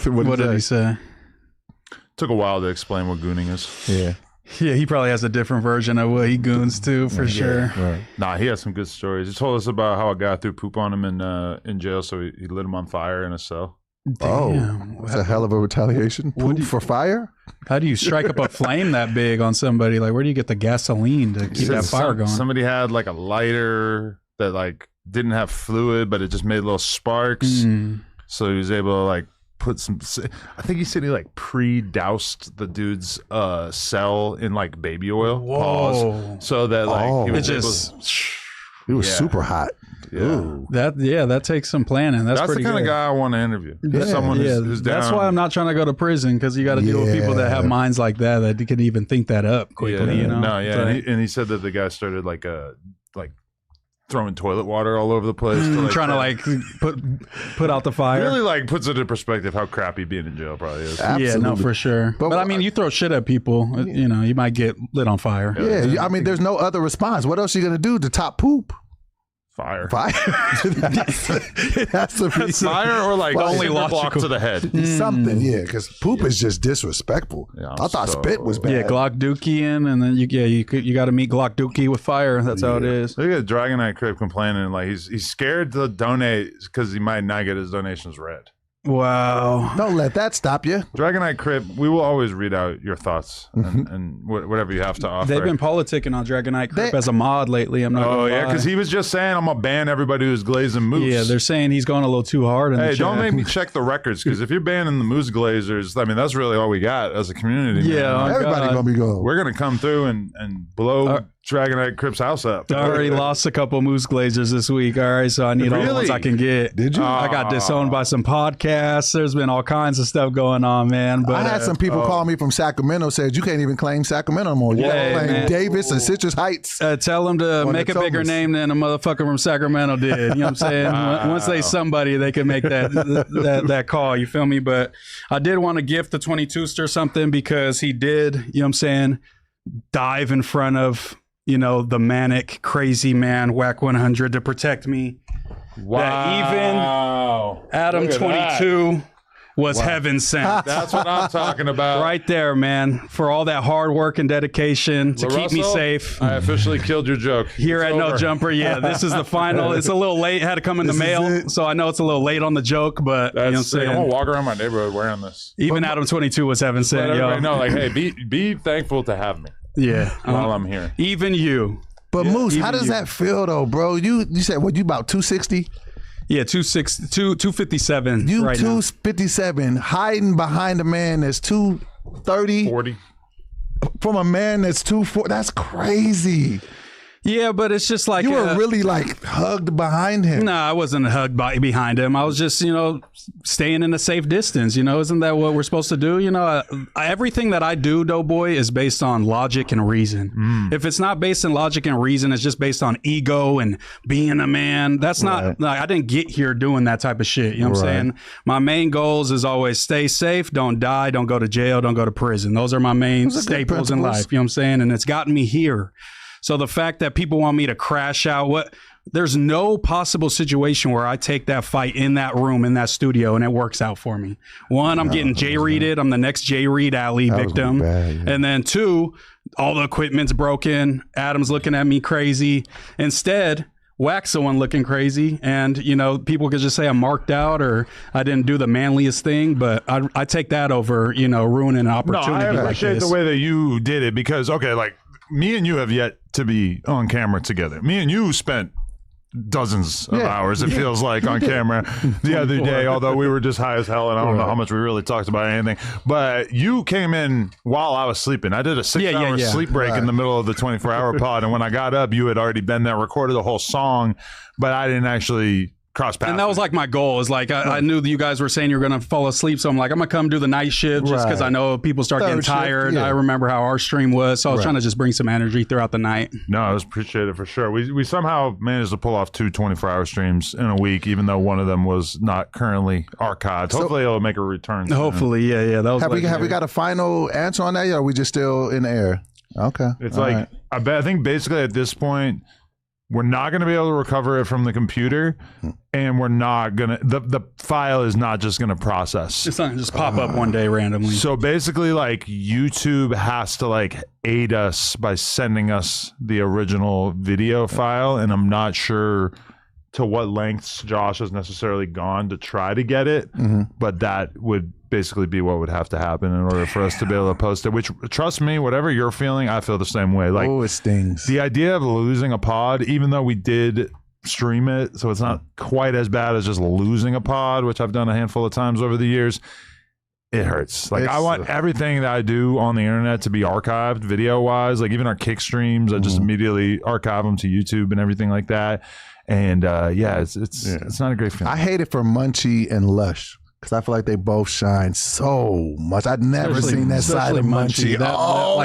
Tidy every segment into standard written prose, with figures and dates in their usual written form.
What did he say? Took a while to explain what gooning is. Yeah. Yeah, he probably has a different version of what he goons too, for sure. Right. Nah, he has some good stories. He told us about how a guy threw poop on him in jail, so he lit him on fire in a cell. Damn. That's a hell of a retaliation. Poop for fire? How do you strike up a flame that big on somebody? Like, where do you get the gasoline to keep that fire going? Somebody had like a lighter that like didn't have fluid, but it just made little sparks. So he was able to like put some, I think he said he like pre-doused the dude's cell in like baby oil. Whoa. Pause, so that like he was it was super hot. Yeah. That takes some planning. That's pretty the kind good. of guy I want to interview. Yeah. Someone who's down. That's why I'm not trying to go to prison, because you got to deal with people that have minds like that can even think that up quickly. You know? No, yeah. And he said that the guy started like throwing toilet water all over the place, trying to like put out the fire. Really like puts it in perspective how crappy being in jail probably is. Absolutely. Yeah, no, for sure. But I mean, you throw shit at people, you know, you might get lit on fire. Yeah, I mean, there's no other response. What else are you gonna do to top poop? Fire. It has to be fire, or like only block to the head. Something, because poop is just disrespectful. Yeah, I thought spit was bad. Yeah, Glock Dookie and then you got to meet Glock Dookie with fire. That's how it is. Look at Dragonite Crib complaining like he's scared to donate because he might not get his donations read. Wow. Don't let that stop you. Dragonite Crib, we will always read out your thoughts and whatever you have to offer. They've been politicking on Dragonite Crib as a mod lately. I'm not gonna lie. Because he was just saying I'm going to ban everybody who's glazing moose. Yeah, they're saying he's going a little too hard. Hey, don't make me check the records, because if you're banning the moose glazers, I mean, that's really all we got as a community. Yeah, everybody's going to be going. We're going to come through and blow Dragonite Crib's house up. I already lost a couple moose glazers this week. All right, so I need all the ones I can get. Did you? I got disowned by some podcasts. There's been all kinds of stuff going on, man. But I had some people call me from Sacramento, said you can't even claim Sacramento anymore. You gotta claim Davis and Citrus Heights. Tell them to make a bigger name than a motherfucker from Sacramento did. You know what I'm saying? Once they somebody, they can make that call. You feel me? But I did want to gift the 22ster something, because he did, you know what I'm saying, dive in front of, you know, the manic, crazy man, Wack 100, to protect me. Wow. That even Adam 22 was heaven sent. That's what I'm talking about. Right there, man. For all that hard work and dedication to keep me safe. I officially killed your joke. Here at No Jumper, this is the final. It's a little late. Had to come in the mail, so I know it's a little late on the joke, but you know what I'm saying? I'm going to walk around my neighborhood wearing this. Even Adam 22 was heaven sent, yo. No, like, hey, be thankful to have me. Yeah. While I'm here. Even you. But Moose, how does that feel though, bro? You said what, you about 260? Yeah, 257. You right 257 hiding behind a man that's 230. 40. From a man that's 240. That's crazy. Yeah, but it's just like... You were really like hugged behind him. Nah, I wasn't hugged behind him. I was just, you know, staying in a safe distance. You know, isn't that what we're supposed to do? You know, everything that I do, Doughboy, is based on logic and reason. If it's not based on logic and reason, it's just based on ego and being a man. That's not... Like, I didn't get here doing that type of shit. You know what I'm saying? My main goals is always stay safe, don't die, don't go to jail, don't go to prison. Those are my main staples in life. You know what I'm saying? And it's gotten me here. So the fact that people want me to crash out, there's no possible situation where I take that fight in that room, in that studio, and it works out for me. One, I'm getting J-Reeded. I'm the next J-Reed Alley victim. And then two, all the equipment's broken. Adam's looking at me crazy. Instead, Wack's the one looking crazy. And, you know, people could just say I'm marked out or I didn't do the manliest thing. But I take that over, you know, ruining an opportunity. No, I appreciate the way that you did it, because, okay, like, me and you have yet to be on camera together. Me and you spent dozens of hours, it feels like, on camera the other day, although we were just high as hell, and I don't know how much we really talked about anything. But you came in while I was sleeping. I did a 6-hour sleep break in the middle of the 24-hour pod, and when I got up, you had already been there, recorded the whole song, but I didn't actually cross paths. And that was like my goal. Is like I knew that you guys were saying you were going to fall asleep, so I'm like, I'm going to come do the night shift just because I know people start getting tired. I remember how our stream was, so I was trying to just bring some energy throughout the night. No, I was appreciated for sure. We somehow managed to pull off 2 24-hour streams in a week, even though one of them was not currently archived. Hopefully it'll make a return soon. Hopefully, yeah. That was have we got a final answer on that yet, or are we just still in the air? Okay. It's I think basically at this point, we're not going to be able to recover it from the computer, and we're not going to, the file is not just going to process. It's not gonna just pop up one day randomly. So basically, like, YouTube has to like aid us by sending us the original video file, and I'm not sure to what lengths Josh has necessarily gone to try to get it, but that would basically be what would have to happen in order for us to be able to post it, which, trust me, whatever you're feeling, I feel the same way. Like, it stings. The idea of losing a pod, even though we did stream it, so it's not quite as bad as just losing a pod, which I've done a handful of times over the years, it hurts. Like, I want everything that I do on the internet to be archived video wise. Like, even our kick streams, I just immediately archive them to YouTube and everything like that. And it's not a great feeling. I hate it for Munchie and Lush, because I feel like they both shine so much. I'd never seen that side of Munchie.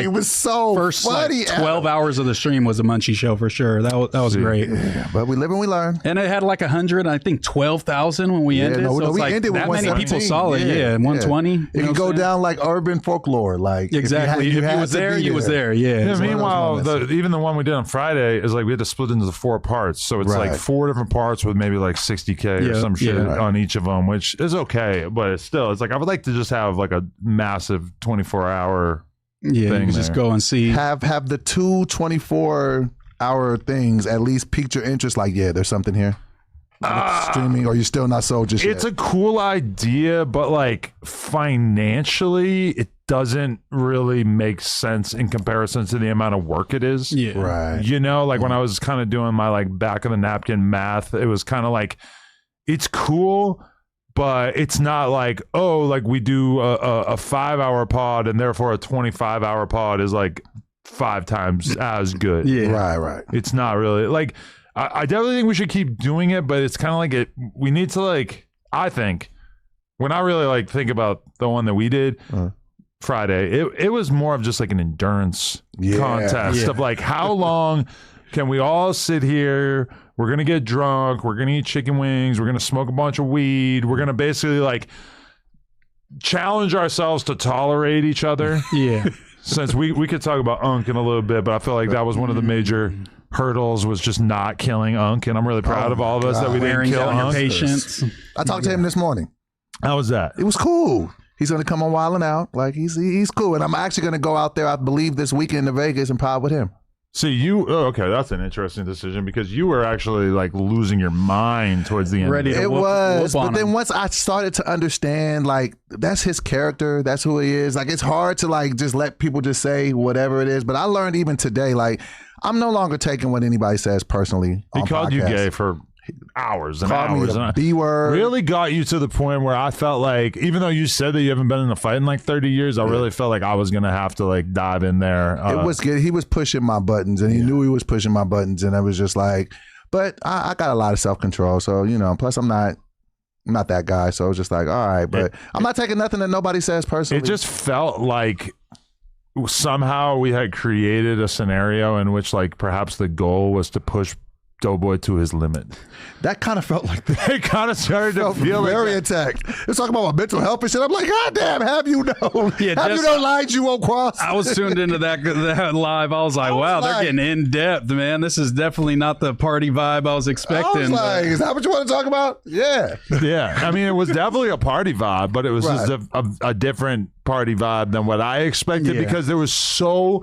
It was so first funny. Like 12 hours of the stream was a Munchie show for sure. That was great. Yeah, but we live and we learn. And it had like 100, I think 12,000 when we ended. So it's we like ended with that many 117. people saw it. Yeah, 120. It can go down like urban folklore. Like exactly. If you was there, you was there. Yeah. Meanwhile, even the one we did on Friday is like we had to split into the 4 parts. So it's like 4 different parts with maybe like 60K or some shit on each of them, which is okay, but it's still, it's like I would like to just have like a massive 24-hour thing. You just go and see. Have the 2 24-hour things at least piqued your interest? Like, there's something here. Streaming, or you still not sold just yet? It's a cool idea, but like financially, it doesn't really make sense in comparison to the amount of work it is. Yeah. Right. You know, like when I was kind of doing my like back of the napkin math, it was kind of like, it's cool, but it's not like, oh, like we do a 5-hour pod and therefore a 25-hour pod is like 5 times as good. Right. It's not really like, I definitely think we should keep doing it, but it's kind of like we need to like, I think when I really like think about the one that we did Friday, it was more of just like an endurance contest of like, how long can we all sit here? We're going to get drunk. We're going to eat chicken wings. We're going to smoke a bunch of weed. We're going to basically like challenge ourselves to tolerate each other. Yeah. Since we could talk about Unk in a little bit, but I feel like that was one of the major hurdles, was just not killing Unk. And I'm really proud of all of us that we didn't kill Unk. Patience. I talked to him this morning. How was that? It was cool. He's going to come on Wildin' Out. Like, he's cool. And I'm actually going to go out there, I believe, this weekend to Vegas and pod with him. See, okay, that's an interesting decision, because you were actually like losing your mind towards the end. Ready to It whoop was, on but then him. once I started to understand, like, that's his character, that's who he is. Like, it's hard to like just let people just say whatever it is. But I learned even today, like, I'm no longer taking what anybody says personally. He on called you podcasts. gay for hours and Called me hours. the And B-word. really got you to the point where I felt like, even though you said that you haven't been in a fight in like 30 years, I really felt like I was going to have to like dive in there. It was good. He was pushing my buttons, and he knew he was pushing my buttons, and I was just like, but I got a lot of self-control, so, you know, plus I'm not that guy, so it was just like, all right, but I'm not taking nothing that nobody says personally. It just felt like somehow we had created a scenario in which like perhaps the goal was to push Doughboy to his limit. That kind of felt like that. It kind of started to feel very like attacked. It's talking about my mental health and shit. I'm like, God damn, have you known? Yeah, have you known lines you won't cross? I was tuned into that live. I was like, wow, they're getting in depth, man. This is definitely not the party vibe I was expecting. I was like, is that what you want to talk about? Yeah. Yeah, I mean, it was definitely a party vibe, but it was just a different party vibe than what I expected, because there was so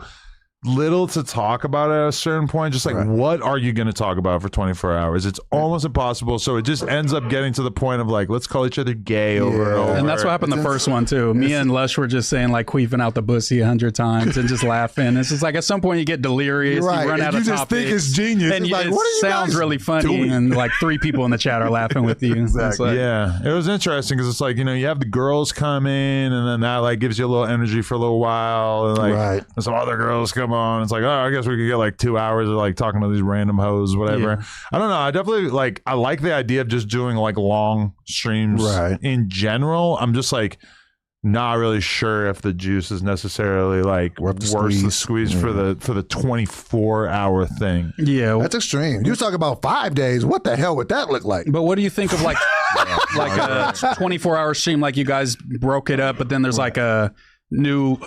little to talk about at a certain point. Just like, what are you going to talk about for 24 hours? It's almost impossible. So it just ends up getting to the point of like, let's call each other gay over and over. And that's what happened the first one too. Me and Lush were just saying like queefing out the pussy 100 times and just laughing. It's just like at some point you get delirious, you run out of topics. You just think it's genius. And it's like, it what are you sounds guys really funny, doing? and like 3 people in the chat are laughing with you. Exactly. Like, yeah, it was interesting because it's like, you know, you have the girls come in, and then that like gives you a little energy for a little while, and like and some other girls come on. It's like, oh, I guess we could get like 2 hours of like talking to these random hoes, whatever. I don't know. I definitely like, I like the idea of just doing like long streams in general. I'm just like not really sure if the juice is necessarily like worth the squeeze for the 24-hour thing. Yeah, that's extreme. You was talking about 5 days. What the hell would that look like? But what do you think of like like a 24-hour stream? Like you guys broke it up, but then there's like a new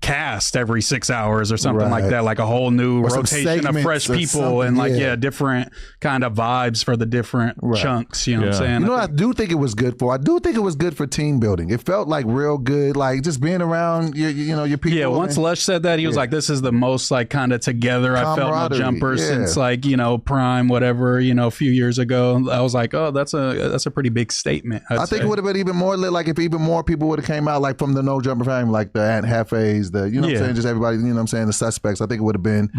cast every 6 hours or something Right. like that, like a whole new Or some rotation of fresh segments or people and like something, different kind of vibes for the different chunks. You know what I'm saying? You know what I do think it was good for? I do think it was good for team building. It felt like real good, like just being around your people. Yeah, once Lush said that, he was like, "This is the most like kind of together I felt No Camaraderie, Jumper since like Prime, whatever, a few years ago." I was like, "Oh, that's a pretty big statement." I think it would have been even more lit, like if even more people would have came out, like from the No Jumper family, like the Aunt Hefes, the what I'm saying, just everybody, what I'm saying, the suspects. I think it would have been,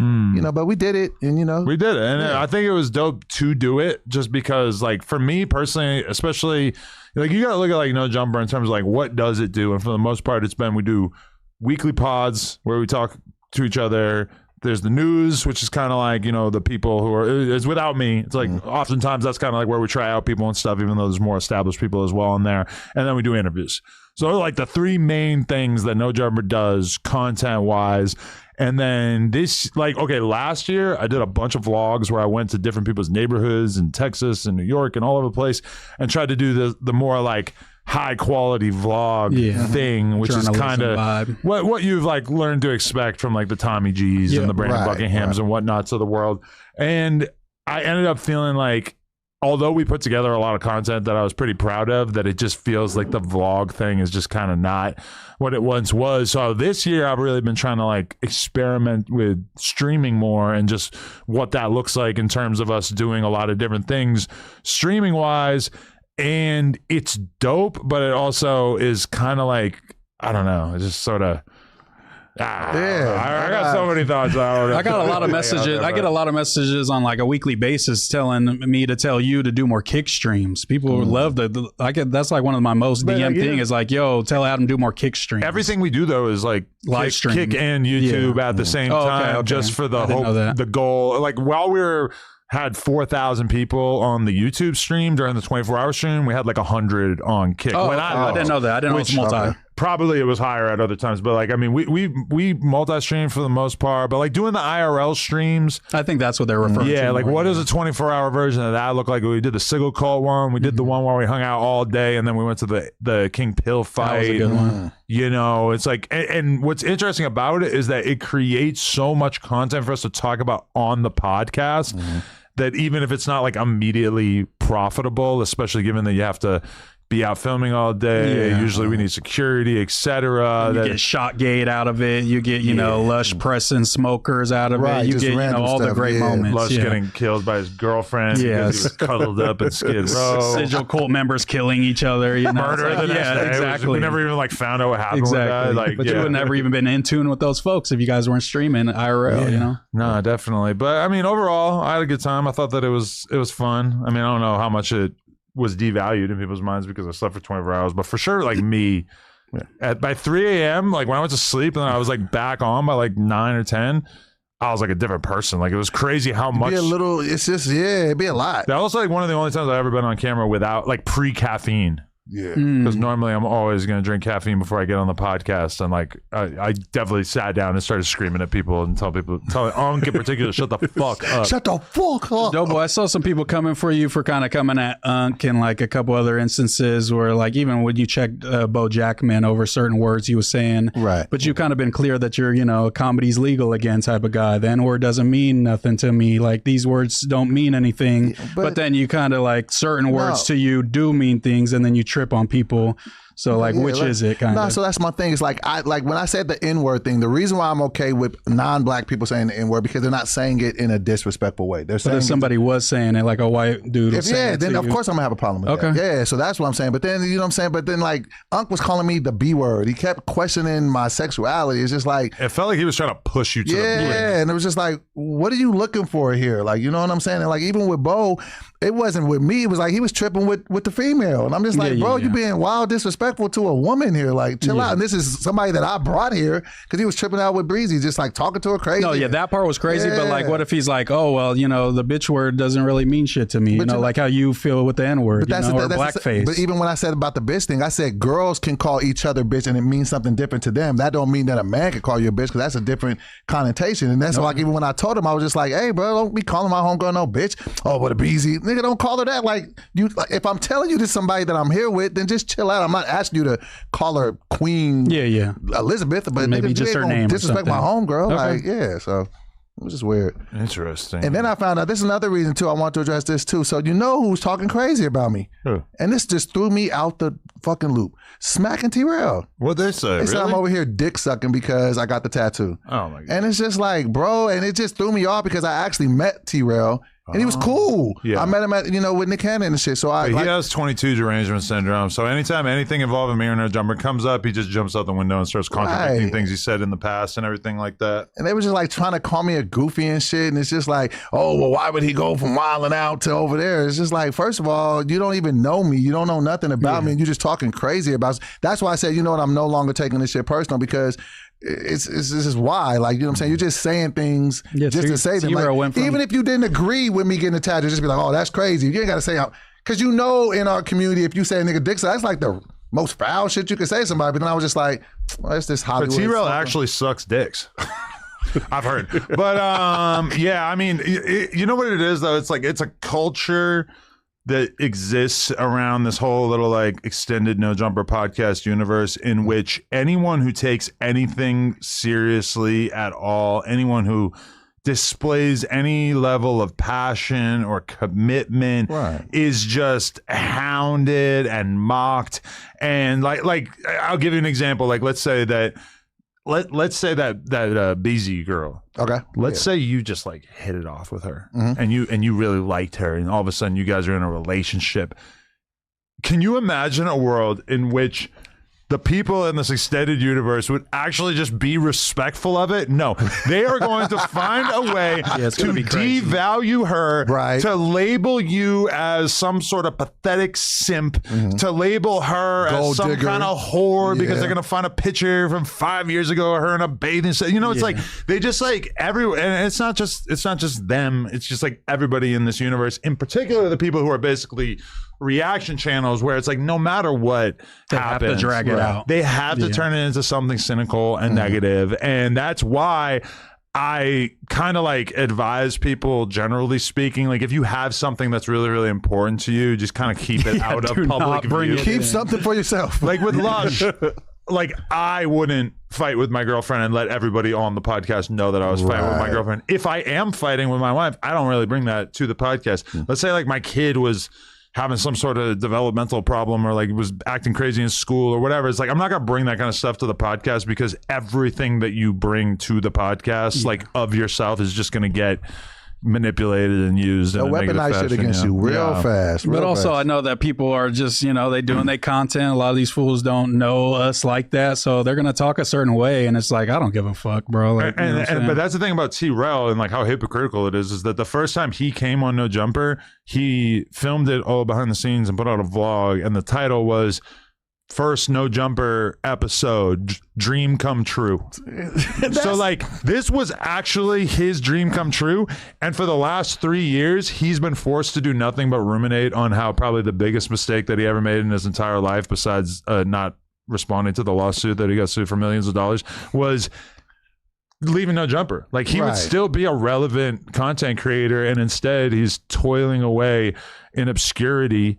but we did it, and we did it, and I think it was dope to do it, just because, like, for me personally, especially, like, you gotta look at like No Jumper in terms of like what does it do, and for the most part, we do weekly pods where we talk to each other. There's the news, which is kind of like, the people who are, it's without me. It's like oftentimes that's kind of like where we try out people and stuff, even though there's more established people as well in there. And then we do interviews. So like the three main things that No Jumper does content wise. And then last year I did a bunch of vlogs where I went to different people's neighborhoods in Texas and New York and all over the place and tried to do the more like high quality vlog thing, which is kind of what you've like learned to expect from like the Tommy G's and the Brandon Buckinghams and whatnots of the world. And I ended up feeling like, although we put together a lot of content that I was pretty proud of, that it just feels like the vlog thing is just kind of not what it once was. So this year I've really been trying to like experiment with streaming more and just what that looks like in terms of us doing a lot of different things streaming wise. And it's dope, but it also is kind of like, I don't know, it's just sort of, I got so many thoughts. I got a lot of messages. I get a lot of messages on like a weekly basis telling me to tell you to do more kick streams. People love that's like one of my most DM thing is like, yo, tell Adam do more kick streams. Everything we do though is like live stream, kick and YouTube at the same time, just for the hope, the goal. Like while we had 4,000 people on the YouTube stream during the 24-hour stream, we had like 100 on kick. I didn't know that. I didn't know it was multi. Probably it was higher at other times, but like, I mean, we multi-stream for the most part, but like doing the IRL streams, I think that's what they're referring to. Yeah, like what does a 24-hour version of that look like? We did the Sigil Cult one, we did the one where we hung out all day, and then we went to the King Pill fight. That was a good one. It's like, and what's interesting about it is that it creates so much content for us to talk about on the podcast that even if it's not like immediately profitable, especially given that you have to be out filming all day. Usually we need security, etc. You get Shotgate out of it. You get, Lush pressing smokers out of it. You get, all the great moments. Lush getting killed by his girlfriend because he was cuddled up in Skid Row. Sigil cult members killing each other. Murder the next day. Exactly. We never even found out what happened with that. But you would never even been in tune with those folks if you guys weren't streaming IRL, No, definitely. But I mean, overall, I had a good time. I thought that it was fun. I mean, I don't know how much it was devalued in people's minds because I slept for 24 hours, but for sure, like me, by 3 a.m., like when I went to sleep and then I was like back on by like 9 or 10, I was like a different person. Like it was crazy how much. It's just, it'd be a lot. That was like one of the only times I've ever been on camera without like pre-caffeine. Yeah, because normally I'm always going to drink caffeine before I get on the podcast, and like I definitely sat down and started screaming at people and tell Unk in particular, shut the fuck up. Shut the fuck up. Dope, I saw some people coming for you for kind of coming at Unk and like a couple other instances where like even when you checked Bo Jackman over certain words he was saying, right? But you kind of been clear that you're comedy's legal again type of guy. The N-word doesn't mean nothing to me. Like these words don't mean anything, but then you kind of like certain words to you do mean things, and then you trip on people. So like, which is it kind of? So that's my thing. It's like when I said the N-word thing, the reason why I'm okay with non-black people saying the N-word because they're not saying it in a disrespectful way. They're saying, but if somebody was saying it, like a white dude, then of course I'm gonna have a problem with that. Yeah, so that's what I'm saying. But then you know what I'm saying. But then like Unc was calling me the B word. He kept questioning my sexuality. It's just like it felt like he was trying to push you to the brink. And it was just like, what are you looking for here? Like, you know what I'm saying? And like even with Bo, it wasn't with me. It was like he was tripping with the female, and I'm just like, bro, you being wild disrespectful to a woman here. Like, chill out. And this is somebody that I brought here because he was tripping out with Breezy, just like talking to her crazy. No, that part was crazy. But like, what if he's like, oh well, the bitch word doesn't really mean shit to me. Like how you feel with the N word, or blackface. But even when I said about the bitch thing, I said girls can call each other bitch, and it means something different to them. That don't mean that a man can call you a bitch because that's a different connotation. And that's like even when I told him, I was just like, hey, bro, don't be calling my homegirl no bitch. Oh, what a Breezy nigga, don't call her that. Like if I'm telling you this is somebody that I'm here with, then just chill out. I'm not asking you to call her Queen Elizabeth, but maybe nigga, just you her ain't gonna name. disrespect my homegirl. Okay. Like, yeah, so it was just weird. Interesting. And then I found out this is another reason too. I want to address this too. So you know who's talking crazy about me? Who? And this just threw me out the fucking loop. Smacking T-Rail. What'd they say? They said Really? I'm over here dick sucking because I got the tattoo. Oh my god. And it's just like, bro, and it just threw me off because I actually met T-Rail and he was cool. Yeah. I met him at, with Nick Cannon and shit. So He has 22 derangement syndrome. So anytime anything involving me or no jumper comes up, he just jumps out the window and starts contradicting things he said in the past and everything like that. And they were just like trying to call me a goofy and shit. And it's just like, oh, well, why would he go from wilding out to over there? It's just like, first of all, you don't even know me. You don't know nothing about me. And you're just talking crazy about. That's why I said, you know what, I'm no longer taking this shit personal because this is why, like, you know what I'm saying? You're just saying things just to say them. Like, even if you didn't agree with me getting attached, just be like, oh, that's crazy. You ain't got to say, because you know in our community, if you say a nigga dick, so that's like the most foul shit you could say to somebody. But then I was just like, well, it's this Hollywood. But T-Rail actually sucks dicks. I've heard. But yeah, I mean, you know what it is though? It's like, it's a culture that exists around this whole little like extended No Jumper podcast universe in which anyone who takes anything seriously at all, anyone who displays any level of passion or commitment is just hounded and mocked. And like I'll give you an example. Like let's say that BZ girl. Okay. Let's say you just like hit it off with her and you really liked her and all of a sudden you guys are in a relationship. Can you imagine a world in which the people in this extended universe would actually just be respectful of it? No, they are going to find a way to devalue her, to label you as some sort of pathetic simp, to label her as some kind of whore because they're going to find a picture from 5 years ago of her in a bathing suit. You know, it's like they just like everyone, and it's not just them. It's just like everybody in this universe, in particular the people who are basically reaction channels where it's like no matter what they happens, have to drag it out. They have to turn it into something cynical and negative. And that's why I kind of like advise people, generally speaking, like if you have something that's really, really important to you, just kind of keep it out of public view. Keep something for yourself. Like with Lush, like I wouldn't fight with my girlfriend and let everybody on the podcast know that I was fighting with my girlfriend. If I am fighting with my wife, I don't really bring that to the podcast. Let's say like my kid was having some sort of developmental problem or like was acting crazy in school or whatever. It's like, I'm not going to bring that kind of stuff to the podcast because everything that you bring to the podcast, like of yourself, is just going to get manipulated and used in a weaponize shit against you real fast. But also I know that people are just, they doing their content. A lot of these fools don't know us like that. So they're going to talk a certain way. And it's like, I don't give a fuck, bro. Like, but that's the thing about T-Rail and like how hypocritical it is that the first time he came on No Jumper, he filmed it all behind the scenes and put out a vlog. And the title was first No Jumper episode, dream come true. So like this was actually his dream come true, and for the last 3 years he's been forced to do nothing but ruminate on how probably the biggest mistake that he ever made in his entire life, besides not responding to the lawsuit that he got sued for millions of dollars, was leaving No Jumper. Like he would still be a relevant content creator, and instead he's toiling away in obscurity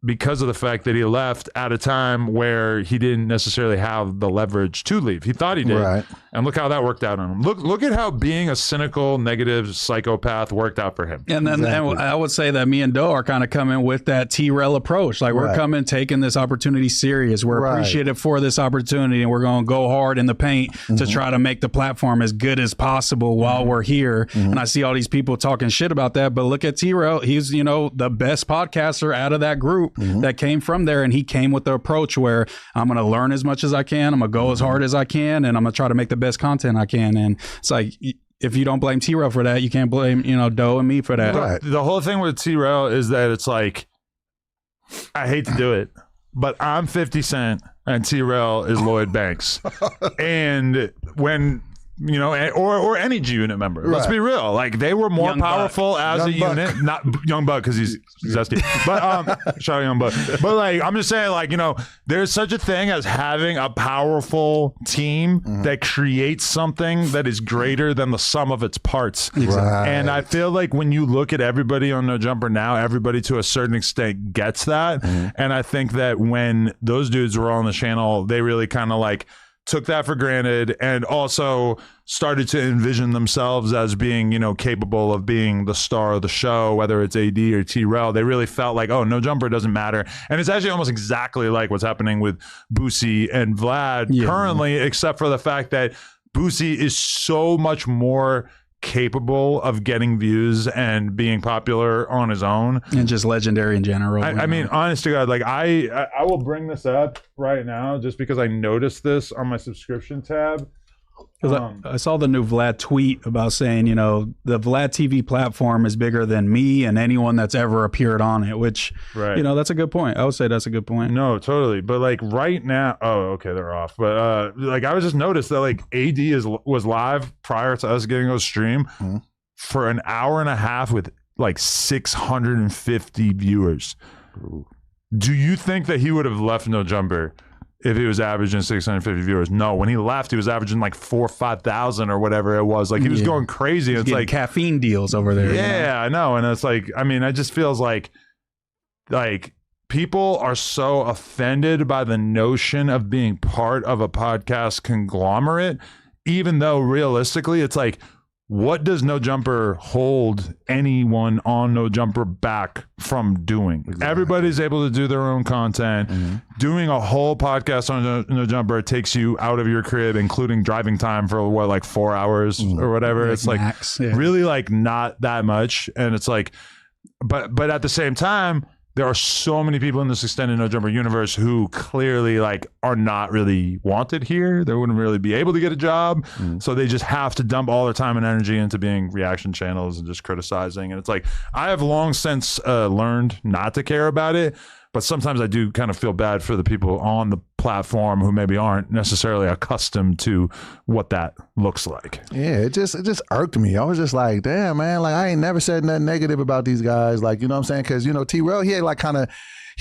because of the fact that he left at a time where he didn't necessarily have the leverage to leave. He thought he did. And look how that worked out on him. Look at how being a cynical, negative psychopath worked out for him. And then and I would say that me and Doe are kind of coming with that T-Rail approach. Like we're coming, taking this opportunity serious. We're appreciative for this opportunity, and we're going to go hard in the paint to try to make the platform as good as possible while we're here. And I see all these people talking shit about that, but look at T-Rail. He's, the best podcaster out of that group that came from there, and he came with the approach where I'm going to learn as much as I can, I'm going to go as hard as I can, and I'm going to try to make the best content I can. And it's like, if you don't blame T-Rail for that, you can't blame Doe and me for that. The whole thing with T-Rail is that it's like, I hate to do it, but I'm 50 Cent and T-Rail is Lloyd Banks. And when you know, or any G Unit member. Let's be real. Like, they were more powerful as a unit. Not Young Buck, because he's zesty. But shout out Young Buck. But like, I'm just saying, like, you know, there's such a thing as having a powerful team that creates something that is greater than the sum of its parts. Right. And I feel like when you look at everybody on No Jumper now, everybody to a certain extent gets that. And I think that when those dudes were on the channel, they really kind of like took that for granted, and also started to envision themselves as being, you know, capable of being the star of the show, whether it's AD or T-Rel. They really felt like, oh, No Jumper doesn't matter. And it's actually almost exactly like what's happening with Boosie and Vlad currently, except for the fact that Boosie is so much more capable of getting views and being popular on his own, and just legendary in general. I mean, honest to God, like I will bring this up right now just because I noticed this on my subscription tab. Because I saw the new Vlad tweet about saying, you know, the Vlad TV platform is bigger than me and anyone that's ever appeared on it, which, you know, that's a good point. I would say that's a good point. No, totally. But like right now, okay, they're off. But like I was just noticed that like AD was live prior to us getting on stream for an hour and a half with like 650 viewers. Do you think that he would have left No Jumper if he was averaging 650 viewers? No, when he left, he was averaging like 4,000 or 5,000 or whatever it was. Like he was going crazy. It's like caffeine deals over there. Yeah, I know. And it's like, I mean, it just feels like people are so offended by the notion of being part of a podcast conglomerate, even though realistically, it's like, what does No Jumper hold anyone on No Jumper back from doing? Exactly. Everybody's able to do their own content. Doing a whole podcast on No Jumper takes you out of your crib, including driving time for what, like 4 hours or whatever. It's like max, really like not that much. And it's like, but at the same time, there are so many people in this extended No Jumper universe who clearly like are not really wanted here. They wouldn't really be able to get a job. So they just have to dump all their time and energy into being reaction channels and just criticizing. And it's like, I have long since learned not to care about it. But sometimes I do kind of feel bad for the people on the platform who maybe aren't necessarily accustomed to what that looks like. Yeah, it just irked me. I was just like, damn, man, like I ain't never said nothing negative about these guys. Like, you know what I'm saying? Because, you know, T-Rel, he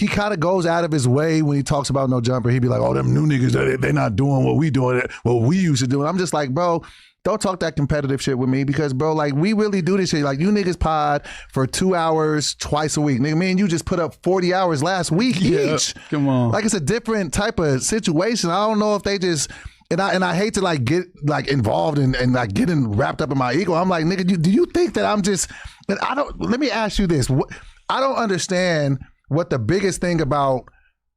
kind of goes out of his way when he talks about No Jumper. He'd be like, oh, them new niggas, they not doing what we doing, what we used to do. And I'm just like, bro, don't talk that competitive shit with me because, bro, like, we really do this shit. Like, you niggas pod for 2 hours twice a week. Nigga, me and you just put up 40 hours last week each. Come on. Like, it's a different type of situation. I don't know if they just... And I hate to like get like involved and like getting wrapped up in my ego. I'm like, nigga, do you think that I'm just... And let me ask you this. I don't understand what the biggest thing about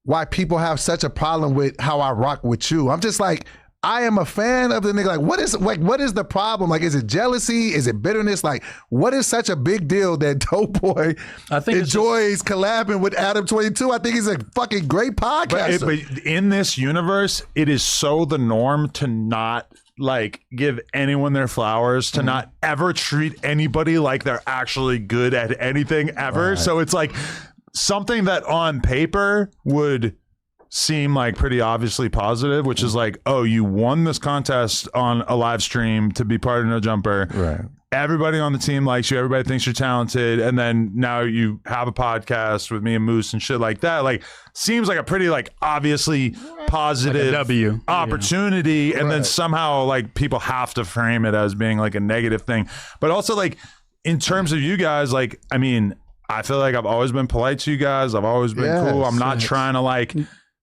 why people have such a problem with how I rock with you. I'm just like... I am a fan of the nigga. Like, what is the problem? Like, is it jealousy? Is it bitterness? Like, what is such a big deal that Doughboy enjoys collabing with Adam 22? I think he's a fucking great podcaster. But in this universe, it is so the norm to not like give anyone their flowers, to not ever treat anybody like they're actually good at anything ever. Right. So it's like something that on paper would seem like pretty obviously positive, which is like, oh, you won this contest on a live stream to be part of No Jumper. Right. Everybody on the team likes you. Everybody thinks you're talented. And then now you have a podcast with me and Moose and shit like that. Like, seems like a pretty like obviously positive like opportunity. And then somehow like people have to frame it as being like a negative thing. But also like in terms of you guys, like, I mean, I feel like I've always been polite to you guys. I've always been cool. I'm not trying to like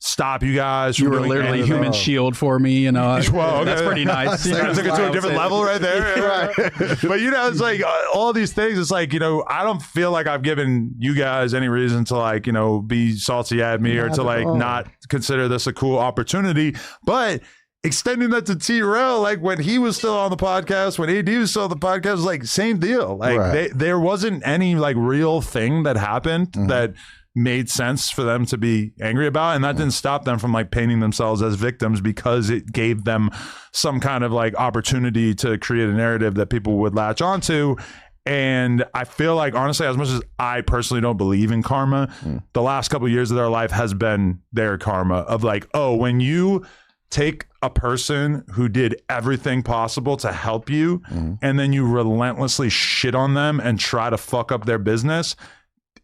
stop you guys from you were doing literally anything. Human shield for me, you know. Well, okay. That's pretty nice. You took it to a different level right there. Right. But you know, it's like all these things, it's like, you know, I don't feel like I've given you guys any reason to like, you know, be salty at me or to like not consider this a cool opportunity. But extending that to T-Rel, like when he was still on the podcast, when AD was still on the podcast, was like same deal. Like there wasn't any like real thing that happened that made sense for them to be angry about, and that didn't stop them from like painting themselves as victims because it gave them some kind of like opportunity to create a narrative that people would latch onto. And I feel like, honestly, as much as I personally don't believe in karma, the last couple of years of their life has been their karma of like, oh, when you take a person who did everything possible to help you and then you relentlessly shit on them and try to fuck up their business,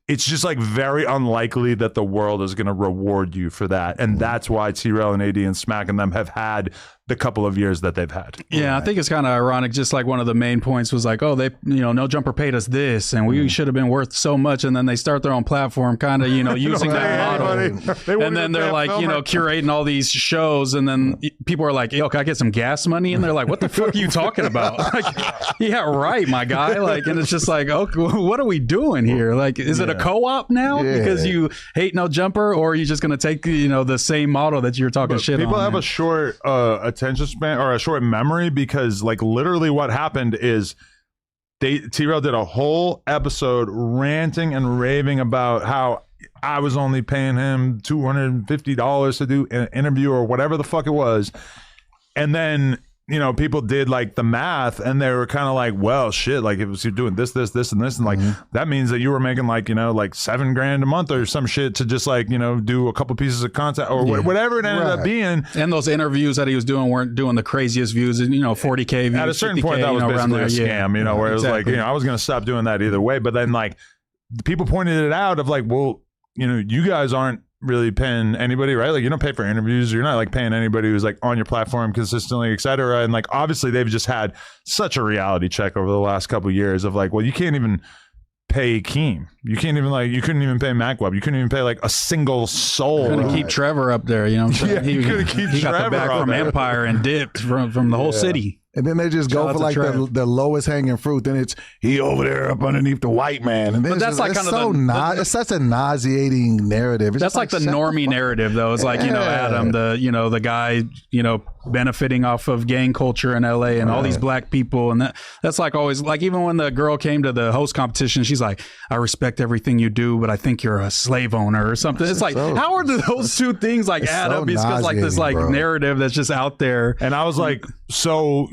it's just like very unlikely that the world is going to reward you for that. And that's why T-Rail and AD and Smack and them have had the couple of years that they've had. Yeah, I think it's kind of ironic. Just like one of the main points was like, oh, they, No Jumper paid us this and we should have been worth so much. And then they start their own platform kind of, using that model. And then they're like, curating all these shows. And then people are like, yo, can I get some gas money? And they're like, what the fuck are you talking about? Like, yeah, right, my guy. Like, and it's just like, oh, what are we doing here? Like, is it a co-op now because you hate No Jumper, or are you just going to take, the same model that you're talking shit on? People have a short attention span or a short memory, because like literally what happened is T-Rail did a whole episode ranting and raving about how I was only paying him $250 to do an interview or whatever the fuck it was. And then people did like the math and they were kind of like, well, shit, like if you're doing this, and this, and like, that means that you were making like, like $7,000 a month or some shit to just like, do a couple pieces of content or whatever it ended up being. And those interviews that he was doing weren't doing the craziest views, and 40K views. At a certain point, that was basically a scam, where it was like, I was going to stop doing that either way. But then like people pointed it out of like, well, you guys aren't really paying anybody, right? Like you don't pay for interviews, you're not like paying anybody who's like on your platform consistently, etc. And like obviously they've just had such a reality check over the last couple of years of like, well, you can't even pay Keem, you couldn't even pay MacWeb, you couldn't even pay like a single soul. Couldn't keep Trevor up there, Yeah, he got the back from Empire and dipped from the whole city. And then they just go for like the lowest hanging fruit. Then it's he over there up underneath the white man. And then but that's like kind of it's such a nauseating narrative. It's that's like the normie narrative, though. It's like Adam, the guy benefiting off of gang culture in LA and all these black people, and that's like always like even when the girl came to the host competition, she's like, I respect everything you do, but I think you're a slave owner or something. It's like how are those two things like add up? Because like this like narrative that's just out there. And I was like, so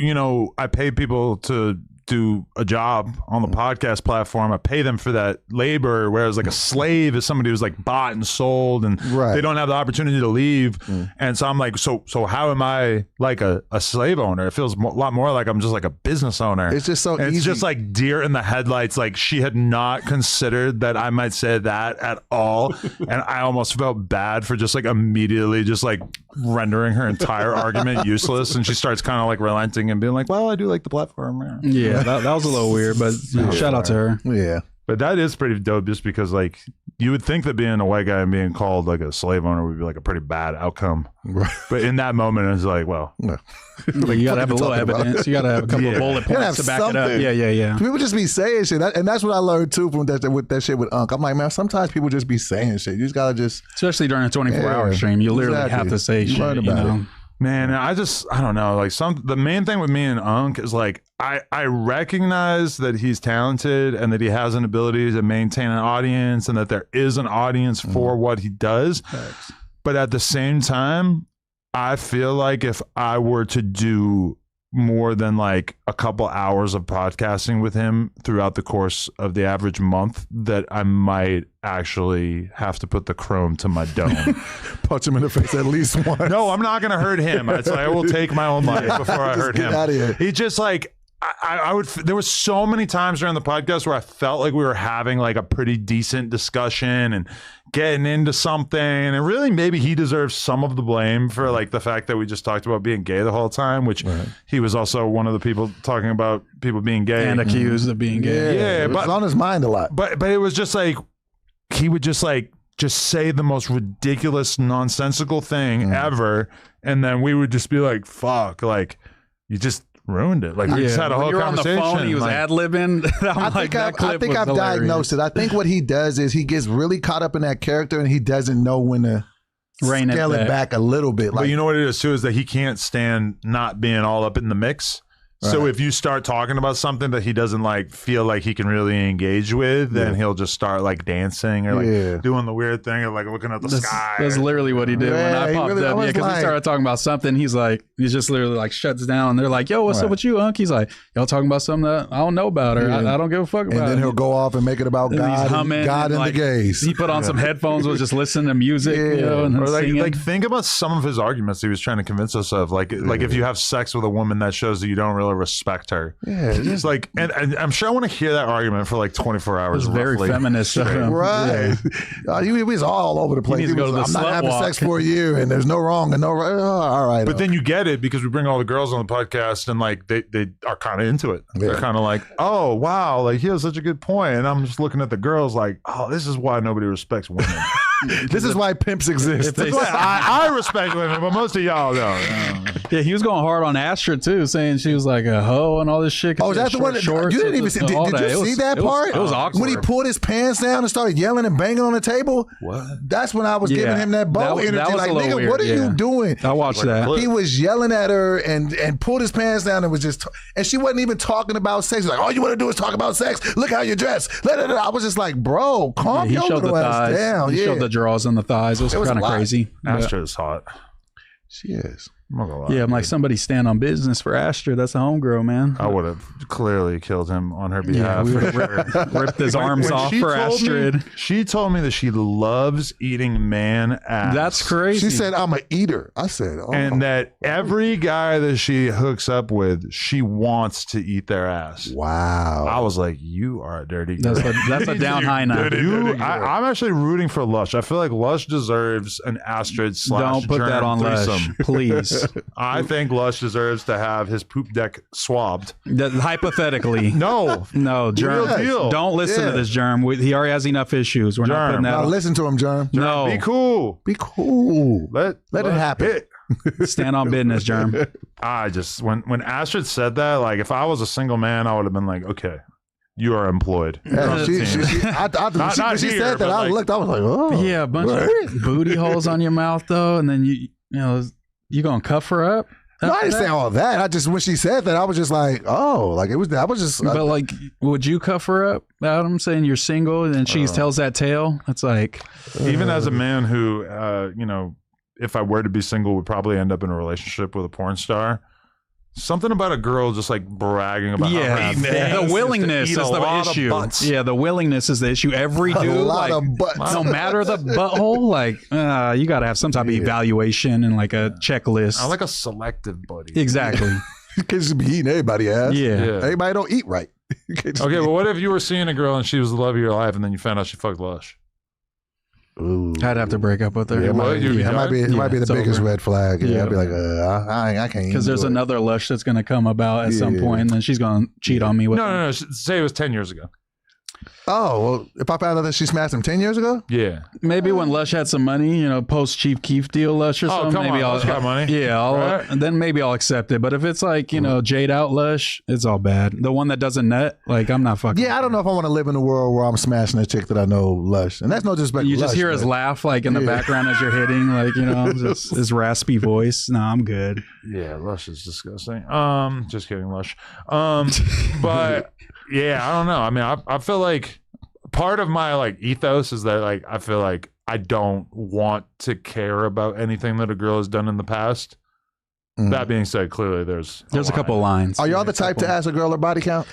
I pay people to do a job on the podcast platform. I pay them for that labor, whereas like a slave is somebody who's like bought and sold and they don't have the opportunity to leave. And so I'm like, so how am I like a slave owner? It feels a lot more like I'm just like a business owner. It's just so easy. It's just like deer in the headlights. Like she had not considered that I might say that at all. And I almost felt bad for just like immediately just like rendering her entire argument useless. And she starts kind of like relenting and being like, well, I do like the platform. Yeah, that was a little weird, but shout out to her. Yeah. But that is pretty dope just because like you would think that being a white guy and being called like a slave owner would be like a pretty bad outcome. Right. But in that moment, it's like, well, like, you got to have a little evidence. You got to have a couple of bullet points to back it up. Yeah. People just be saying shit. And that's what I learned too from that shit with Unc. I'm like, man, sometimes people just be saying shit. You just got to especially during a 24-hour stream, you literally have to say shit. Learn about it. Man, I don't know. Like the main thing with me and Unc is like I recognize that he's talented and that he has an ability to maintain an audience and that there is an audience for what he does. Thanks. But at the same time, I feel like if I were to do more than like a couple hours of podcasting with him throughout the course of the average month, that I might actually have to put the chrome to my dome. Punch him in the face at least once. No, I'm not going to hurt him. It's like I will take my own life before I hurt him. Out of here. He just like, I would, there was so many times during the podcast where I felt like we were having like a pretty decent discussion and getting into something, and really maybe he deserves some of the blame for like the fact that we just talked about being gay the whole time, which he was also one of the people talking about people being gay and accused of being gay. Yeah, but it's on his mind a lot. But it was just like he would just say the most ridiculous, nonsensical thing ever, and then we would just be like, "Fuck!" Like you just ruined it. Like we just had a whole conversation. On the phone, he was ad-libbing. I think I've diagnosed it. I think what he does is he gets really caught up in that character and he doesn't know when to scale it back a little bit. But you know what it is too, is that he can't stand not being all up in the mix. So if you start talking about something that he doesn't like feel like he can really engage with, then he'll just start like dancing or like doing the weird thing of like looking at the sky. That's literally what he did when I popped up. Yeah, because he started talking about something. He's just literally like shuts down. They're like, yo, what's up with you, Unc? He's like, y'all talking about something that I don't know about or I don't give a fuck about. And then he'll go off and make it about God and the gays. He put on some headphones, was just listening to music, you know, and or singing. like think about some of his arguments he was trying to convince us of. Like if you have sex with a woman, that shows that you don't really respect her. Yeah, it's like, and I'm sure I want to hear that argument for like 24 hours. It was very feminist of him. Right. He was all over the place. I'm not having sex for you, and there's no wrong and no right. All right. But then you get it because we bring all the girls on the podcast, and like they are kind of into it. They're kind of like, oh wow, like he has such a good point, and I'm just looking at the girls like, oh, this is why nobody respects women. This is why pimps exist. That's why I respect women, but most of y'all don't. Yeah, he was going hard on Astra too, saying she was like a hoe and all this shit. Oh, that's the one. You didn't even see. Did you see that part? It was awkward. When he pulled his pants down and started yelling and banging on the table. What? That's when I was giving him that bow energy. Like, nigga, weird. What are you doing? I watched that. He was yelling at her and pulled his pants down and was just, and she wasn't even talking about sex. Like, all you want to do is talk about sex. Look how you dress. I was just like, bro, calm your little ass down. He showed the draws and the thighs. It was kind of crazy. Astra is hot. She is. Yeah, I'm like, somebody stand on business for Astra. That's a homegirl, man. I would have clearly killed him on her behalf. Yeah, ripped his arms off for Astrid. She told me that she loves eating man ass. That's crazy. She said, I'm an eater. I said, oh. And that every guy that she hooks up with, she wants to eat their ass. Wow. I was like, you are a dirty girl. That's a down high now. I'm actually rooting for Lush. I feel like Lush deserves an Astrid / Don't put that on threesome. Lush, please. I think Lush deserves to have his poop deck swabbed. Hypothetically. No, Germ. Don't listen to this, Germ. He already has enough issues. We're not putting that on. Listen to him, Germ. No. Be cool. Be cool. Let it happen. Stand on business, Germ. I just, when Astrid said that, like, if I was a single man, I would have been like, okay, you are employed. Yeah, she said that, I looked, I was like, oh. Yeah, a bunch of booty holes on your mouth, though, and then you gonna cuff her up? No, I didn't say all that. I just, when she said that, I was just like, oh, like it was. I was just. But like, would you cuff her up, Adam? Saying you're single and she tells that tale. It's like, even as a man who, if I were to be single, would probably end up in a relationship with a porn star. Something about a girl just like bragging about the willingness is the issue. Yeah, the willingness is the issue. Every dude, like, no matter the butthole, like you got to have some type of evaluation and like a checklist. I like a selective buddy. Exactly. You can't just be eating everybody ass. Yeah. Everybody don't eat right. Okay, but what if you were seeing a girl and she was the love of your life, and then you found out she fucked Lush? Ooh. I'd have to break up with her. Yeah, it might be the biggest red flag. Yeah, I'd be like, I can't. Because there's another Lush that's going to come about at some point, and then she's going to cheat on me with. No. Say it was 10 years ago. Oh, well, if I found out that she smashed him 10 years ago? Yeah. Maybe when Lush had some money, post Chief Keef deal Lush or something. Maybe Lush got money. Yeah, and then maybe I'll accept it. But if it's like, Jade out Lush, it's all bad. The one that doesn't nut, like, I'm not fucking. Yeah, I don't know if I want to live in a world where I'm smashing a chick that I know Lush. And that's no disrespect. You just hear his laugh, like, in the background as you're hitting, like, just his raspy voice. No, I'm good. Yeah, Lush is disgusting. Just kidding, Lush. But yeah, I don't know. I mean, I feel like part of my like ethos is that like I feel like I don't want to care about anything that a girl has done in the past. That being said, clearly there's a couple lines. Are y'all the type to ask a girl her body count?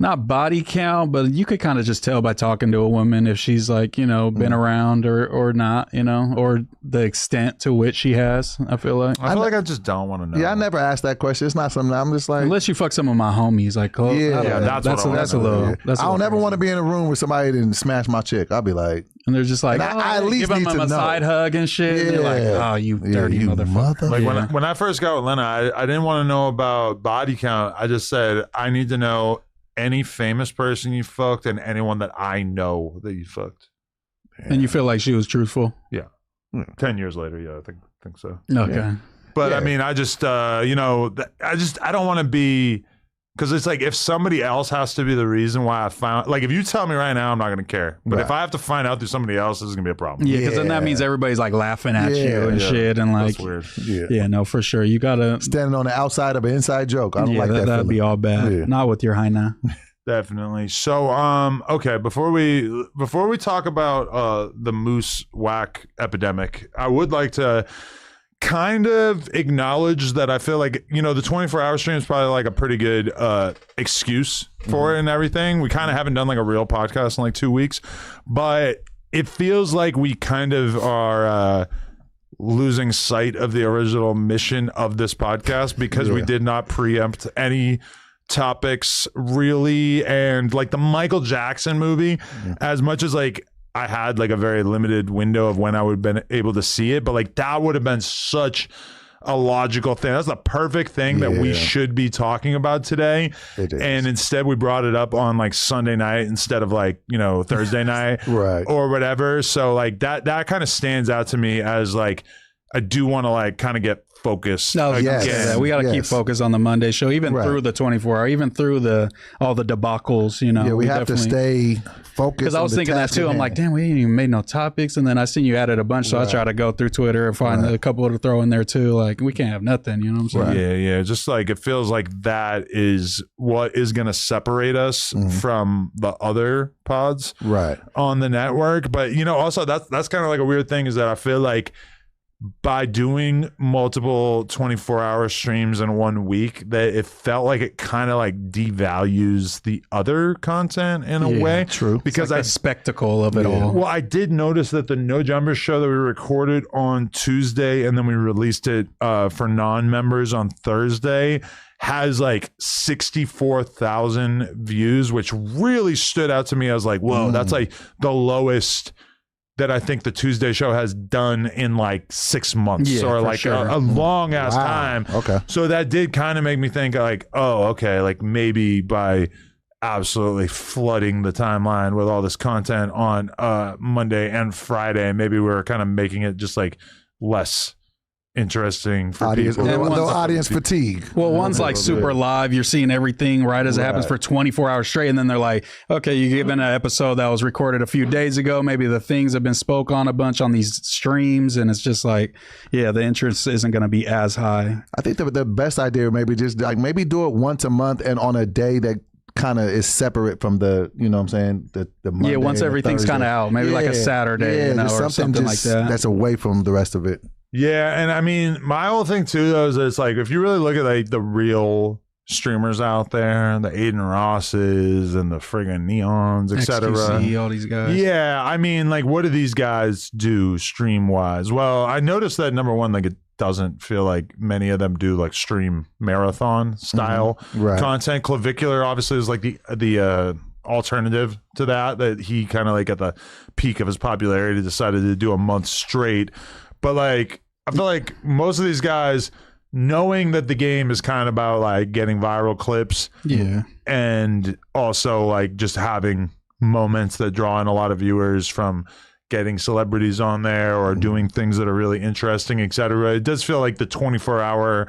Not body count, but you could kind of just tell by talking to a woman if she's like, been around or not, or the extent to which she has, I feel like. I feel like I just don't want to know. Yeah, I never asked that question. It's not something I'm just like. Unless you fuck some of my homies, like, that's a little. I don't ever want to be in a room with somebody that smash my chick. I'll be like. And they're just like, I at least give them a side hug and shit. Yeah. And you're like, oh, you dirty motherfucker. Like when I first got with Lena, I didn't want to know about body count. I just said, I need to know any famous person you fucked and anyone that I know that you fucked. And you feel like she was truthful? Yeah. 10 years later, yeah, I think so. Okay. But I mean, I just, I don't want to be Because it's like if somebody else has to be the reason why I found, like if you tell me right now, I'm not going to care. But if I have to find out through somebody else, this is going to be a problem. Yeah, because then that means everybody's like laughing at you and shit. And like, that's weird. Yeah, no, for sure. You got to. Standing on the outside of an inside joke. I don't like that. That'd be all bad. Yeah. Not with your high now. Definitely. So, okay, before we talk about the moose whack epidemic, I would like to kind of acknowledge that I feel like, you know, the 24-hour stream is probably like a pretty good excuse for it and everything. We kind of haven't done like a real podcast in like 2 weeks, but it feels like we kind of are losing sight of the original mission of this podcast because we did not preempt any topics really. And like the Michael Jackson movie, as much as like I had like a very limited window of when I would have been able to see it, but like that would have been such a logical thing. That's the perfect thing that we should be talking about today. And instead we brought it up on like Sunday night instead of like, you know, Thursday night or whatever. So like that kind of stands out to me as like, I do want to like kind of get focused. No, we got to keep focused on the Monday show, even through the 24-hour, even through all the debacles. You know, we have to stay focused. Because I was thinking that too. I'm like, damn, we ain't even made no topics, and then I seen you added a bunch, so I try to go through Twitter and find a couple to throw in there too. Like, we can't have nothing. You know what I'm saying? Yeah. Just like it feels like that is what is going to separate us from the other pods on the network. But you know, also that's kind of like a weird thing is that I feel like by doing multiple 24-hour streams in 1 week, that it felt like it kind of like devalues the other content in a way. True. Because like a spectacle of it all. Well, I did notice that the No Jumper show that we recorded on Tuesday and then we released it for non-members on Thursday has like 64,000 views, which really stood out to me. I was like, whoa, that's like the lowest that I think the Tuesday show has done in like 6 months or like a long ass time. Okay. So that did kind of make me think like, oh, okay, like maybe by absolutely flooding the timeline with all this content on Monday and Friday, maybe we're kind of making it just like less interesting for people. No audience fatigue. Well, one's like super live. You're seeing everything right as it happens for 24 hours straight. And then they're like, okay, you give in an episode that was recorded a few days ago. Maybe the things have been spoke on a bunch on these streams. And it's just like, the interest isn't going to be as high. I think the best idea maybe just like maybe do it once a month and on a day that kind of is separate from the, you know what I'm saying? The Monday once everything's kind of out, maybe like a Saturday, or something like that. That's away from the rest of it. Yeah, and I mean, my whole thing too, though, is that it's like if you really look at like the real streamers out there, the Aiden Rosses and the friggin' Neons, etc., all these guys. Yeah, I mean, like, what do these guys do stream wise? Well, I noticed that number one, like, it doesn't feel like many of them do like stream marathon style content. Clavicular obviously is like the alternative to that he kind of like at the peak of his popularity decided to do a month straight. But like, I feel like most of these guys, knowing that the game is kind of about like getting viral clips, and also like just having moments that draw in a lot of viewers from getting celebrities on there or doing things that are really interesting, etc. It does feel like the 24-hour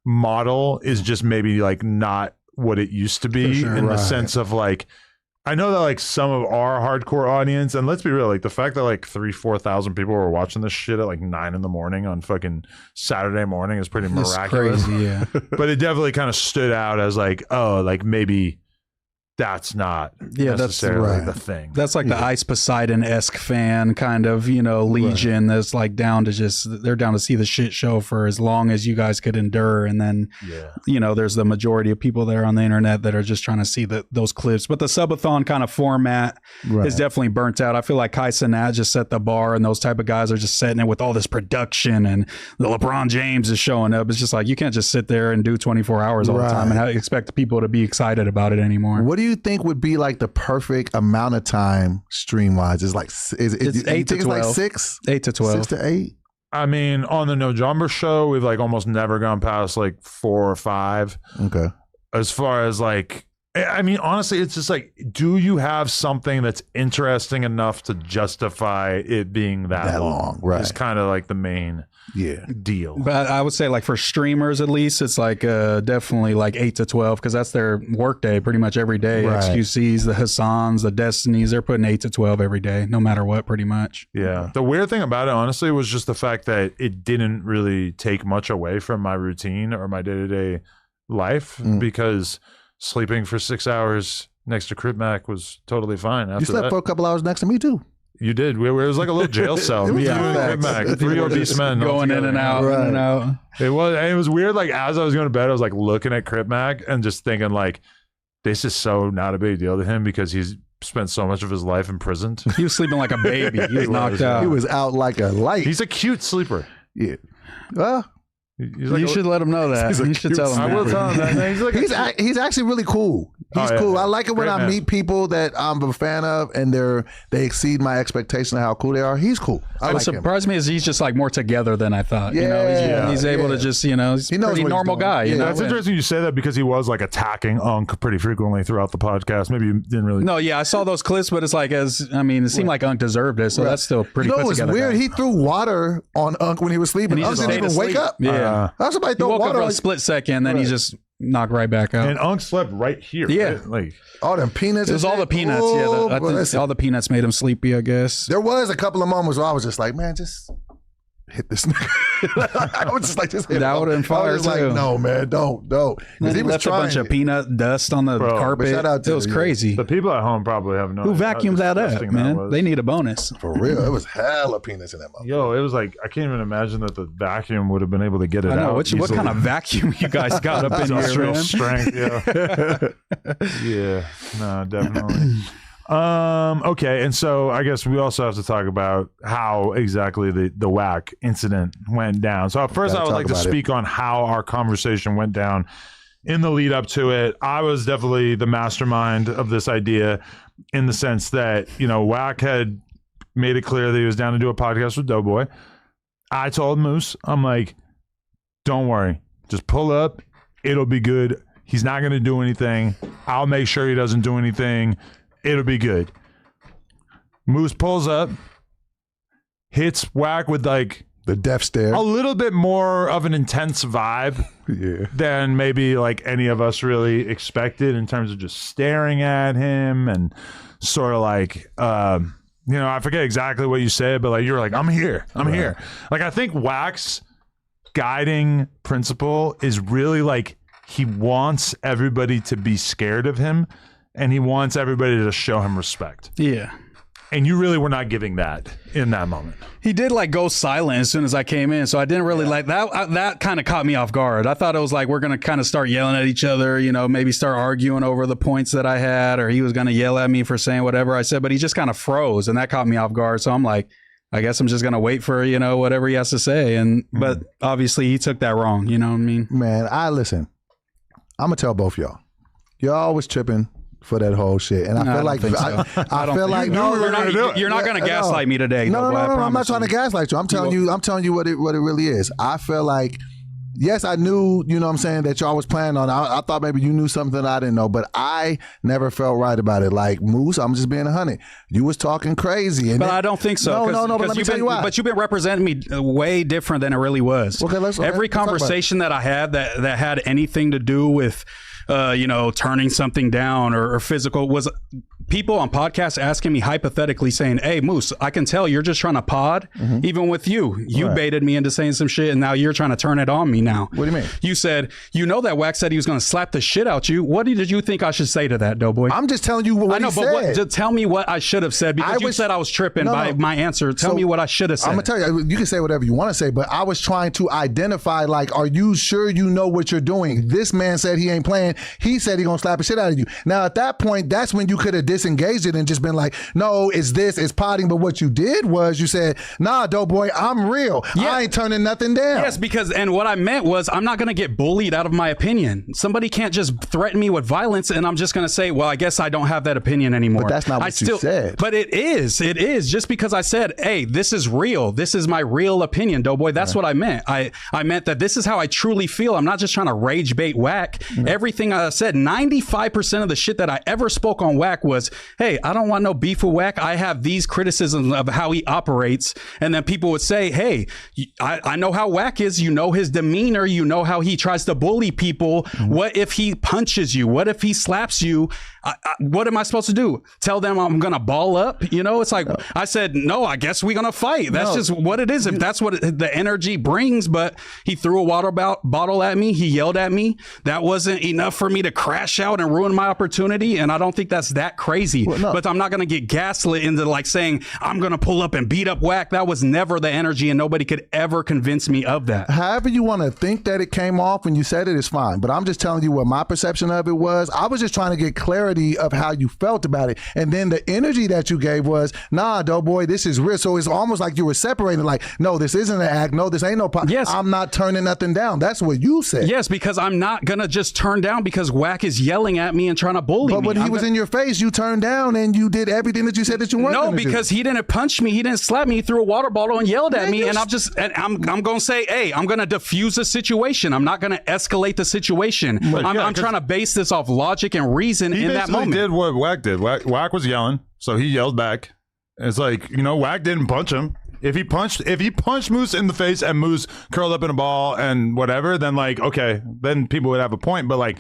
model is just maybe like not what it used to be in the sense of like, I know that like some of our hardcore audience, and let's be real, like the fact that like 3,000-4,000 people were watching this shit at like 9 a.m. on fucking Saturday morning is pretty miraculous. Crazy, But it definitely kind of stood out as like, oh, like maybe that's not necessarily the thing. That's like the Ice Poseidon-esque fan kind of, legion that's like they're down to see the shit show for as long as you guys could endure. And then, there's the majority of people there on the internet that are just trying to see those clips. But the subathon kind of format is definitely burnt out. I feel like Kai Cenat just set the bar, and those type of guys are just setting it with all this production, and the LeBron James is showing up. It's just like, you can't just sit there and do 24 hours all the time and expect people to be excited about it anymore. What do you think would be like the perfect amount of time stream wise? Is like it's 8 to 12. Like 6? 8 to 12. 6 to 8. I mean, on the No Jumper show, we've like almost never gone past like 4 or 5. Okay. As far as like, I mean, honestly, it's just like, do you have something that's interesting enough to justify it being that long? Right. It's kind of like the main deal. But I would say, like, for streamers at least, it's like definitely like 8 to 12 because that's their work day pretty much every day. Right. XQCs, the Hassans, the Destinies, they're putting 8 to 12 every day, no matter what, pretty much. Yeah. The weird thing about it, honestly, was just the fact that it didn't really take much away from my routine or my day-to-day life because sleeping for 6 hours next to Crip Mac was totally fine. After You slept that. for a couple hours next to me too. You did. It was like a little jail cell. Me, you, and Crip Mac, 3 obese men Going in and out, in and out. It was weird. Like, as I was going to bed, I was like looking at Crip Mac and just thinking, like, this is so not a big deal to him because he's spent so much of his life imprisoned. He was sleeping like a baby. He was knocked out. He was out like a light. He's a cute sleeper. Yeah. Well, He's like you should let him know that. You should tell him I will tell him that. He's like he's actually really cool. He's cool. I like it when I meet people that I'm a fan of and they exceed my expectation of how cool they are. He's cool. I What like him. surprised me is he's just like more together than I thought. Yeah, he's able to just, he's He a knows pretty what he's normal doing. guy. You Yeah. know? It's interesting you say that because he was like attacking Unk pretty frequently throughout the podcast. Maybe you didn't really. No, yeah, I saw those clips, but it's like, it seemed like Unk deserved it, so that's still pretty. You know put what's together weird? guy. He threw water on Unk when he was sleeping. And he Unk just didn't stayed even wake asleep. up. Yeah. How's somebody He throw woke up water for on a split second, then he just knocked right back out. And Unk slept right here. Yeah. Right? Like, all them peanuts? It was all the peanuts. Oh, I boy, think listen. all the peanuts made him sleepy, I guess. There was a couple of moments where I was just like, man, just hit this nigga. I was just like, just hit That him. would've been fire, I was like, too. no, man, don't. Then Because he he was left a trying. bunch of peanut dust on the Bro, carpet. but shout out to It was the- crazy. the people at home probably have no Who idea how vacuumed that up, disgusting man? was. They need a bonus. For real, it was hella peanuts in that motherfucker. Yo, it was like, I can't even imagine that the vacuum would have been able to get it I know. out. What easily. kind of vacuum you guys got up in here, Industrial man? strength, yeah. Yeah, no, definitely. Okay, and so I guess we also have to talk about how exactly the Wack incident went down. So first, I would like to speak on how our conversation went down in the lead up to it. I was definitely the mastermind of this idea in the sense that, Wack had made it clear that he was down to do a podcast with Doughboy. I told Moose, I'm like, don't worry, just pull up, it'll be good. He's not going to do anything. I'll make sure he doesn't do anything. It'll be good. Moose pulls up, hits Wack with like The death stare. a little bit more of an intense vibe than maybe like any of us really expected in terms of just staring at him and sort of like, I forget exactly what you said, but like you were like, I'm here. Like I think Wack's guiding principle is really like he wants everybody to be scared of him. And he wants everybody to show him respect. Yeah. And you really were not giving that in that moment. He did like go silent as soon as I came in, so I didn't really like that. That kind of caught me off guard. I thought it was like we're gonna kind of start yelling at each other, maybe start arguing over the points that I had, or he was gonna yell at me for saying whatever I said. But he just kind of froze, and that caught me off guard. So I'm like, I guess I'm just gonna wait for whatever he has to say. But obviously he took that wrong. You know what I mean? Man, I'm gonna tell both y'all. Y'all was tripping for that whole shit, and I feel like I feel like you're not gonna gaslight me today. No, I I'm not trying to gaslight you. I'm telling you what it really is. I feel like, yes, I knew, what I'm saying, that y'all was planning on. I thought maybe you knew something I didn't know, but I never felt right about it. Like, Moose, I'm just being 100. You was talking crazy. And But I don't think so. No, but let me tell you why. But you've been representing me way different than it really was. Okay, Every conversation that I had that had anything to do with turning something down or physical was people on podcasts asking me hypothetically saying, hey, Moose, I can tell you're just trying to pod. Even with you baited me into saying some shit, and now you're trying to turn it on me now. What do you mean? You said, that Wack said he was going to slap the shit out you. What did you think I should say to that, Doughboy? I'm just telling you what he said. Just tell me what I should have said, because you said I was tripping by my answer. Tell me what I should have said. I'm going to tell you, you can say whatever you want to say, but I was trying to identify, like, are you sure you know what you're doing? This man said he ain't playing. He said he going to slap the shit out of you. Now, at that point, that's when you could have disengaged it and just been like, no, it's this, it's potting. But what you did was you said, nah, Doughboy, I'm real. Yeah. I ain't turning nothing down. Yes, because, and what I meant was I'm not going to get bullied out of my opinion. Somebody can't just threaten me with violence and I'm just going to say, well, I guess I don't have that opinion anymore. But that's not what you said. But it is. Just because I said, hey, this is real. This is my real opinion, Doughboy. That's what I meant. I meant that this is how I truly feel. I'm not just trying to rage bait Wack. Everything I said, 95% of the shit that I ever spoke on Wack was, hey, I don't want no beef with Wack. I have these criticisms of how he operates. And then people would say, hey, I know how Wack is. You know his demeanor. You know how he tries to bully people. What if he punches you? What if he slaps you? What am I supposed to do? Tell them I'm going to ball up? You know, it's like, I said, no, I guess we're going to fight. That's just what it is. If that's what the energy brings, but he threw a water bottle at me. He yelled at me. That wasn't enough for me to crash out and ruin my opportunity. And I don't think that's that crazy, but I'm not going to get gaslit into like saying I'm going to pull up and beat up Wack. That was never the energy and nobody could ever convince me of that. However you want to think that it came off when you said it is fine, but I'm just telling you what my perception of it was. I was just trying to get clarity of how you felt about it. And then the energy that you gave was, nah, Doughboy, this is real. So it's almost like you were separating, like, no, this isn't an act. No, this ain't no Yes. I'm not turning nothing down. That's what you said. Yes, because I'm not going to just turn down because Wack is yelling at me and trying to bully me. But when he was in your face, you turned down and you did everything that you said that you weren't No, gonna because do. he didn't punch me. He didn't slap me. He threw a water bottle and yelled at me. And I'm going to say, hey, I'm going to diffuse the situation. I'm not going to escalate the situation. I'm trying to base this off logic and reason in that moment. He did what Wack did. Wack was yelling, so he yelled back. It's like, you know, Wack didn't punch him. If he punched Moose in the face and Moose curled up in a ball and whatever, then like, okay, then people would have a point. But like,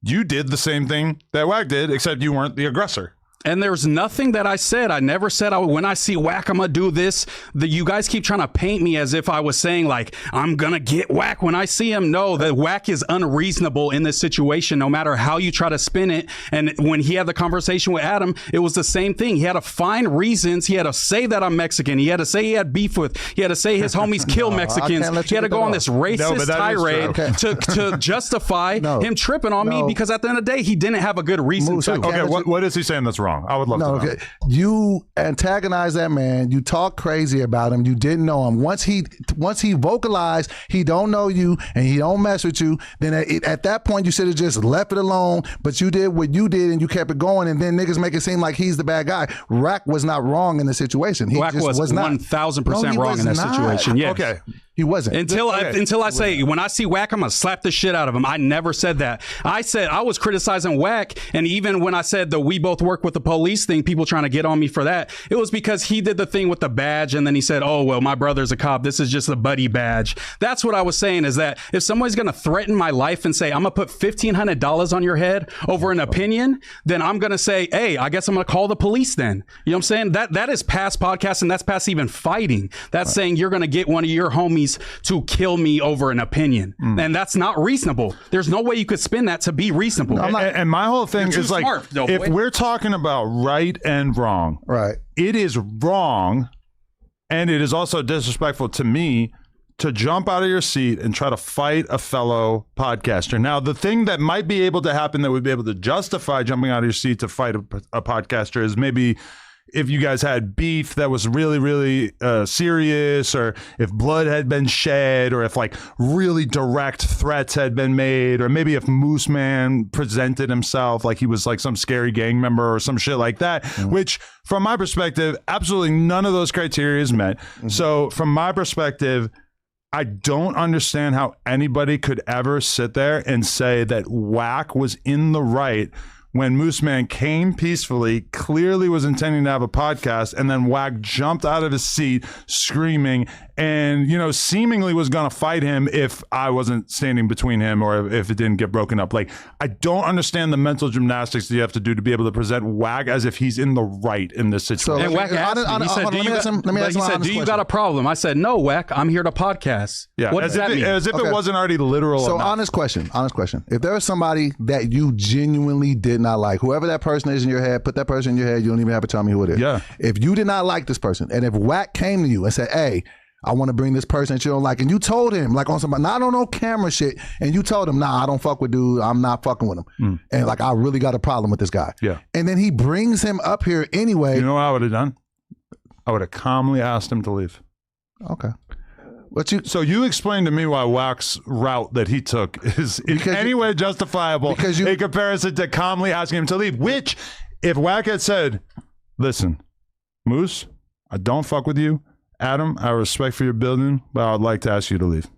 you did the same thing that Wack did, except you weren't the aggressor. And there's nothing that I said. I never said when I see Wack, I'm going to do this. You guys keep trying to paint me as if I was saying like, I'm going to get Wack when I see him. No, that Wack is unreasonable in this situation, no matter how you try to spin it. And when he had the conversation with Adam, it was the same thing. He had to find reasons. He had to say that I'm Mexican. He had to say he had beef with. He had to say his homies kill Mexicans. He had to go on this racist tirade to justify him tripping on me because at the end of the day, he didn't have a good reason to. Okay, what is he saying that's wrong? I would love to know. Okay. You antagonized that man. You talk crazy about him. You didn't know him. Once he vocalized he don't know you and he don't mess with you, then at that point you should have just left it alone. But you did what you did and you kept it going. And then niggas make it seem like he's the bad guy. Wack was not wrong in the situation. Wack was 1,000% wrong in that situation. Yes. Okay. He wasn't. Until I say, when I see Wack, I'm going to slap the shit out of him. I never said that. I said I was criticizing Wack. And even when I said that we both work with the police thing, people trying to get on me for that, it was because he did the thing with the badge. And then he said, oh, well, my brother's a cop. This is just a buddy badge. That's what I was saying, is that if somebody's going to threaten my life and say, I'm going to put $1,500 on your head over an opinion, then I'm going to say, hey, I guess I'm going to call the police then. You know what I'm saying? That is past podcasting. That's past even fighting. That's saying you're going to get one of your homies to kill me over an opinion. And that's not reasonable. There's no way you could spin that to be reasonable. And my whole thing is like, smart, if we're talking about right and wrong, right, it is wrong, and it is also disrespectful to me to jump out of your seat and try to fight a fellow podcaster. Now, the thing that might be able to happen that would be able to justify jumping out of your seat to fight a podcaster is maybe if you guys had beef that was really, really serious, or if blood had been shed, or if like really direct threats had been made, or maybe if Moose Man presented himself like he was like some scary gang member or some shit like that, which from my perspective, absolutely none of those criteria is met. So from my perspective, I don't understand how anybody could ever sit there and say that Wack was in the right when Moose Man came peacefully, clearly was intending to have a podcast, and then Wack jumped out of his seat screaming and, you know, seemingly was going to fight him if I wasn't standing between him or if it didn't get broken up. Like, I don't understand the mental gymnastics that you have to do to be able to present Wack as if he's in the right in this situation. And Wack asked me, he said, do you got a problem? I said, no, Wack, I'm here to podcast. Yeah, what does that mean? As if it wasn't already literal. So enough. honest question. If there was somebody that you genuinely did not like, whoever that person is in your head, put that person in your head. You don't even have to tell me who it is. Yeah. If you did not like this person, and if Wack came to you and said, hey, I want to bring this person that you don't like. And you told him, like on somebody, not on no camera shit, and you told him, nah, I don't fuck with dude. I'm not fucking with him. And like, I really got a problem with this guy. Yeah. And then he brings him up here anyway. You know what I would have done? I would have calmly asked him to leave. Okay. So you explained to me why Wack's route that he took is in any way justifiable in comparison to calmly asking him to leave, which if Wack had said, listen, Moose, I don't fuck with you. Adam, I have respect for your building, but I'd like to ask you to leave.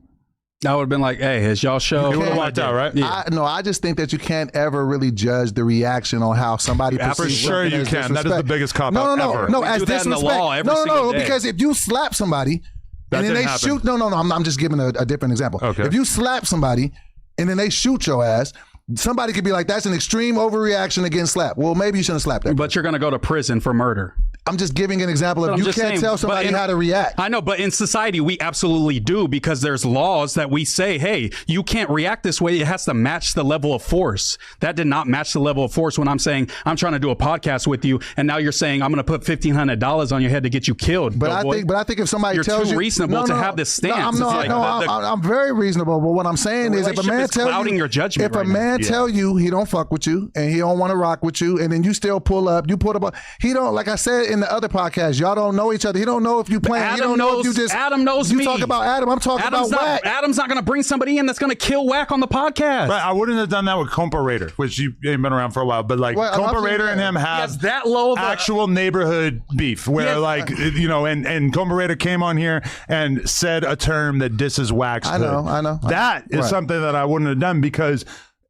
I would have been like, hey, it's y'all show. It would have worked out, right? Yeah. I just think that you can't ever really judge the reaction on how somebody perceives For sure you can. That is the biggest cop out ever. No, as do that in the disrespect. law every single day. Because if you slap somebody and then they shoot, I'm just giving a different example. Okay. If you slap somebody and then they shoot your ass, somebody could be like, that's an extreme overreaction against slap. Well, maybe you shouldn't slap that. But you're going to go to prison for murder. I'm just giving an example of you can't tell somebody how to react. I know, but in society, we absolutely do because there's laws that we say, hey, you can't react this way. It has to match the level of force. That did not match the level of force when I'm saying I'm trying to do a podcast with you, and now you're saying I'm going to put $1,500 on your head to get you killed. But I think if somebody tells you, you're too reasonable to have this stance. I'm very reasonable. But what I'm saying is, if a man tells you, your judgment, if a man tell you he don't fuck with you and he don't want to rock with you, and then you still pull up, he don't, like I said in the other podcast, y'all don't know each other. He don't know if you playing. He don't know if you just. Adam knows me. You talk about Adam. I'm talking about Wack. Adam's not going to bring somebody in that's going to kill Wack on the podcast. Right, I wouldn't have done that with Comparator, which you ain't been around for a while. But like Comparator and him have that low of actual neighborhood beef, where and Comparator came on here and said a term that disses Wack's. I know. That is something that I wouldn't have done because.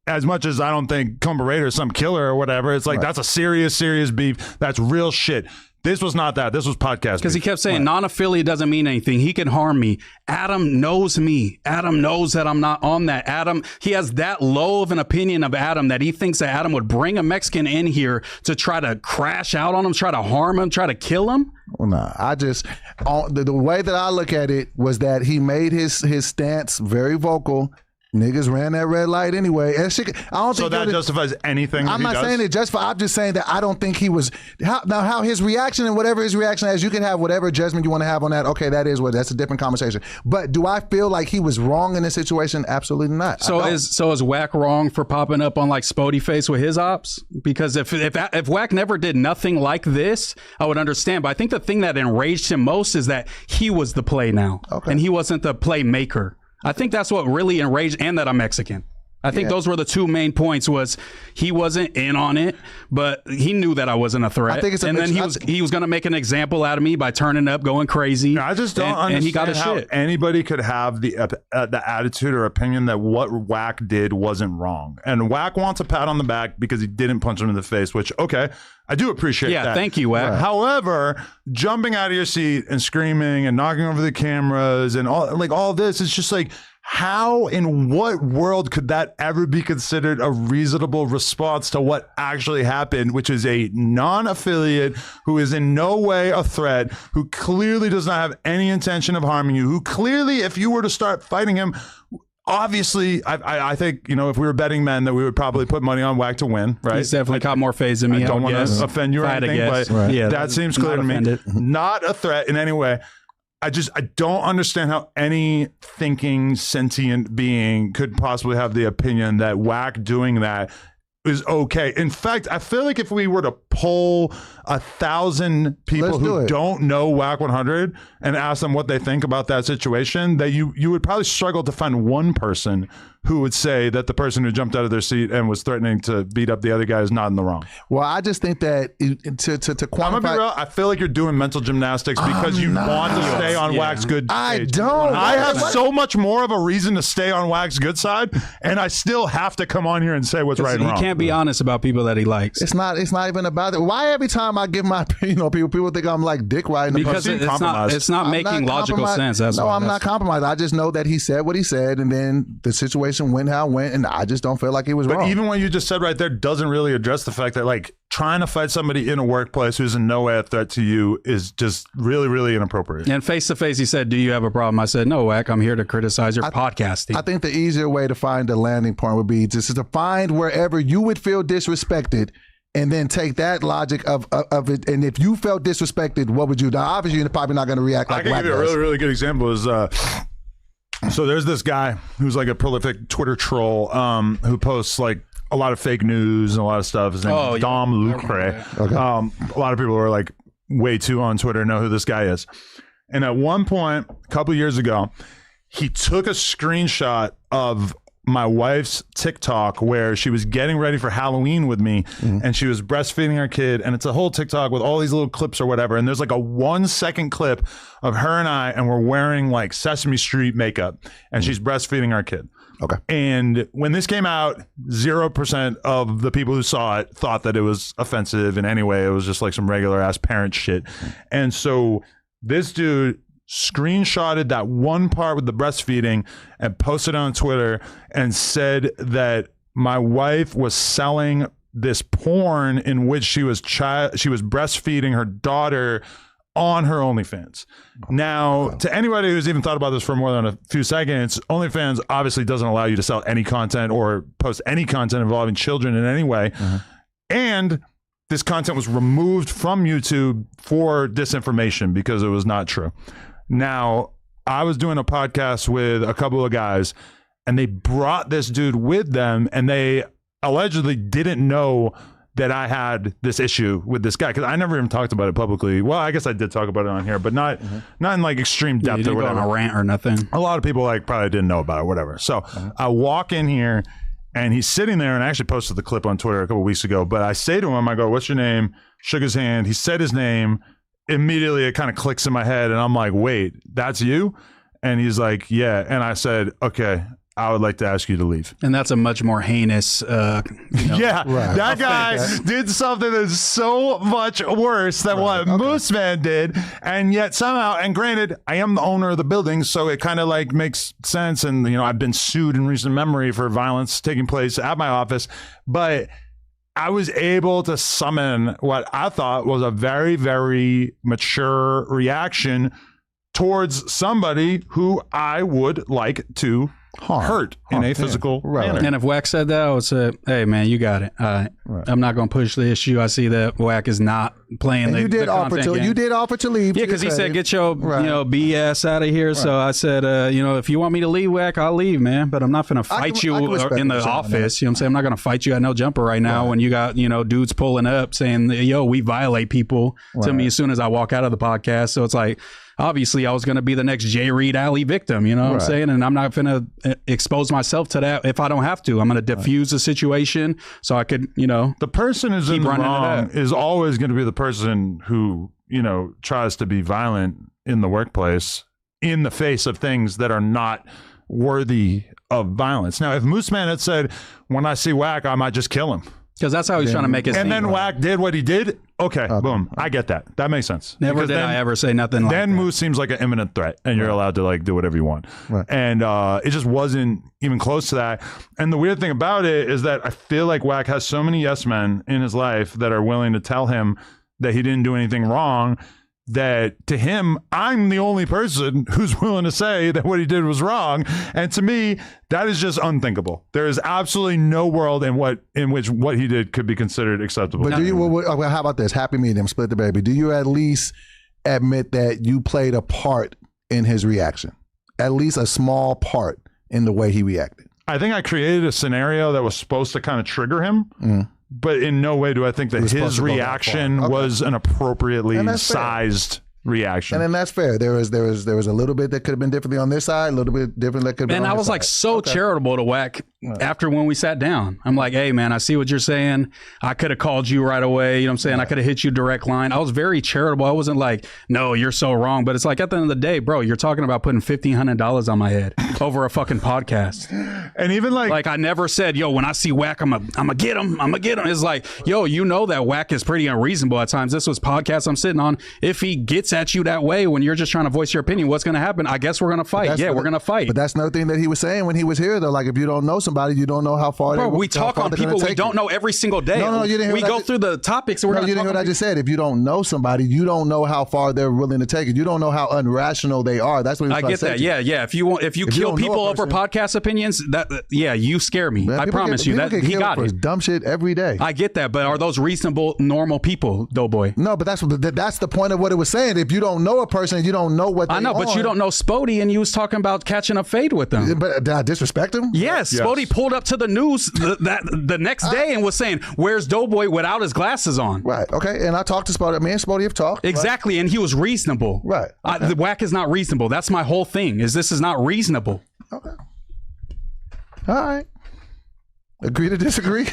As much as I don't think Comparator is some killer or whatever, it's like that's a serious beef. That's real shit. This was not that. This was podcast. Because he kept saying non-affiliate doesn't mean anything. He can harm me. Adam knows me. Adam knows that I'm not on that. Adam, he has that low of an opinion of Adam that he thinks that Adam would bring a Mexican in here to try to crash out on him, try to harm him, try to kill him. Well, no, I just the way that I look at it was that he made his stance very vocal. Niggas ran that red light anyway. And shit, I don't think that justifies anything. I'm not saying it justifies. I'm just saying that I don't think he was. How his reaction and whatever his reaction is, you can have whatever judgment you want to have on that. Okay, that's a different conversation. But do I feel like he was wrong in this situation? Absolutely not. So is Wack wrong for popping up on like Spody Face with his ops? Because if Wack never did nothing like this, I would understand. But I think the thing that enraged him most is that he was the play now, and he wasn't the playmaker. I think that's what really enraged, and that I'm Mexican. I think those were the two main points. Was he wasn't in on it, but he knew that I wasn't a threat. And then he was going to make an example out of me by turning up, going crazy. I just don't understand he got his how shit. Anybody could have the attitude or opinion that what Wack did wasn't wrong. And Wack wants a pat on the back because he didn't punch him in the face, which, okay, I do appreciate that. Yeah, thank you, Wack. Right. However, jumping out of your seat and screaming and knocking over the cameras and all this, it's just like, how in what world could that ever be considered a reasonable response to what actually happened, which is a non-affiliate who is in no way a threat, who clearly does not have any intention of harming you, who clearly, if you were to start fighting him, obviously, I think, if we were betting men, that we would probably put money on Wack to win, right? He's definitely caught more phase than me. I don't want to offend you or anything, but that seems clear to me. Not a threat in any way. I don't understand how any thinking sentient being could possibly have the opinion that Wack doing that is okay. In fact, I feel like if we were to poll 1,000 people who don't know Wack 100 and ask them what they think about that situation, that you would probably struggle to find one person who would say that the person who jumped out of their seat and was threatening to beat up the other guy is not in the wrong. Well, I just think that to quantify... I'm gonna be real, I feel like you're doing mental gymnastics because you want to stay on Wack's good side. I don't. I have so much more of a reason to stay on Wack's good side, and I still have to come on here and say what's right and wrong. He can't be honest about people that he likes. It's not even about it. Why every time I give my opinion, people think I'm like dick riding the because it's not making logical sense. That's no, I'm not compromised. I just know that he said what he said, and then the situation went how it went, and I just don't feel like he was wrong. But even what you just said right there doesn't really address the fact that like trying to fight somebody in a workplace who's in no way a threat to you is just really, really inappropriate. And face to face, he said, "Do you have a problem?" I said, "No, Wack. I'm here to criticize your podcasting." I think the easier way to find the landing point would be just to find wherever you would feel disrespected and then take that logic of it. And if you felt disrespected, what would you do? Now, obviously, you're probably not going to react like I can Wack give you a does. really, really good example is so there's this guy who's like a prolific Twitter troll who posts like a lot of fake news and a lot of stuff. His name is Dom Lucre. Okay. A lot of people are like way too on Twitter know who this guy is. And at one point, a couple of years ago, he took a screenshot of my wife's TikTok where she was getting ready for Halloween with me and she was breastfeeding her kid, and it's a whole TikTok with all these little clips or whatever, and there's like a 1 second clip of her and I, and we're wearing like Sesame Street makeup, and she's breastfeeding our kid. Okay. And when this came out, 0% of the people who saw it thought that it was offensive in any way. It was just like some regular ass parent shit. And so this dude screenshotted that one part with the breastfeeding and posted on Twitter and said that my wife was selling this porn in which she was breastfeeding her daughter on her OnlyFans. Now, to anybody who's even thought about this for more than a few seconds, OnlyFans obviously doesn't allow you to sell any content or post any content involving children in any way. And this content was removed from YouTube for disinformation because it was not true. Now, I was doing a podcast with a couple of guys, and they brought this dude with them, and they allegedly didn't know that I had this issue with this guy, because I never even talked about it publicly. Well, I guess I did talk about it on here, but not in like extreme depth You didn't or go whatever. on a rant or nothing. A lot of people like probably didn't know about it, whatever. So I walk in here, and he's sitting there, and I actually posted the clip on Twitter a couple weeks ago, but I say to him, I go, "What's your name?" Shook his hand. He said his name. Immediately, it kind of clicks in my head, and I'm like, "Wait, that's you?" And he's like, "Yeah." And I said, "Okay, I would like to ask you to leave." And that's a much more heinous, Yeah, Right. that guy did something that's so much worse than what Moose Man did, and yet somehow, and granted, I am the owner of the building, so it kind of like makes sense, and I've been sued in recent memory for violence taking place at my office, but I was able to summon what I thought was a very, very mature reaction towards somebody who I would like to hurt in a physical manner. And if Wack said that, I would say, "Hey, man, you got it. All right. I'm not going to push the issue. I see that Wack is not playing And the you did the offer content to. game." You did offer to leave. Yeah, because he said, "Get your BS out of here." So I said, if you want me to leave, Wack, I'll leave, man. But I'm not going to fight you in the office. You know what I'm saying? I'm not going to fight you at no jumper right now when you got dudes pulling up saying, "Yo, we violate people" to me as soon as I walk out of the podcast. So it's like, obviously, I was going to be the next J. Reed Alley victim, you know what I'm saying? And I'm not going to expose myself to that if I don't have to. I'm going to diffuse the situation so I could, The person who's in the running it wrong up. is always going to be the person who, tries to be violent in the workplace in the face of things that are not worthy of violence. Now, if Moose Man had said, "When I see Wack, I might just kill him," because that's how he's trying to make it and seem. then Wack did what he did, okay, boom, I get that. That makes sense. Never Because did then- I ever say nothing like then that. Moose seems like an imminent threat, and you're allowed to like do whatever you want. And it just wasn't even close to that. And the weird thing about it is that I feel like Wack has so many yes men in his life that are willing to tell him that he didn't do anything wrong, that to him, I'm the only person who's willing to say that what he did was wrong. And to me, that is just unthinkable. There is absolutely no world in which what he did could be considered acceptable. But do you? Well, how about this? Happy medium, split the baby. Do you at least admit that you played a part in his reaction? At least a small part in the way he reacted. I think I created a scenario that was supposed to kind of trigger him. But in no way do I think that was supposed his to go that reaction far. Okay. was an appropriately And that's fair. sized reaction. And then that's fair. There was a little bit that could have been differently on this side, a little bit different that could have been And on I this was like side. so charitable to Wack after when we sat down. I'm like, "Hey, man, I see what you're saying. I could have called you right away. You know what I'm saying? I could have hit you direct line." I was very charitable. I wasn't like, "No, you're so wrong." But it's like, at the end of the day, bro, you're talking about putting $1,500 on my head over a fucking podcast. And even like I never said, "Yo, when I see Wack, I'm gonna get him. I'm gonna get him." It's like, yo, that Wack is pretty unreasonable at times. This was podcast I'm sitting on. If he gets at you that way when you're just trying to voice your opinion, what's gonna happen? I guess we're gonna fight. Yeah, we're gonna fight. But that's another thing that he was saying when he was here, though. Like, if you don't know somebody, somebody, you don't know how far. Bro, we talk on people we don't know every single day. No, you didn't hear we go through the topics. And we're you didn't hear what I just said. If you don't know somebody, you don't know how far they're willing to take it. You don't know how unrational they are. That's what I get that. Yeah. If you kill people over podcast opinions, you scare me. I promise you that he got it. Dumb shit every day. I get that, but are those reasonable, normal people, Doughboy? No, but that's the point of what it was saying. If you don't know a person, you don't know what they I know, but you don't know Spody, and you was talking about catching a fade with them. But did I disrespect him? Yes. Spody pulled up to the news the next day and was saying, "Where's Doughboy without his glasses on?" Right. Okay. And I talked to Spody. Me and Spody have talked. Exactly, and he was reasonable. Right. Okay. The Wack is not reasonable. That's my whole thing. This is not reasonable. Okay. All right. Agree to disagree?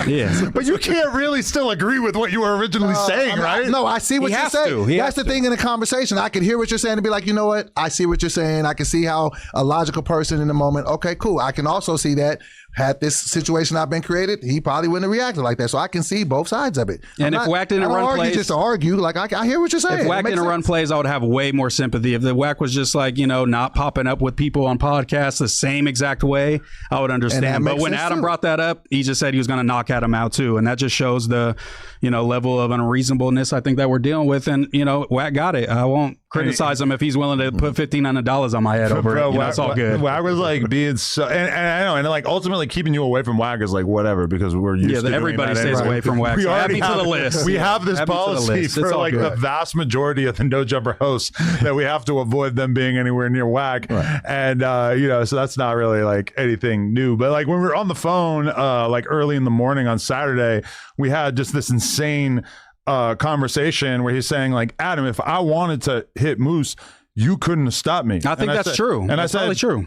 Yes. But you can't really still agree with what you were originally saying, right? No, I see what you're saying. That's the thing in a conversation. I can hear what you're saying and be like, you know what? I see what you're saying. I can see how a logical person in the moment, okay, cool. I can also see that had this situation not been created, he probably wouldn't have reacted like that. So I can see both sides of it. And if Wack didn't run plays, just to argue, like I hear what you're saying. If Wack didn't run plays, I would have way more sympathy. If the Wack was just like, not popping up with people on podcasts the same exact way, I would understand. But when Adam brought that up, he just said he was going to knock Adam out too, and that just shows the level of unreasonableness I think that we're dealing with. And Wack got it. I won't criticize him if he's willing to put $1,500 on my head over it. It's all good. Wack was like being so, and I know, and like ultimately keeping you away from Wack is like whatever, because we're used to everybody stays away from Wack. We already have to the list. We have this policy for like the vast majority of the No Jumper hosts that we have to avoid them being anywhere near Wack, and so that's not really like anything new. But like when we were on the phone, like early in the morning on Saturday, we had just this insane conversation where he's saying like, Adam, if I wanted to hit Moose, you couldn't have stopped me. I think that's true. And that's probably true.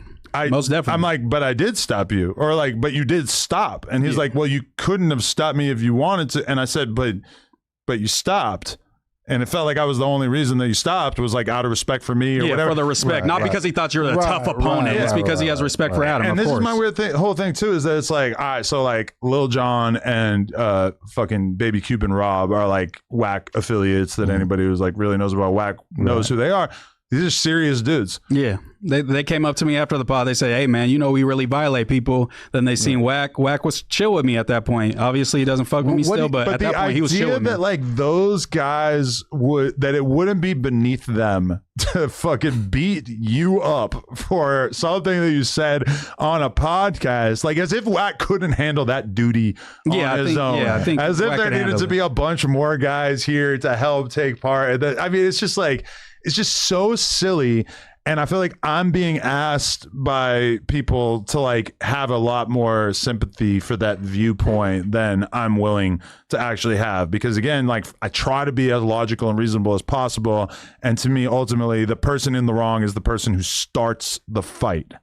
Most definitely. I'm like, but I did stop you, or like, but you did stop. And he's like, well, you couldn't have stopped me if you wanted to. And I said, but you stopped. And it felt like I was the only reason that you stopped was like out of respect for me or whatever. For the respect, not because he thought you were a tough opponent. It's because he has respect for Adam. And this is my weird whole thing too, is that it's like, all right, so like Lil Jon and fucking Baby Cube and Rob are like Wack affiliates that anybody who's like really knows about Wack knows who they are. These are serious dudes. Yeah. They came up to me after the pod. They say, hey, man, we really violate people. Then they seen Wack. Wack was chill with me at that point. Obviously, he doesn't fuck with me still, but at that point, he was chill with me. That like those guys that it wouldn't be beneath them to fucking beat you up for something that you said on a podcast, like as if Wack couldn't handle that duty on his own. Yeah, I think as if Wack there needed to be a bunch more guys here to help take part. I mean, it's just like, it's just so silly. And I feel like I'm being asked by people to like have a lot more sympathy for that viewpoint than I'm willing to actually have. Because again, like I try to be as logical and reasonable as possible. And to me, ultimately, the person in the wrong is the person who starts the fight,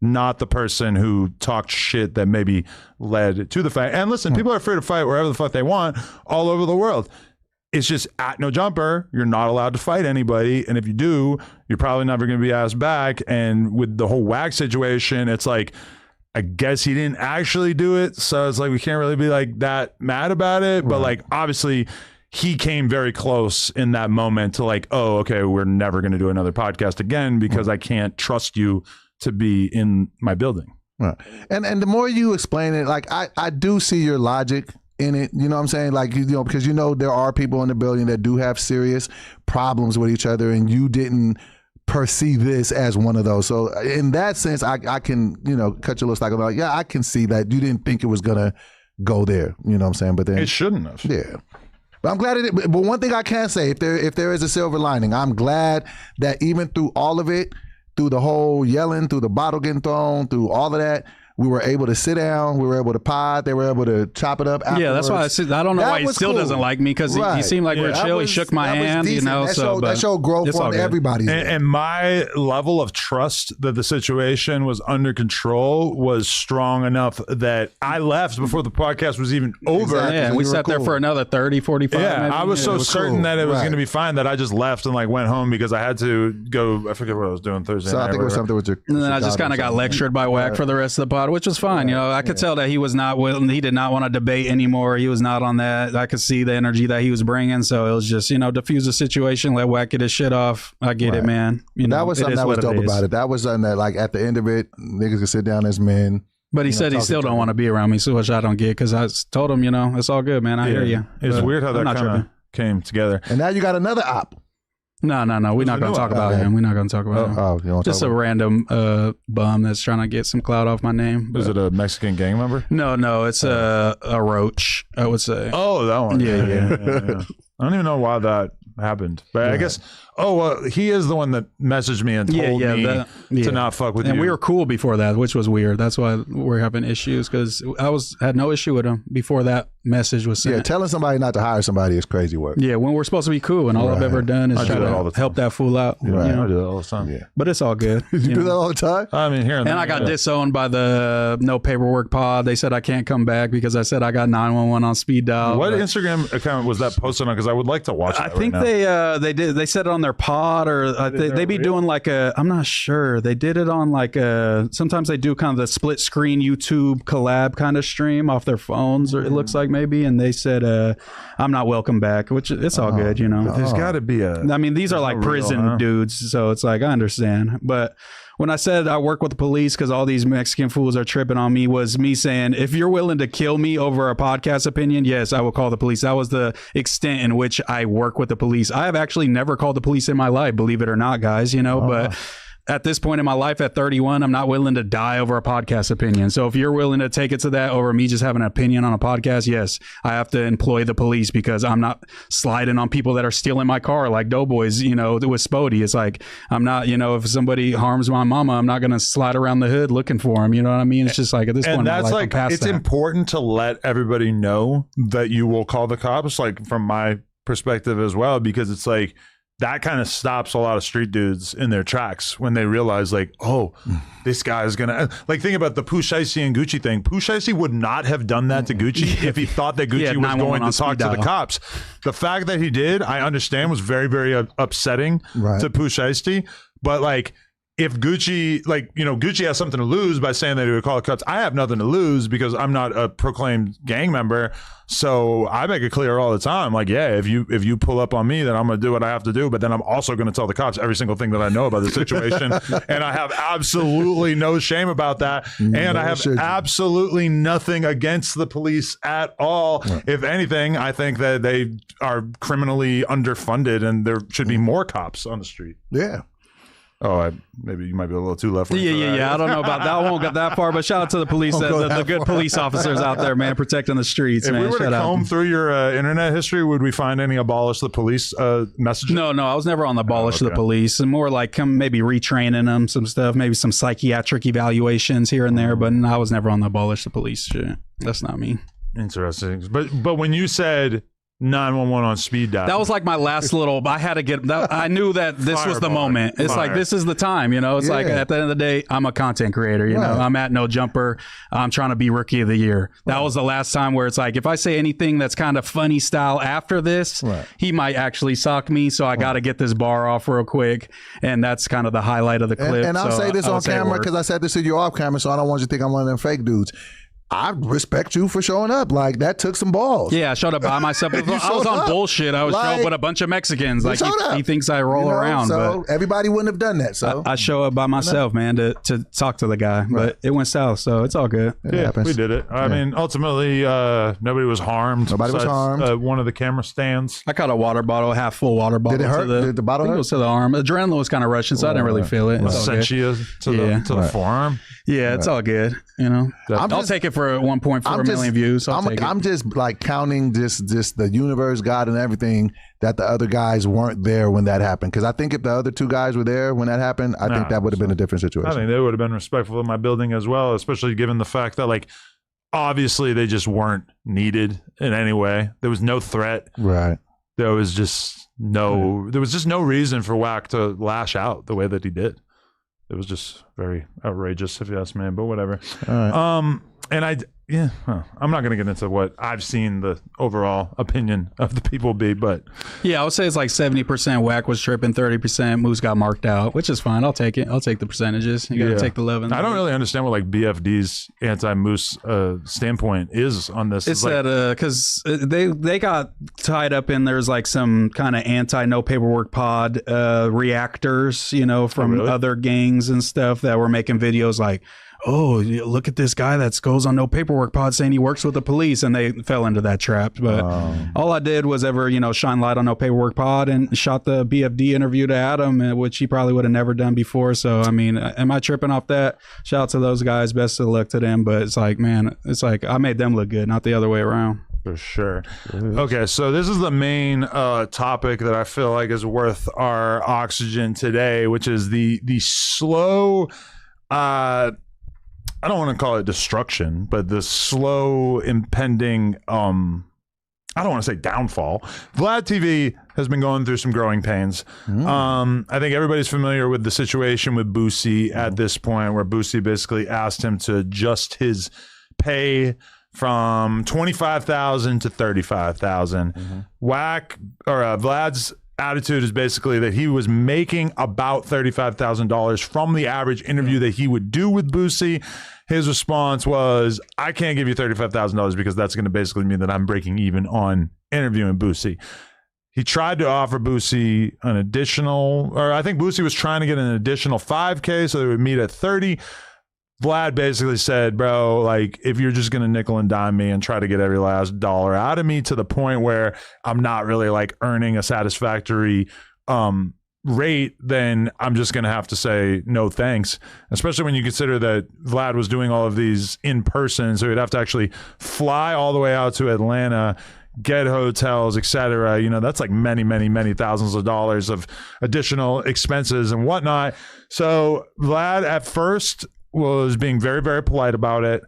not the person who talked shit that maybe led to the fight. And listen, people are free to fight wherever the fuck they want all over the world. It's just at No Jumper, you're not allowed to fight anybody. And if you do, you're probably never going to be asked back. And with the whole Wack situation, it's like, I guess he didn't actually do it. So it's like, we can't really be like that mad about it. But like, obviously, he came very close in that moment to like, oh, okay, we're never going to do another podcast again because I can't trust you to be in my building. Right. And the more you explain it, like I do see your logic in it, you know what I'm saying? Like, because there are people in the building that do have serious problems with each other, and you didn't perceive this as one of those. So in that sense, I can, cut your little stack. I'm like, yeah, I can see that you didn't think it was gonna go there. You know what I'm saying? But then it shouldn't have. Yeah. But I'm glad it. But one thing I can say, if there is a silver lining, I'm glad that even through all of it, through the whole yelling, through the bottle getting thrown, through all of that, we were able to sit down. We were able to pod. They were able to chop it up afterwards. Yeah, that's why I don't know why he still doesn't like me, because he seemed like we're chill. He shook my hand, That showed growth on everybody's. And my level of trust that the situation was under control was strong enough that I left before the podcast was even over. Exactly. Yeah, and we sat there for another 30, 45 minutes. I was so certain that it was going to be fine that I just left and like went home because I had to go. I forget what I was doing Thursday night. I think it was something with your. And then I just kind of got lectured by Wack for the rest of the pod, which was fine. I could tell that he was not willing. He did not want to debate anymore. He was not on that. I could see the energy that he was bringing. So it was just, diffuse the situation, let Wack get his shit off. I get it, man. That was something that was dope about it. That was something that, like, at the end of it, niggas could sit down as men But he said he still don't want to be around me, so which I don't get because I told him, it's all good, man. I hear you. It's weird how that kind of came together. And now you got another op. No. We're not going to talk about him. We're not going to talk about him. Oh, you don't just a random bum that's trying to get some clout off my name. Is it a Mexican gang member? No, it's a roach, I would say. Oh, that one. Yeah. I don't even know why that happened, but I guess. He is the one that messaged me and told me to not fuck with you. And we were cool before that, which was weird. That's why we're having issues because had no issue with him before that message was sent. Yeah, telling somebody not to hire somebody is crazy work. Yeah, when we're supposed to be cool, and all I've ever done is try to help that fool out. Right. I do that all the time. Yeah, but it's all good. You do that all the time. I mean, here and I got disowned by the No Paperwork Pod. They said I can't come back because I said I got 911 on speed dial. What Instagram account was that posted on? Because I would like to watch it. I think they said it on their pod or. They be doing like I'm not sure. They did it on like sometimes they do kind of the split screen YouTube collab kind of stream off their phones, or it looks like maybe. And they said, I'm not welcome back, which it's all good, There's got to be I mean, these are like prison dudes, so it's like I understand. But when I said I work with the police because all these Mexican fools are tripping on me, was me saying, if you're willing to kill me over a podcast opinion, yes, I will call the police. That was the extent in which I work with the police. I have actually never called the police in my life, believe it or not, guys, but at this point in my life at 31, I'm not willing to die over a podcast opinion. So if you're willing to take it to that over me just having an opinion on a podcast, yes, I have to employ the police because I'm not sliding on people that are stealing my car like Doughboys, with Spody. It's like, I'm not, if somebody harms my mama, I'm not going to slide around the hood looking for him. You know what I mean? It's just like at this point in my life, I'm past it's that. important to let everybody know that you will call the cops, like from my perspective as well, because it's like, that kind of stops a lot of street dudes in their tracks when they realize like, oh, this guy is going to like, think about the Pooh Shiesty and Gucci thing. Pooh Shiesty would not have done that to Gucci if he thought that Gucci was going to talk to the cops. The fact that he did, I understand, was very, very upsetting to Pooh Shiesty. But like, if Gucci, Gucci has something to lose by saying that he would call the cops. I have nothing to lose because I'm not a proclaimed gang member. So I make it clear all the time, like, yeah, if you pull up on me, then I'm going to do what I have to do. But then I'm also going to tell the cops every single thing that I know about the situation. And I have absolutely no shame about that. And I have absolutely nothing against the police at all. Right. If anything, I think that they are criminally underfunded and there should be more cops on the street. Yeah. Oh, maybe you might be a little too left. Yeah. I don't know about that. I won't get that far, but shout out to the police, the good police officers out there, man, protecting the streets. If man, we were to comb through your internet history, would we find any abolish the police messages? No, I was never on the abolish the police. And more like maybe retraining them, some stuff, maybe some psychiatric evaluations here and there. But I was never on the abolish the police shit. That's not me. Interesting. But when you said 911 on speed dial, that was like my last little. I had to get that. I knew that this was the moment. It's like this is the time. It's like at the end of the day, I'm a content creator. You know, I'm at No Jumper. I'm trying to be Rookie of the Year. That was the last time where it's like if I say anything that's kind of funny style after this, he might actually sock me. So I got to get this bar off real quick, and that's kind of the highlight of the clip. And I'll say this on camera because I said this to you off camera, so I don't want you to think I'm one of them fake dudes. I respect you for showing up. Like, that took some balls. Yeah, I showed up by myself. I was on bullshit. I was showing up with a bunch of Mexicans. Like, he thinks I roll around. So but everybody wouldn't have done that. So I show up by myself, man, to talk to the guy. But it went south, so it's all good. It happens. We did it. I mean, ultimately, nobody was harmed. Nobody was harmed. One of the camera stands. I caught a water bottle, half full water bottle. Did it hurt? Did the bottle hurt? It was to the arm. Adrenaline was kind of rushing, so I didn't really feel it. Sent you to the forearm. Yeah, it's all good. I'll take it for 1.4 million views. I'm just like counting this the universe, God, and everything that the other guys weren't there when that happened. Because I think if the other two guys were there when that happened, I think that would have been a different situation. I think they would have been respectful of my building as well, especially given the fact that like obviously they just weren't needed in any way. There was no threat. Right. There was just no reason for Wack to lash out the way that he did. It was just very outrageous, if you ask me, but whatever. All right. I'm not going to get into what I've seen the overall opinion of the people be, but yeah, I would say it's like 70% Wack was tripping, 30% Moose got marked out, which is fine. I'll take it. I'll take the percentages. You got to take the love. I don't really understand what like BFD's anti-Moose standpoint is on this. It's like, that because they got tied up in there's like some kind of anti-no paperwork pod reactors, from other gangs and stuff that were making videos like, oh, look at this guy that goes on No Paperwork Pod saying he works with the police, and they fell into that trap. But all I did was ever, shine light on No Paperwork Pod and shot the BFD interview to Adam, which he probably would have never done before. So, I mean, am I tripping off that? Shout out to those guys. Best of luck to them. But it's like, man, it's like I made them look good, not the other way around. For sure. Okay, so this is the main topic that I feel like is worth our oxygen today, which is the slow, I don't want to call it destruction, but the slow impending, I don't want to say downfall. Vlad TV has been going through some growing pains. I think everybody's familiar with the situation with Boosie at this point, where Boosie basically asked him to adjust his pay from $25,000 to $35,000. Wack or Vlad's attitude is basically that he was making about $35,000 from the average interview that he would do with Boosie. His response was, I can't give you $35,000 because that's going to basically mean that I'm breaking even on interviewing Boosie. He tried to offer Boosie an additional, or I think Boosie was trying to get an additional $5K so they would meet at 30. Vlad basically said, bro, like, if you're just going to nickel and dime me and try to get every last dollar out of me to the point where I'm not really like earning a satisfactory rate, then I'm just going to have to say no thanks, especially when you consider that Vlad was doing all of these in person. So he'd have to actually fly all the way out to Atlanta, get hotels, etc. That's like many thousands of dollars of additional expenses and whatnot. So Vlad at first was being very, very polite about it.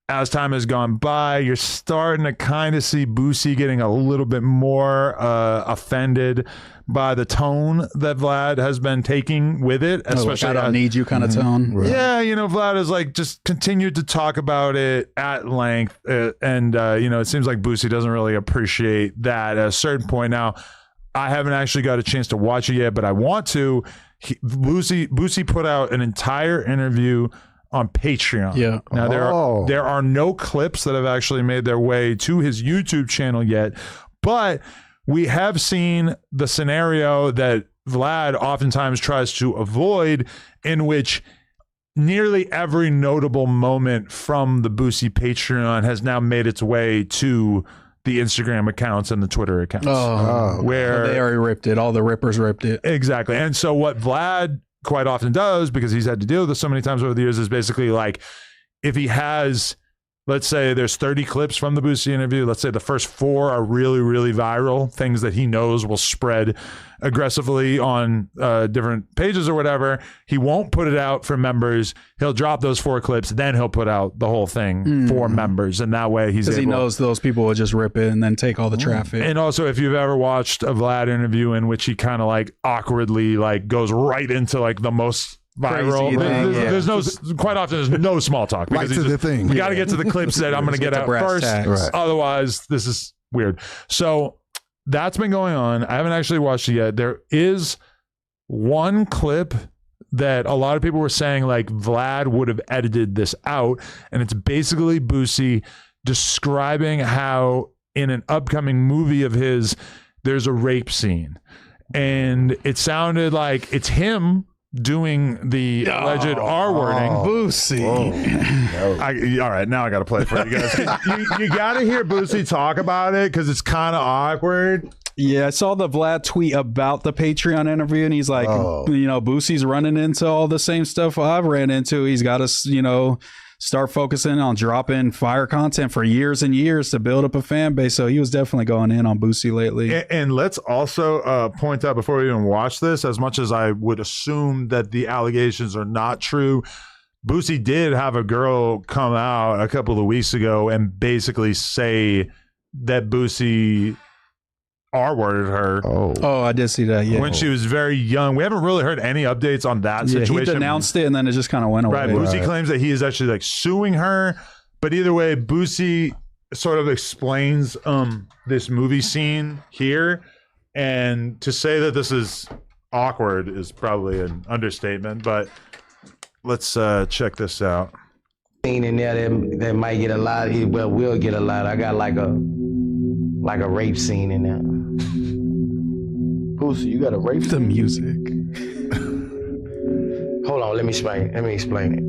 As time has gone by, you're starting to kind of see Boosie getting a little bit more offended by the tone that Vlad has been taking with it, especially like, I don't need you kind of tone. Right. Yeah, Vlad has like just continued to talk about it at length, and it seems like Boosie doesn't really appreciate that at a certain point. Now, I haven't actually got a chance to watch it yet, but I want to. Boosie put out an entire interview on Patreon. Yeah. Now there are no clips that have actually made their way to his YouTube channel yet, but we have seen the scenario that Vlad oftentimes tries to avoid, in which nearly every notable moment from the Boosie Patreon has now made its way to the Instagram accounts and the Twitter accounts. Where they already ripped it. All the rippers ripped it. Exactly. And so what Vlad quite often does, because he's had to deal with this so many times over the years, is basically like, if he has, let's say there's 30 clips from the Boosie interview, let's say the first 4 are really, really viral, things that he knows will spread aggressively on different pages or whatever, he won't put it out for members. He'll drop those 4 clips, then he'll put out the whole thing for members, and that way he's able, because he knows those people will just rip it and then take all the traffic. And also, if you've ever watched a Vlad interview in which he kind of like awkwardly like goes right into like the most viral, there's no, quite often there's no small talk, because right to the thing. We got to get to the clips that I'm going to get out first. Right. Otherwise, this is weird. So that's been going on. I haven't actually watched it yet. There is one clip that a lot of people were saying like Vlad would have edited this out, and it's basically Boosie describing how in an upcoming movie of his there's a rape scene, and it sounded like it's him doing the alleged R wording. Boosie. All right, now I got to play it for you guys. You got to hear Boosie talk about it because it's kind of awkward. Yeah, I saw the Vlad tweet about the Patreon interview, and he's like, Boosie's running into all the same stuff I've ran into. He's got to, start focusing on dropping fire content for years and years to build up a fan base. So he was definitely going in on Boosie lately. And let's also point out before we even watch this, as much as I would assume that the allegations are not true, Boosie did have a girl come out a couple of weeks ago and basically say that Boosie R-worded her. Oh, I did see that, yeah. When she was very young. We haven't really heard any updates on that situation. He denounced it, and then it just kind of went away. Right, Boosie claims that he is actually like suing her. But either way, Boosie sort of explains this movie scene here. And to say that this is awkward is probably an understatement. But let's check this out. In there that might get a lot, well, will get a lot. I got like a rape scene in there. Boosie, you got a rape? The music. Hold on, let me explain it.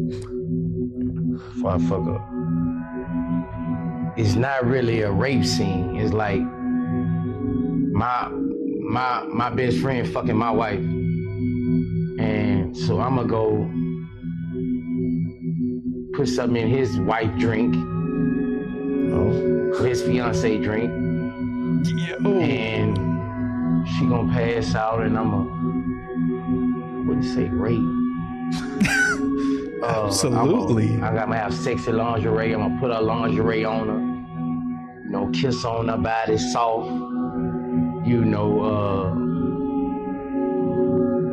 before I fuck up. It's not really a rape scene. It's like my best friend fucking my wife. And so I'ma go put something in his wife drink. Or his fiance drink. And she gonna pass out and I'ma, wouldn't say rape. Absolutely. I'm gonna have sexy lingerie. I'm gonna put her lingerie on her. You know, kiss on her body soft. You know,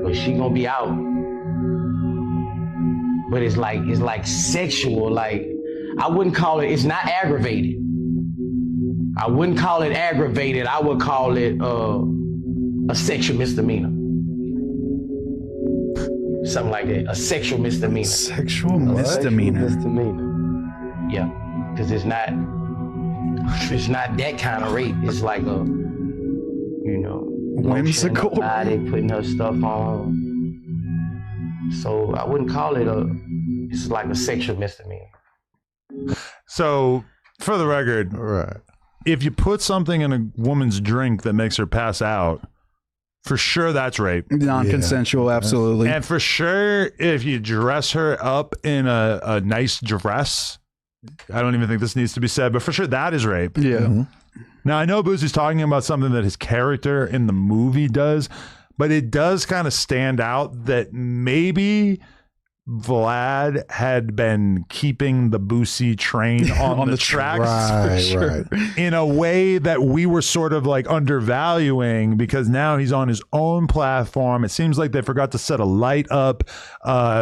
but she gonna be out. But it's like sexual. Like, I wouldn't call it. It's not aggravated. I wouldn't call it aggravated. I would call it a sexual misdemeanor. Something like that. A sexual misdemeanor. Sexual misdemeanor. Yeah, because it's not that kind of rape. It's like a, you know, whimsical body, putting her stuff on. So I wouldn't call it it's like a sexual misdemeanor. So, for the record, Right. if you put something in a woman's drink that makes her pass out, for sure that's rape. Non-consensual, absolutely. And for sure, if you dress her up in a nice dress, I don't even think this needs to be said, but for sure that is rape. Yeah. Mm-hmm. Now, I know Boosie's talking about something that his character in the movie does, but it does kind of stand out that maybe Vlad had been keeping the Boosie train on the tracks Right, for sure, right. in a way that we were sort of like undervaluing, because now he's on his own platform. It seems like they forgot to set a light up,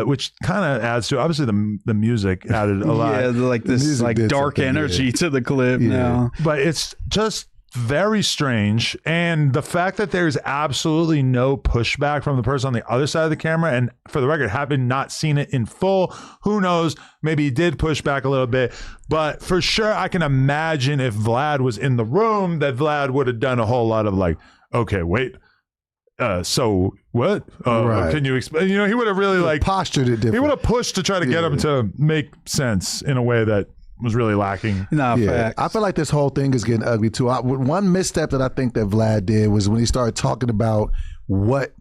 which kind of adds to, obviously the music added a lot. Yeah, like this music like did dark something, energy yeah. to the clip now. But it's just very strange. And the fact that there's absolutely no pushback from the person on the other side of the camera, and for the record, having not seen it in full, who knows, maybe he did push back a little bit. But for sure, I can imagine if Vlad was in the room, that Vlad would have done a whole lot of like, okay, wait, so what? Right. Can you explain? You know, he would have really like Postured it different. he would have pushed to try to get him to make sense in a way that was really lacking. Nah, Yeah, facts. I feel like this whole thing is getting ugly too. One misstep that I think that Vlad did was when he started talking about what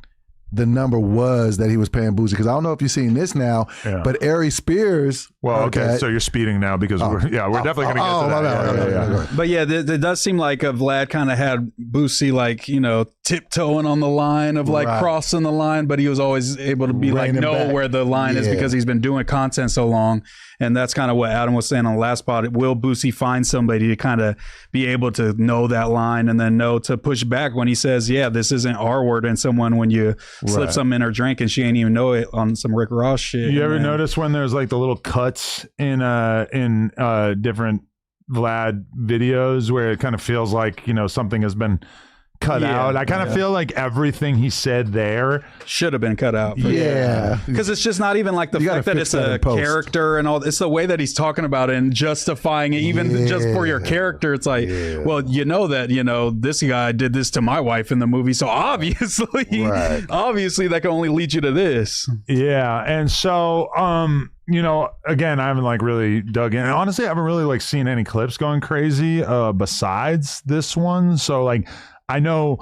the number was that he was paying Boosie. Because I don't know if you've seen this now, but Aries Spears. Well, okay, that- so you're speeding now because we're definitely going to get to my that. bad. Yeah. But yeah, it does seem like Vlad kind of had Boosie like, you know, tiptoeing on the line of like Right. crossing the line, but he was always able to be Reining like, know back. where the line is Yeah. because he's been doing content so long. And that's kind of what Adam was saying on the last pod. Will Boosie find somebody to kind of be able to know that line and then know to push back when he says, yeah, this isn't R word, and someone when you slip Right. something in her drink and she ain't even know it on some Rick Ross shit. You ever and then- notice when there's like the little cuts in different Vlad videos where it kind of feels like, you know, something has been cut Yeah, out? I kind of feel like everything he said there. should have been cut out. for Yeah. Because it's just not even like the You gotta fact that fix it's that a in post. character and all. It's the way that he's talking about it and justifying it, even just for your character. It's like, well, you know that, you know, this guy did this to my wife in the movie, so obviously, Right. obviously that can only lead you to this. Yeah. And so, you know, again, I haven't like really dug in. And honestly, I haven't really like seen any clips going crazy besides this one. So like, I know.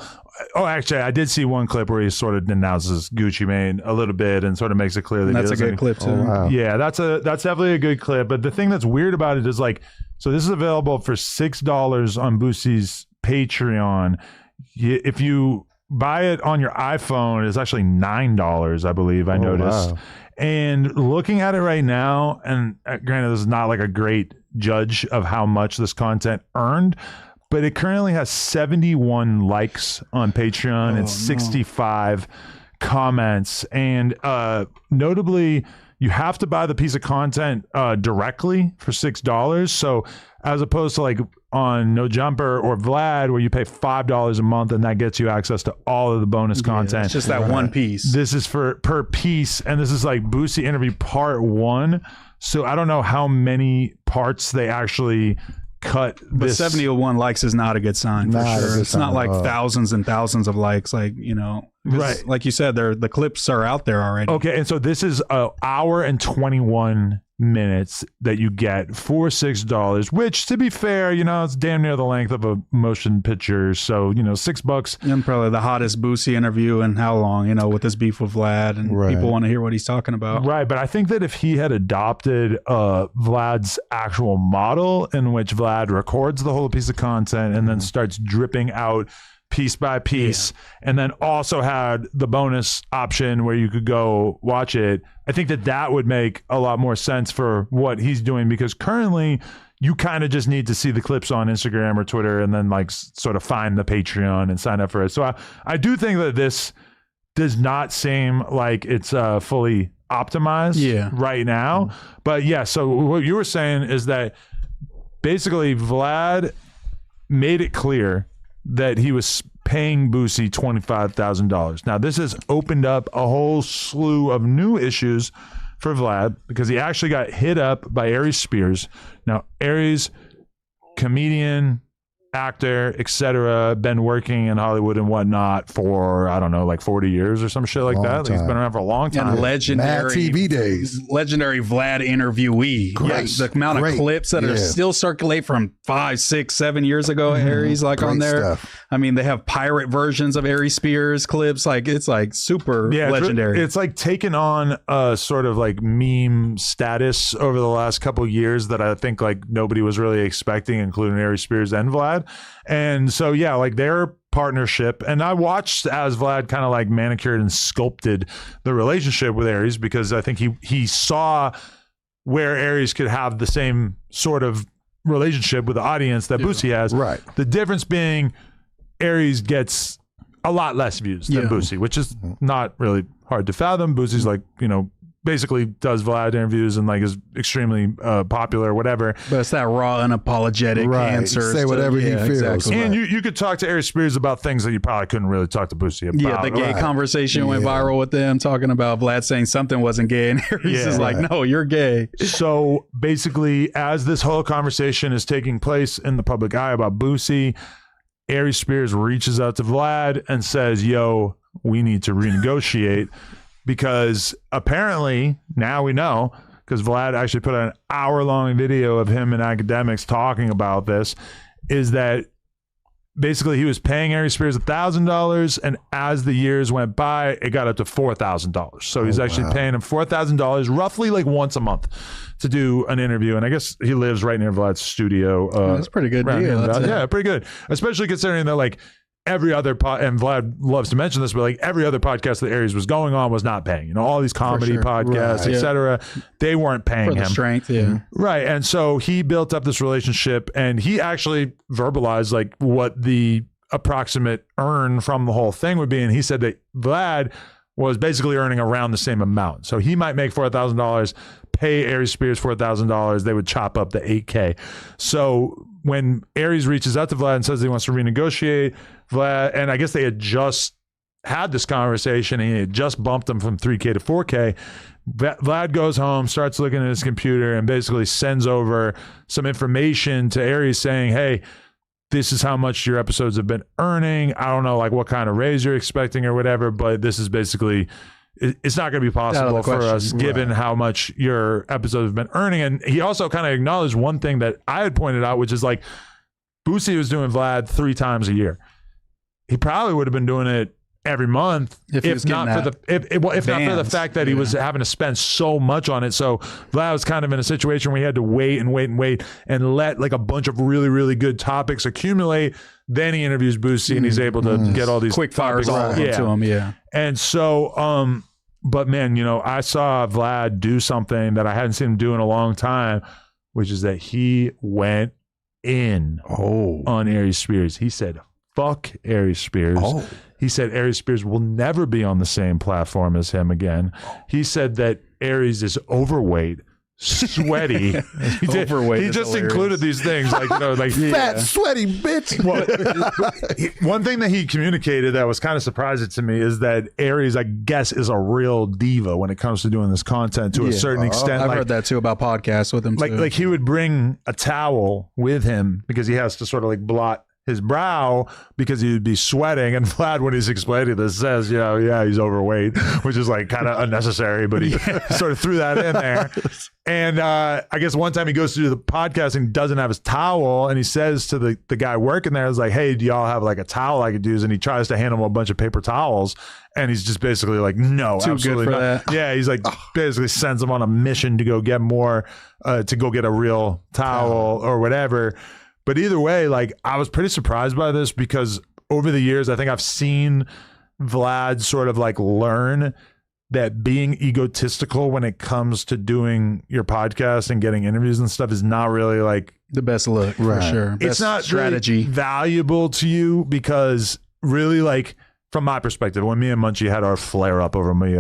Oh, actually, I did see one clip where he sort of denounces Gucci Mane a little bit and sort of makes it clear that And that's he a good doesn't- clip too. Oh, wow. Yeah, that's definitely a good clip. But the thing that's weird about it is like, so this is available for $6 on Boosie's Patreon. If you buy it on your iPhone, it's actually $9, I believe. I noticed. wow. And looking at it right now, and granted, this is not like a great judge of how much this content earned, but it currently has 71 likes on Patreon and 65 comments. And notably, you have to buy the piece of content directly for $6. So as opposed to like on No Jumper or Vlad, where you pay $5 a month and that gets you access to all of the bonus content. It's just that one piece. This is for per piece, and this is like Boosie interview part 1. So I don't know how many parts they actually cut. But This 71 likes is not a good sign for Not a sure. good It's not sign like at all. thousands and thousands of likes. Like, you know, Right. Like you said, the clips are out there already. Okay, and so this is an hour and 21 minutes that you get for $6, which, to be fair, it's damn near the length of a motion picture. So, $6. And probably the hottest Boosie interview in how long, with his beef with Vlad, and people want to hear what he's talking about. Right, but I think that if he had adopted Vlad's actual model, in which Vlad records the whole piece of content and then starts dripping out piece by piece, and then also had the bonus option where you could go watch it, I think that would make a lot more sense for what he's doing, because currently you kind of just need to see the clips on Instagram or Twitter and then sort of find the Patreon and sign up for it. So I do think that this does not seem like it's fully optimized right now. But yeah, so what you were saying is that basically Vlad made it clear that he was paying Boosie $25,000. Now, this has opened up a whole slew of new issues for Vlad, because he actually got hit up by Aries Spears. Now, Aries, comedian, actor, etc., been working in Hollywood and whatnot for, I don't know, like 40 years or some shit like that. He's been around for a long time. And legendary Mad TV days. Legendary Vlad interviewee. Great. The amount of clips that are still circulate from 5, 6, 7 years ago, Aries, Great on there. stuff. I mean, they have pirate versions of Aries Spears clips. It's super legendary. It's like taken on a sort of like meme status over the last couple of years that I think nobody was really expecting, including Aries Spears and Vlad. And so, their partnership, and I watched as Vlad kind of manicured and sculpted the relationship with Aries, because I think he saw where Aries could have the same sort of relationship with the audience that Boosie has. Right. The difference being Aries gets a lot less views than Boosie, which is not really hard to fathom. Boosie's basically does Vlad interviews and is extremely popular or whatever. But it's that raw, unapologetic answer. Say whatever he feels. Exactly. And you could talk to Aries Spears about things that you probably couldn't really talk to Boosie about. Yeah, the gay conversation went viral with them talking about Vlad saying something wasn't gay, and Aries is no, you're gay. So basically, as this whole conversation is taking place in the public eye about Boosie, Aries Spears reaches out to Vlad and says, yo, we need to renegotiate. Because apparently, now we know, because Vlad actually put out an hour-long video of him and academics talking about this, is that basically he was paying Aries Spears $1,000, and as the years went by, it got up to $4,000. So he's actually paying him $4,000 roughly once a month to do an interview. And I guess he lives right near Vlad's studio. That's a pretty good deal. Yeah, pretty good. Especially considering that every other and Vlad loves to mention this, but every other podcast that Aries was going on was not paying. All these comedy podcasts, etc., they weren't paying for the him. Strength, right. And so he built up this relationship, and he actually verbalized what the approximate earn from the whole thing would be. And he said that Vlad was basically earning around the same amount. So he might make $4,000, pay Aries Spears $4,000, they would chop up the $8,000. So when Aries reaches out to Vlad and says he wants to renegotiate, Vlad, and I guess they had just had this conversation, and he had just bumped him from $3,000 to $4,000. Vlad goes home, starts looking at his computer, and basically sends over some information to Aries saying, hey, this is how much your episodes have been earning. I don't know what kind of raise you're expecting or whatever, but this is basically, it's not going to be possible for us given how much your episodes have been earning. And he also kind of acknowledged one thing that I had pointed out, which is Boosie was doing Vlad 3 times a year. He probably would have been doing it every month if not for the fact that he was having to spend so much on it. So Vlad was kind of in a situation where he had to wait and let a bunch of really, really good topics accumulate. Then he interviews Boosie and he's able to get all these quick fires all to him. Yeah. And so, but man, I saw Vlad do something that I hadn't seen him do in a long time, which is that he went in on Aries Spears. He said, fuck Aries Spears. He said Aries Spears will never be on the same platform as him again. He said that Aries is overweight, sweaty. He just included these things fat, sweaty bitch. One thing that he communicated that was kind of surprising to me is that Aries, I guess, is a real diva when it comes to doing this content to a certain extent. I've heard that too about podcasts with him. He would bring a towel with him because he has to sort of blot his brow because he would be sweating. And Vlad, when he's explaining this, says, yeah, he's overweight, which is like kind of unnecessary, but he sort of threw that in there. And I guess one time he goes to do the podcast and doesn't have his towel, and he says to the guy working there, "Is like, hey, do y'all have like a towel I could use?" And he tries to hand him a bunch of paper towels, and he's just basically like, "No, Too absolutely good for not." that. Yeah, he's like basically sends him on a mission to go get more, to go get a real towel or whatever. But either way, like I was pretty surprised by this because over the years, I think I've seen Vlad sort of like learn that being egotistical when it comes to doing your podcast and getting interviews and stuff is not really like The best look, for sure. it's Best not strategy. really valuable to you because really like from my perspective, when me and Munchie had our flare up over me,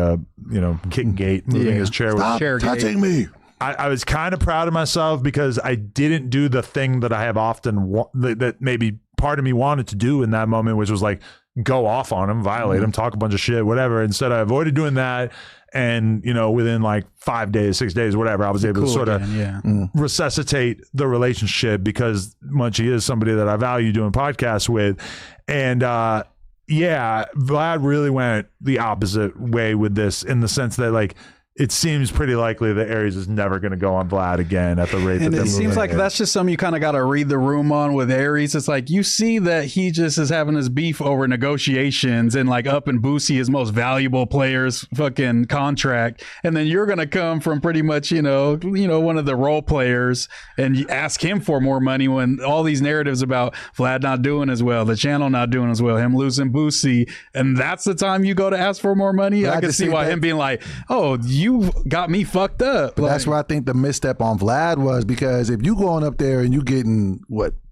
kicking gate, moving his chair. Stop Chair touching me. I was kind of proud of myself because I didn't do the thing that I have often that maybe part of me wanted to do in that moment, which was like go off on him, violate him, talk a bunch of shit, whatever. Instead, I avoided doing that. And, within like 5 days, 6 days, whatever, I was able to sort of resuscitate the relationship because Munchie is somebody that I value doing podcasts with. And, Vlad really went the opposite way with this in the sense that like, it seems pretty likely that Aries is never going to go on Vlad again at the rate that And they're it seems moving like at. that's just something you kind of got to read the room on with Aries. It's like you see that he just is having his beef over negotiations and like up and Boosie, his most valuable player's fucking contract. And then you're going to come from pretty much, one of the role players and you ask him for more money when all these narratives about Vlad not doing as well, the channel not doing as well, him losing Boosie. And that's the time you go to ask for more money. But I I can just see think why that- him being like, oh, you got me fucked up. But that's where I think the misstep on Vlad was because if you going up there and you getting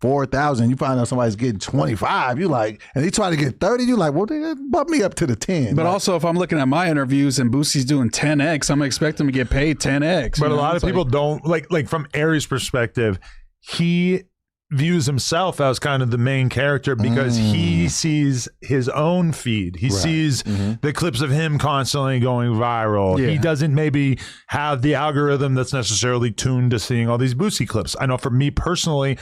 4,000, you find out somebody's getting 25, you like, and he trying to get 30, you like, well, they bump me up to the 10. But Like, also, if I'm looking at my interviews and Boosie's doing 10x, I'm expecting him to get paid 10x. But a lot of people don't like from Aries' perspective, he views himself as kind of the main character because he sees his own feed. He sees the clips of him constantly going viral. Yeah. He doesn't maybe have the algorithm that's necessarily tuned to seeing all these Boosie clips. I know for me personally,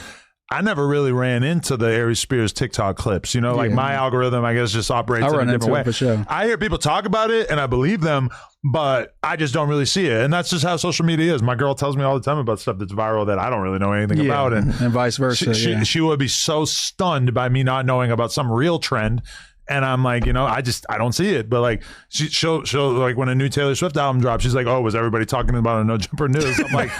I never really ran into the Aries Spears TikTok clips. Like my algorithm, I guess, just operates I in run a into different it way. for sure. I hear people talk about it and I believe them, but I just don't really see it. And that's just how social media is. My girl tells me all the time about stuff that's viral that I don't really know anything about. And vice versa. she would be so stunned by me not knowing about some real trend. And I'm like, I don't see it. But like, she'll like when a new Taylor Swift album drops, she's like, oh, was everybody talking about a No Jumper News? I'm like,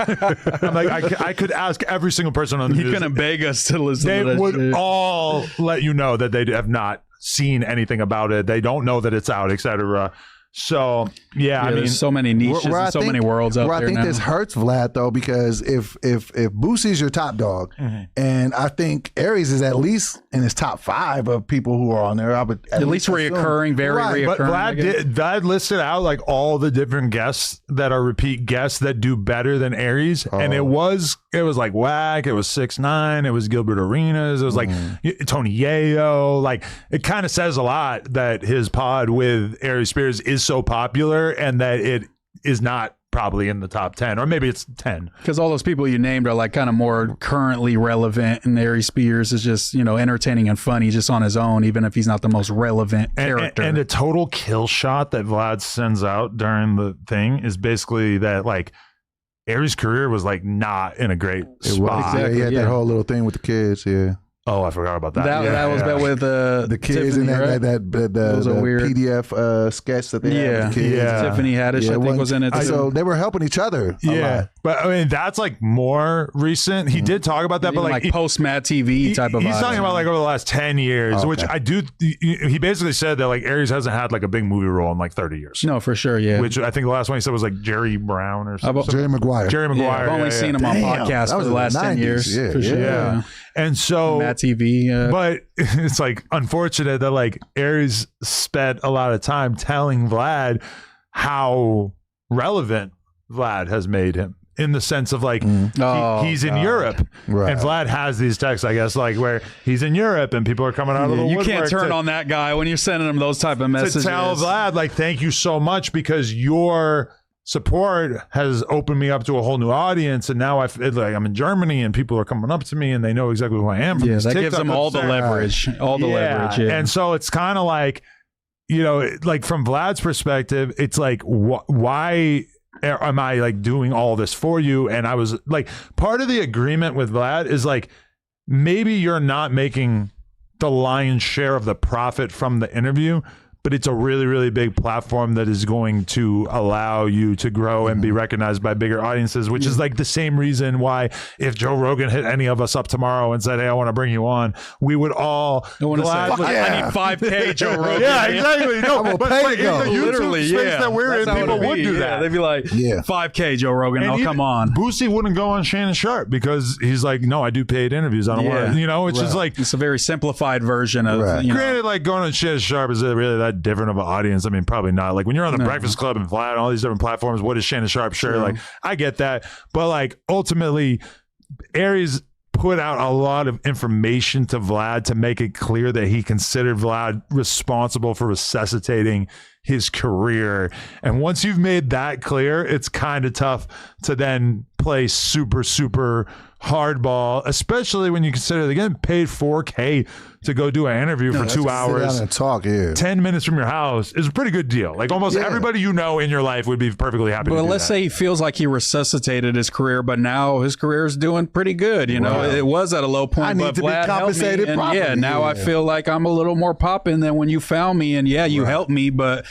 I could ask every single person on the You news. couldn't beg us to listen They to that would shit. all let you know that they have not seen anything about it. They don't know that it's out, etc. So I mean, there's so many niches where I and so think- many worlds out where there I think now. this hurts Vlad though, because if Boosie's your top dog, and I think Aries is at least in his top 5 of people who are on there, I would At least assume. reoccurring, very Right. but reoccurring. I guess. Vlad listed out like all the different guests that are repeat guests that do better than Aries, and it was like Wack, it was 6ix9ine, it was Gilbert Arenas, it was like Tony Yayo. Like it kind of says a lot that his pod with Aries Spears is so popular and that it is not probably in the top 10, or maybe it's 10. Because all those people you named are like kind of more currently relevant, and Aries Spears is just entertaining and funny just on his own, even if he's not the most relevant character. And a total kill shot that Vlad sends out during the thing is basically that like Aries' career was like not in a great spot. Yeah, he had yeah. that whole little thing with the kids. Yeah, Oh, I forgot about that. that was bet with the kids Tiffany, and right? the was a weird PDF sketch that they had Yeah, with the kids. Yeah. Tiffany Haddish, I think, was in it. Too. So they were helping each other. A lot. But I mean that's like more recent. He did talk about that, but Even like post Mad TV type of he's vibes. talking about like over the last 10 years, Oh, which okay. I do. He basically said that like Aries hasn't had like a big movie role in like 30 years. No, for sure, yeah. Which I think the last one he said was like Jerry Brown or something. Jerry Maguire. Jerry yeah, Maguire. I've only seen him on Damn, podcasts that for was the in the last 10 90s. years. Yeah, for sure. yeah. Yeah. And so Mad TV. but it's like unfortunate that like Aries spent a lot of time telling Vlad how relevant Vlad has made him in the sense of like Oh, he's in God. Europe, Right. and Vlad has these texts, I guess, like where he's in Europe and people are coming out of the You woodwork can't turn to, on that guy when you're sending him those type of to messages. tell Vlad like thank you so much because you're support has opened me up to a whole new audience, and now I feel like I'm in Germany and people are coming up to me and they know exactly who I am. From Yeah, these that TikTok gives them all the clips. leverage. All the leverage. Yeah. And so it's kind of like, you know, like from Vlad's perspective, it's like, why am I like doing all this for you? And I was like, part of the agreement with Vlad is like, maybe you're not making the lion's share of the profit from the interview, but it's a really, really big platform that is going to allow you to grow and be recognized by bigger audiences, which is like the same reason why if Joe Rogan hit any of us up tomorrow and said, hey, I want to bring you on, we would all I want to say, Fuck yeah. I need 5K, Joe Rogan. yeah, exactly. No, I will but pay like, to go. in the YouTube Literally, space yeah. that we're That's in, how people it'd would be. do Yeah, that. they'd be like, 5K, Joe Rogan, And I'll even come on. Boosie wouldn't go on Shannon Sharp because he's like, no, I do paid interviews. I don't want to, you know, it's just like, It's a very simplified version of, Right. you know, granted, like going on Shannon Sharp, is it really that different of an audience? I mean, probably not. Like when you're on the Breakfast Club and Vlad and all these different platforms, what is Shannon Sharp? Sure. Like I get that. But like ultimately, Aries put out a lot of information to Vlad to make it clear that he considered Vlad responsible for resuscitating his career. And once you've made that clear, it's kind of tough to then play super, super hardball, especially when you consider they're getting paid $4K to go do an interview for 2 Sit hours. down and talk, yeah. 10 minutes from your house is a pretty good deal. Like almost everybody you know in your life would be perfectly happy to Well, do let's that. say he feels like he resuscitated his career, but now his career is doing pretty good. You know, it was at a low point, I need but to be Vlad compensated helped me, and properly. yeah, now I Yeah. feel like I'm a little more popping than when you found me. And yeah, you helped me, but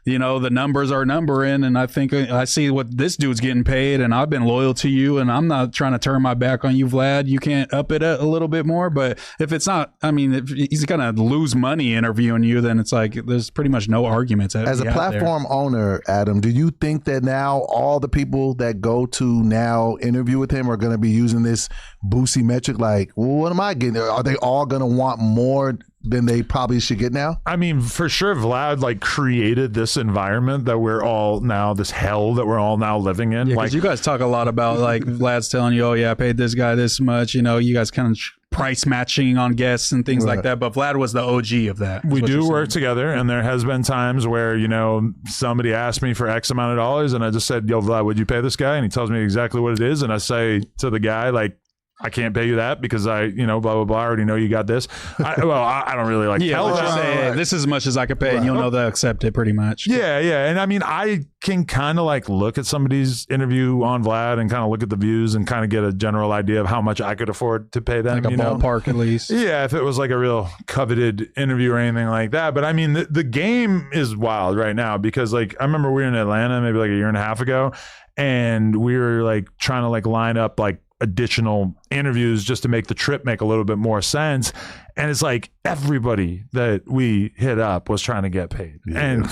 you know, the numbers are numbering, and I think I see what this dude's getting paid, and I've been loyal to you, and I'm not trying to turn my back on you, Vlad. You can't up it a little bit more, but if it's not, I mean, if he's gonna lose money interviewing you, then it's like there's pretty much no arguments. As a platform owner, Adam, do you think that now all the people that go to now interview with him are going to be using this Boosie metric? Like, well, what am I getting? Are they all going to want more than they probably should get now? I mean, for sure, Vlad like created this environment that we're all now, this hell that we're all now living in. Yeah, like because you guys talk a lot about like Vlad's telling you, oh yeah, I paid this guy this much. You know, you guys kind of price matching on guests and things like that. But Vlad was the OG of that. we do work together, and there has been times where, you know, somebody asked me for X amount of dollars, and I just said, yo, Vlad, would you pay this guy? And he tells me exactly what it is, and I say to the guy, like, I can't pay you that because I, you know, blah, blah, blah. I already know you got this. I don't really like tell let's them. just say, hey, this is as much as I could pay, and you'll know they'll accept it pretty much. Yeah, yeah. And I mean, I can kind of like look at somebody's interview on Vlad and kind of look at the views and kind of get a general idea of how much I could afford to pay them. Like a you know? ballpark at least. Yeah, if it was like a real coveted interview or anything like that. But I mean, the game is wild right now because like I remember we were in Atlanta maybe like a year and a half ago, and we were like trying to like line up like additional interviews just to make the trip make a little bit more sense. And it's like everybody that we hit up was trying to get paid. And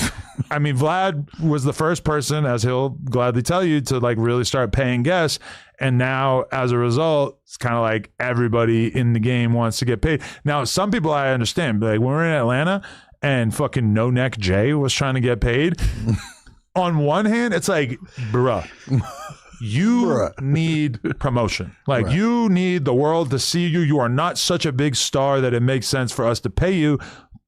I mean, Vlad was the first person, as he'll gladly tell you, to like really start paying guests. And now as a result, it's kind of like everybody in the game wants to get paid. Now, some people I understand, but like when we're in Atlanta and fucking No Neck Jay was trying to get paid, on one hand, it's like, bruh. You need promotion. Like you need the world to see you. You are not such a big star that it makes sense for us to pay you.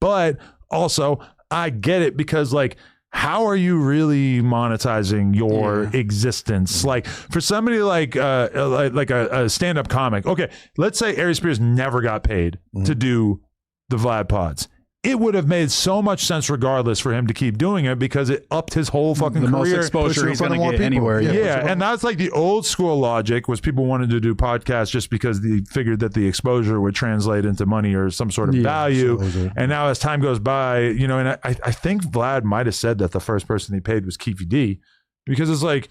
But also, I get it because like, how are you really monetizing your existence? Like for somebody like a stand-up comic. Okay, let's say Aries Spears never got paid to do the Vlad pods. It would have made so much sense regardless for him to keep doing it because it upped his whole fucking The career. most exposure he's going to get anywhere. Yeah, and that's like the old school logic was people wanted to do podcasts just because they figured that the exposure would translate into money or some sort of value. And now as time goes by, you know, and I think Vlad might have said that the first person he paid was Keefy D because it's like,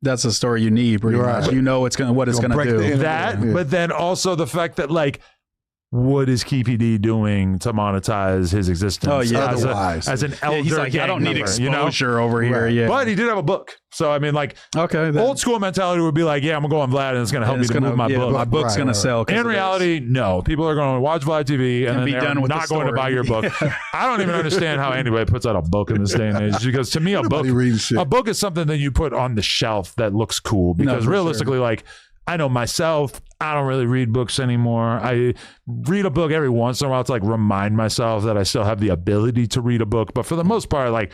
that's the story you need pretty much. You know what it's going to do. That, but then also the fact that like, what is Keefy D doing to monetize his existence? Oh yeah, as an elder. He's like, I don't need exposure over here. Yeah, but he did have a book, so I mean, like, okay, old school mentality would be like, yeah, I'm gonna go on Vlad, and it's gonna help me to move my book. My book's gonna sell. In reality, no. People are going to watch Vlad TV and then they're not going to buy your book. I don't even understand how anybody puts out a book in this day and age because to me, a book is something that you put on the shelf that looks cool because realistically, like. I know myself, I don't really read books anymore. I read a book every once in a while to like remind myself that I still have the ability to read a book. But for the most part, like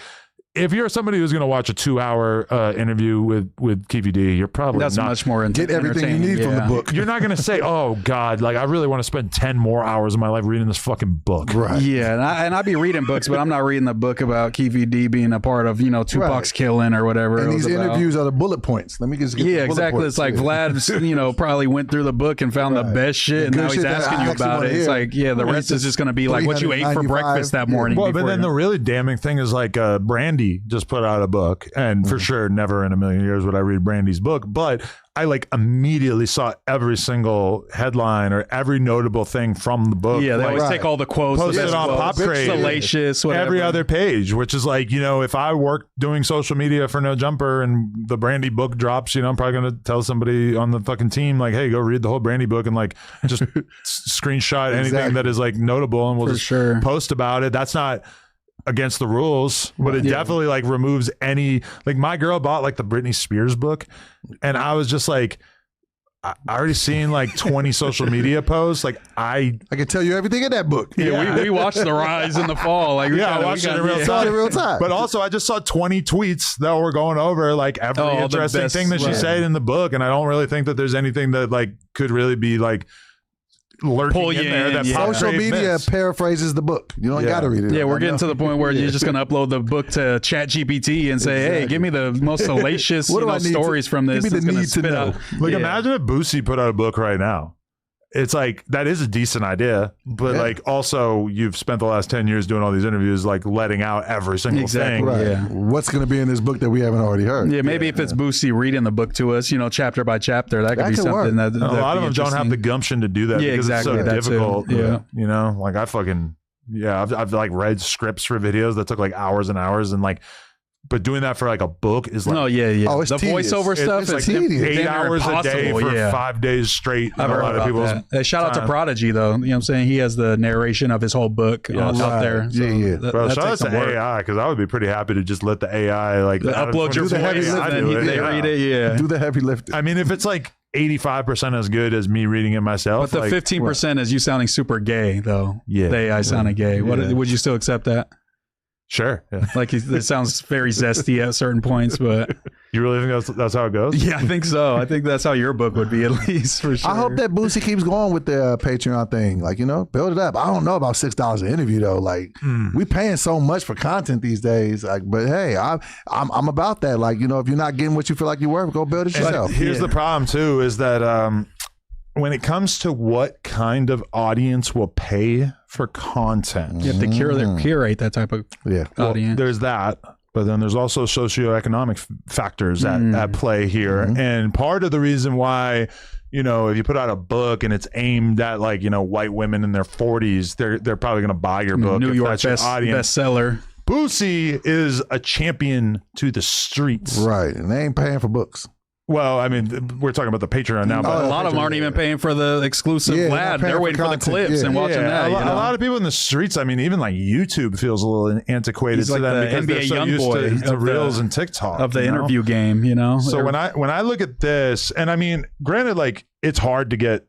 if you're somebody who's going to watch a 2-hour interview with KVD, you're probably That's not, much more Get everything you need from the book. You're not going to say, "Oh God, like I really want to spend 10 more hours of my life reading this fucking book." Right. Yeah, and I'd be reading books, but I'm not reading the book about KVD being a part of Tupac's killing or whatever. And it these was about. interviews are the bullet points. Let me just get the bullet exactly. points. It's like Vlad, probably went through the book and found the best shit, and Good now he's shit that asking I you actually about wanna it. It's hear. like, the rest is just going to be like what you ate for 395, breakfast that morning. Well, but before then you- the really damning thing is like Brandy just put out a book, and for sure, never in a million years would I read Brandy's book, but I like immediately saw every single headline or every notable thing from the book. Yeah, they like, always take all the quotes, post the it best on quotes, Pop Crate, salacious, whatever. every other page, which is like, if I work doing social media for No Jumper and the Brandy book drops, I'm probably going to tell somebody on the fucking team, like, hey, go read the whole Brandy book and like just screenshot anything that is like notable and we'll For just sure. post about it. That's not against the rules, but it definitely like removes any, like my girl bought like the Britney Spears book and I was just like, I already seen like 20 social media posts. Like I can tell you everything in that book. Yeah, we watched the rise in the fall. Like I watched it in real time. In real time. But also, I just saw 20 tweets that were going over like every the interesting best, thing that she right. said in the book, and I don't really think that there's anything that like could really be like lurking Pull you in there in, that yeah. Pop Social Crate media missed. paraphrases the book. You don't got to read it. Yeah, we're I getting know. to the point where you're just going to upload the book to ChatGPT and say, hey, give me the most salacious What do I need to- stories from this. give me the It's gonna need to spit know. out. Like Yeah. imagine if Boosie put out a book right now. It's like that is a decent idea, but like also you've spent the last 10 years doing all these interviews, like letting out every single Exactly. thing. Right. Yeah. What's going to be in this book that we haven't already heard? Yeah, maybe if it's Boosie reading the book to us, chapter by chapter, that could be could something work. that And a lot of them don't have the interesting. gumption to do that Yeah, because exactly, it's so that too. difficult. Yeah. Like I fucking I've like read scripts for videos that took like hours and hours, and like, but doing that for like a book is like No, yeah. Oh, it's the tedious. voiceover stuff It's is like tedious. 8 hours a day for 5 days straight. I've in a heard lot of about people's that. Hey, shout out to time. Prodigy though. You know what I'm saying? He has the narration of his whole book out there. So Yeah. Bro, that shout out takes to some work. AI because I would be pretty happy to just let the AI like Upload your Do the heavy voice lifting. and then they read it. Yeah. Do the heavy lifting. I mean, if it's like 85% as good as me reading it myself, But the like, 15% is you sounding super gay though. Yeah. The AI sounding gay. What Yeah. would you still accept that? sure. Yeah. Like it sounds very zesty at certain points, but You really think that's how it goes? yeah, I think so. I think that's how your book would be at least for sure. I hope that Boosie keeps going with the Patreon thing. Like, build it up. I don't know about $6 an interview though. Like, we paying so much for content these days. Like, but hey, I'm about that. Like, if you're not getting what you feel like you're worth, go build it And yourself. here's the problem too: is that when it comes to what kind of audience will pay for content, You have to curate that type of Yeah. audience. there's that. But then there's also socioeconomic factors at play here. And part of the reason why, if you put out a book and it's aimed at like, white women in their 40s, they're probably going to buy your book. New if York that's your audience. bestseller. Boosie is a champion to the streets. Right. And they ain't paying for books. Well, I mean, we're talking about the Patreon now, but A lot of them aren't even paying for the exclusive Yeah, Vlad. not paying They're for waiting for the content. clips Yeah. and watching that. a lot of people in the streets. I mean, even like YouTube feels a little antiquated He's to like them the because they're NBA so young used boy to of reels the- and TikTok of the you know? interview game, So when I look at this, and I mean, granted, like it's hard to get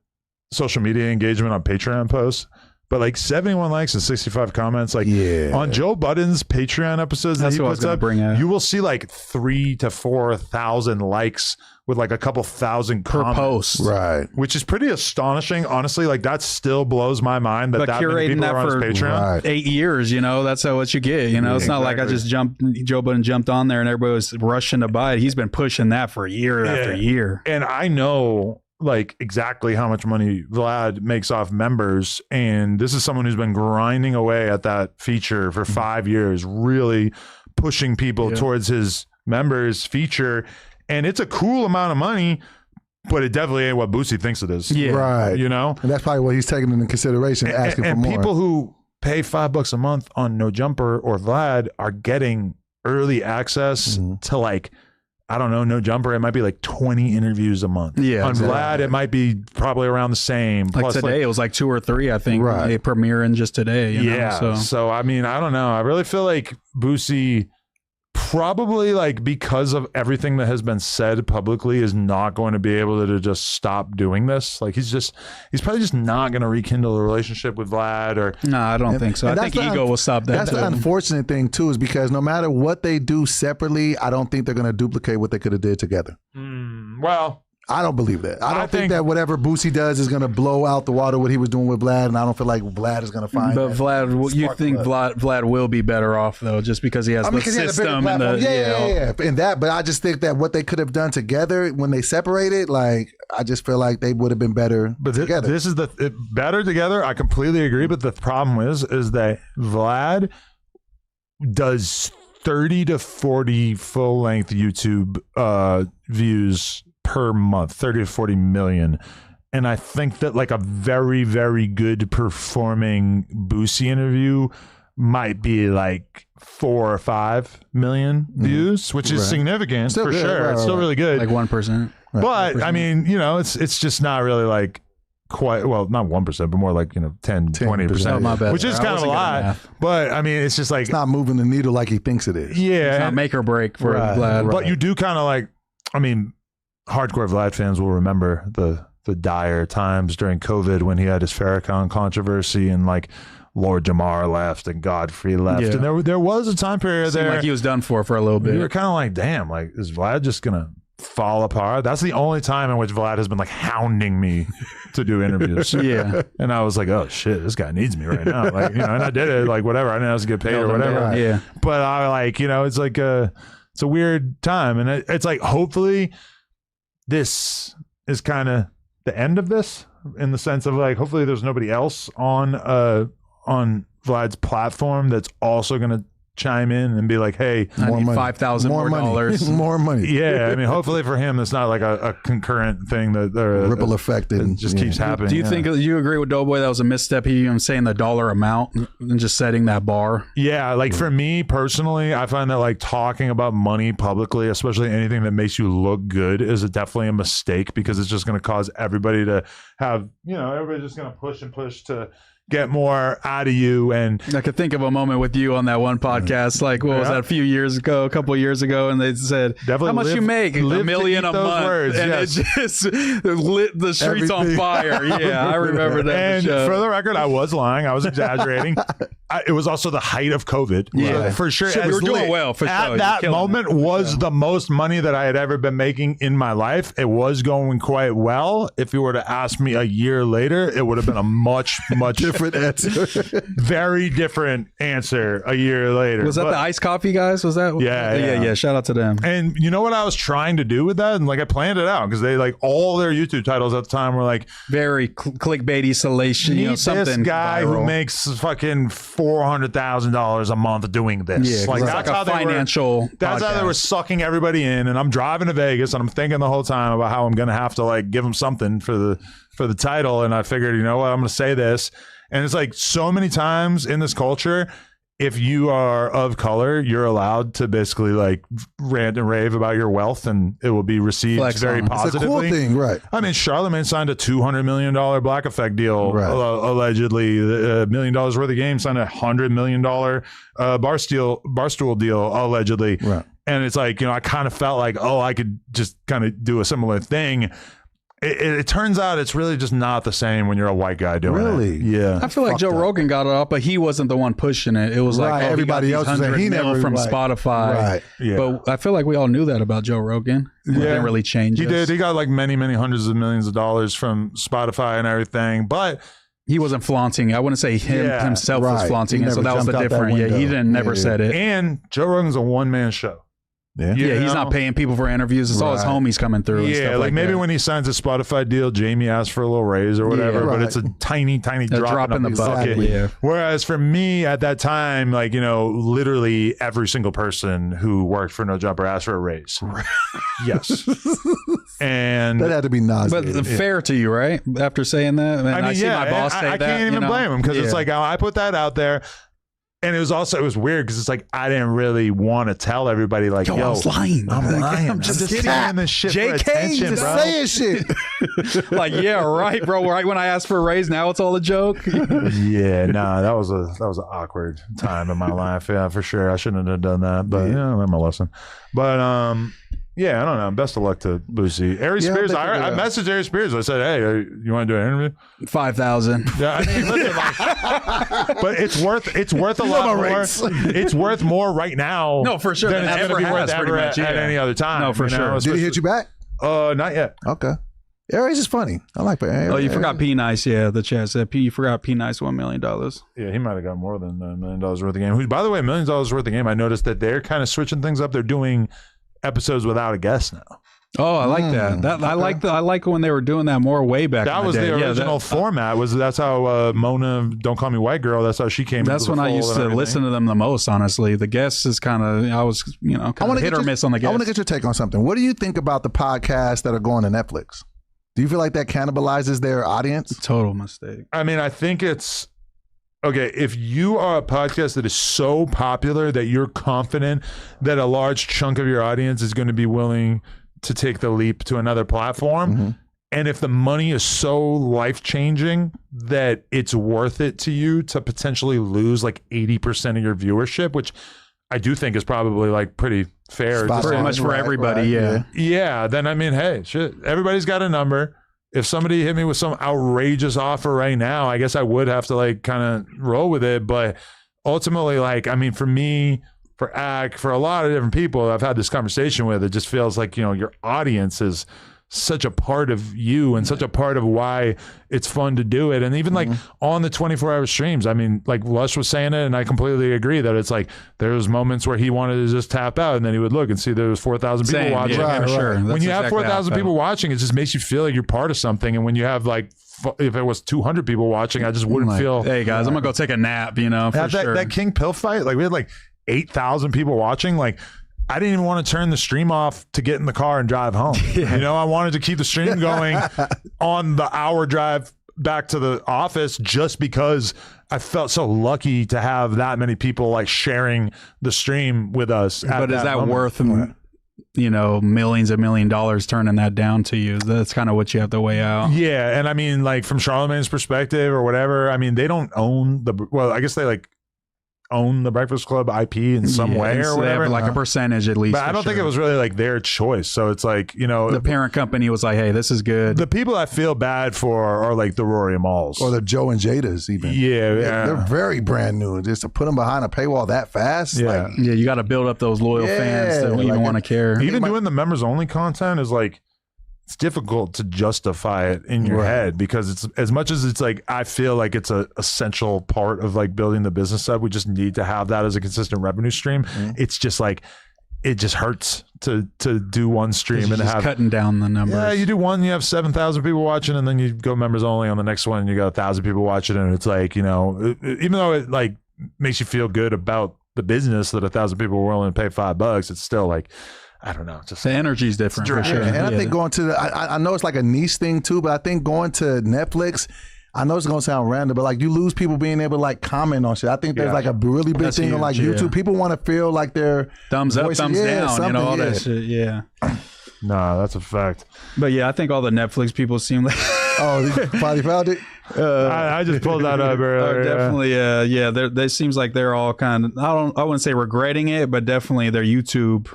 social media engagement on Patreon posts, but like 71 likes and 65 comments, like on Joe Budden's Patreon episodes That's that he what I was puts gonna up, bring up. you will see like 3,000 to 4,000 likes with like a couple thousand per comments. post. Right. Which is pretty astonishing. Honestly, like that still blows my mind that But that many curating people that are on his for Patreon. Right. 8 years, that's what you get. It's not like I just Joe Budden jumped on there and everybody was rushing to buy it. He's been pushing that for year after year. And I know like exactly how much money Vlad makes off members. And this is someone who's been grinding away at that feature for 5 years, really pushing people towards his members feature. And it's a cool amount of money, but it definitely ain't what Boosie thinks it is. Yeah. Right. And And that's probably what he's taking into consideration, asking for more. people who pay $5 a month on No Jumper or Vlad are getting early access to like, I don't know, No Jumper. It might be like 20 interviews a month. Yeah, On exactly. Vlad, it might be probably around the same. Like Plus, today, it was like 2 or 3, I think, Right. premiering just today. yeah. So So I mean, I don't know. I really feel like Boosie probably like because of everything that has been said publicly is not going to be able to just stop doing this. Like he's probably just not going to rekindle a relationship with Vlad or. No, I don't think so. I think ego will stop that. That's the unfortunate thing too, is because no matter what they do separately, I don't think they're going to duplicate what they could have did together. Well, I don't believe that. I don't think that whatever Boosie does is going to blow out the water what he was doing with Vlad, and I don't feel like Vlad is going to find. But Vlad, you think Vlad will be better off though, just because he has the system and the and that. But I just think that what they could have done together when they separated, like I just feel like they would have been better together. This is better together. I completely agree. But the problem is that Vlad does 30 to 40 full length YouTube views per month, 30 to 40 million. And I think that like a very, very good performing Boosie interview might be like 4 or 5 million views, which is significant still for good, sure. It's still really good. Like 1%. But I mean, you know, it's just not really like quite, well, not 1%, but more like, you know, 10, 20%, oh, my bad. Which is kind of a lot. But I mean, it's just like, it's not moving the needle like he thinks it is. Yeah. It's not make or break for Vlad. But you do kind of like, I mean, hardcore Vlad fans will remember the dire times during COVID when he had his Farrakhan controversy and like Lord Jamar left and Godfrey left. Yeah. And there was a time period there. Seemed like he was done for a little bit. You were kind of like, damn, like is Vlad just going to fall apart? That's the only time in which Vlad has been like hounding me to do interviews. Yeah. And I was like, oh shit, this guy needs me right now. Like, you know, and I did it, like whatever. I didn't have to get paid or whatever. Right. Yeah. But I like, you know, it's like it's a weird time. And it's like, hopefully this is kind of the end of this in the sense of like, hopefully there's nobody else on Vlad's platform that's also going to chime in and be like, hey, I need $5,000 more dollars. More money. Yeah. I mean, hopefully for him, it's not like a concurrent thing that ripple effect and just keeps happening. Do you think you agree with Doughboy that was a misstep? He saying the dollar amount and just setting that bar. Yeah. Like for me personally, I find that like talking about money publicly, especially anything that makes you look good, is definitely a mistake because it's just going to cause everybody to have, you know, everybody's just going to push to get more out of you. And I could think of a moment with you on that one podcast, like what was that, a couple of years ago, and they said, definitely how much you make? $1 million a month. Words, and yes. it just lit the streets on fire. Yeah, I remember that. And for the record, I was lying. I was exaggerating. It was also the height of COVID. Yeah, for sure. You were doing well, for at sure. That moment was the most money that I had ever been making in my life. It was going quite well. If you were to ask me a year later, it would have been a much different answer. Very different answer a year later. Was that the iced coffee guys? Was that? Yeah. Shout out to them. And you know what I was trying to do with that? And like I planned it out because they like all their YouTube titles at the time were like very clickbaity salation. You know, something. This guy viral. who makes fucking $400,000 a month doing this. Yeah, like that's how financial. That's how they were sucking everybody in. And I'm driving to Vegas and I'm thinking the whole time about how I'm gonna have to like give them something for the title. And I figured, you know what, I'm gonna say this. And it's like so many times in this culture, if you are of color, you're allowed to basically like rant and rave about your wealth and it will be received very positively. It's a cool thing, right? I mean, Charlamagne signed a $200 million Black Effect deal, allegedly. $1 million worth of games, signed a $100 million Barstool deal, allegedly. Right. And it's like, you know, I kind of felt like, oh, I could just kind of do a similar thing. It turns out it's really just not the same when you're a white guy doing it. Yeah. I feel like Joe Rogan got it up, but he wasn't the one pushing it. It was like everybody else was saying he never from Spotify. Right. Yeah. But I feel like we all knew that about Joe Rogan. It didn't really change. He did. He got like many hundreds of millions of dollars from Spotify and everything, but he wasn't flaunting. I wouldn't say himself was flaunting it. So that was the difference. Yeah, he never said it. And Joe Rogan's a one-man show. Yeah, he's not paying people for interviews. It's all his homies coming through. Yeah, and stuff like maybe that. when he signs a Spotify deal, Jamie asks for a little raise or whatever, but it's a tiny drop in the bucket. Yeah. Whereas for me at that time, like, you know, literally every single person who worked for No Jumper asked for a raise. Yes. And that had to be nauseating. But fair to you, right? After saying that, I mean, I see my boss say that. I can't even blame him because it's like, I put that out there. And it was weird because it's like I didn't really want to tell everybody like, yo, I was lying. I'm lying. I'm just saying this shit for attention, just bro. saying shit. like, yeah, right, bro. Right when I asked for a raise, now it's all a joke. Yeah, nah, that was an awkward time in my life. Yeah, for sure. I shouldn't have done that, but yeah, I learned my lesson. But yeah, I don't know. Best of luck to Lucy. Aries Spears. I messaged Aries Spears. I said, hey, you want to do an interview? 5,000. Yeah, I mean, listen, like, but it's worth a lot more. It's worth more right now. No, for sure. Than it's going to be worth ever at any other time. No, for sure. Did he hit you back? Not yet. Okay. Aries is funny. I like Aries. Oh, you forgot P Nice. Yeah, the chat said you forgot P Nice $1 million. Yeah, he might have got more than $1 million worth of game. Who, by the way, $1 million worth of game. I noticed that they're kind of switching things up. They're doing episodes without a guest now. Oh, I like that. I like when they were doing that more way back. That was the original format. That's how Mona, Don't Call Me White Girl. That's how she came. That's when I used to listen to them the most. Honestly, the guests is kind of I was kind of hit or miss on the guests. I want to get your take on something. What do you think about the podcasts that are going to Netflix? Do you feel like that cannibalizes their audience? Total mistake. I mean, I think it's okay. If you are a podcast that is so popular that you're confident that a large chunk of your audience is going to be willing to take the leap to another platform, and if the money is so life-changing that it's worth it to you to potentially lose like 80% of your viewership, which I do think is probably like pretty fair. Pretty much for everybody, yeah. Yeah, then I mean, hey, shit, everybody's got a number. If somebody hit me with some outrageous offer right now, I guess I would have to like kind of roll with it. But ultimately, like, I mean, for me, for ACK, for a lot of different people I've had this conversation with, it just feels like, your audience is such a part of you and such a part of why it's fun to do it. And even like on the 24-hour streams, I mean, like Lush was saying it, and I completely agree that it's like there's moments where he wanted to just tap out, and then he would look and see there was 4,000 people watching. Yeah, right. Sure. When you have 4,000 people watching, it just makes you feel like you're part of something. And when you have like, if it was 200 people watching, I just wouldn't feel. Hey guys, I'm gonna go take a nap. For sure. That King Pill fight, like we had like 8,000 people watching. Like, I didn't even want to turn the stream off to get in the car and drive home. I wanted to keep the stream going on the hour drive back to the office just because I felt so lucky to have that many people like sharing the stream with us. But is that worth millions and $1 million turning that down to you? That's kind of what you have to weigh out. Yeah, and I mean, like from Charlamagne's perspective or whatever, I mean, they don't own I guess they like own the Breakfast Club IP in some way or whatever, like a percentage at least. But I don't think it was really like their choice. So it's like, the parent company was like, hey, this is good. The people I feel bad for are like the Rory Mals or the Joe and Jadas even. Yeah. They're very brand new. Just to put them behind a paywall that fast. Yeah. You got to build up those loyal fans that even want to care. Even doing the members only content is like, it's difficult to justify it in your head because it's as much as it's like I feel like it's a essential part of like building the business up. We just need to have that as a consistent revenue stream. It's just like it just hurts to do one stream and have cutting down the numbers. Yeah, you do one, you have 7,000 people watching, and then you go members only on the next one, and you got 1,000 people watching, and it's like even though it like makes you feel good about the business that 1,000 people were willing to pay $5, it's still like. I don't know. Just the energy is different for sure. And I think going to I know it's like a niche thing too, but I think going to Netflix, I know it's gonna sound random, but like you lose people being able to like comment on shit. I think there's like a really big thing on like YouTube. People want to feel like they're thumbs up, thumbs down, all that shit. Yeah. Nah, that's a fact. But yeah, I think all the Netflix people seem like. Oh, you finally found it. I just pulled that up earlier. Definitely. They seems like they're all kind of. I wouldn't say regretting it, but definitely their YouTube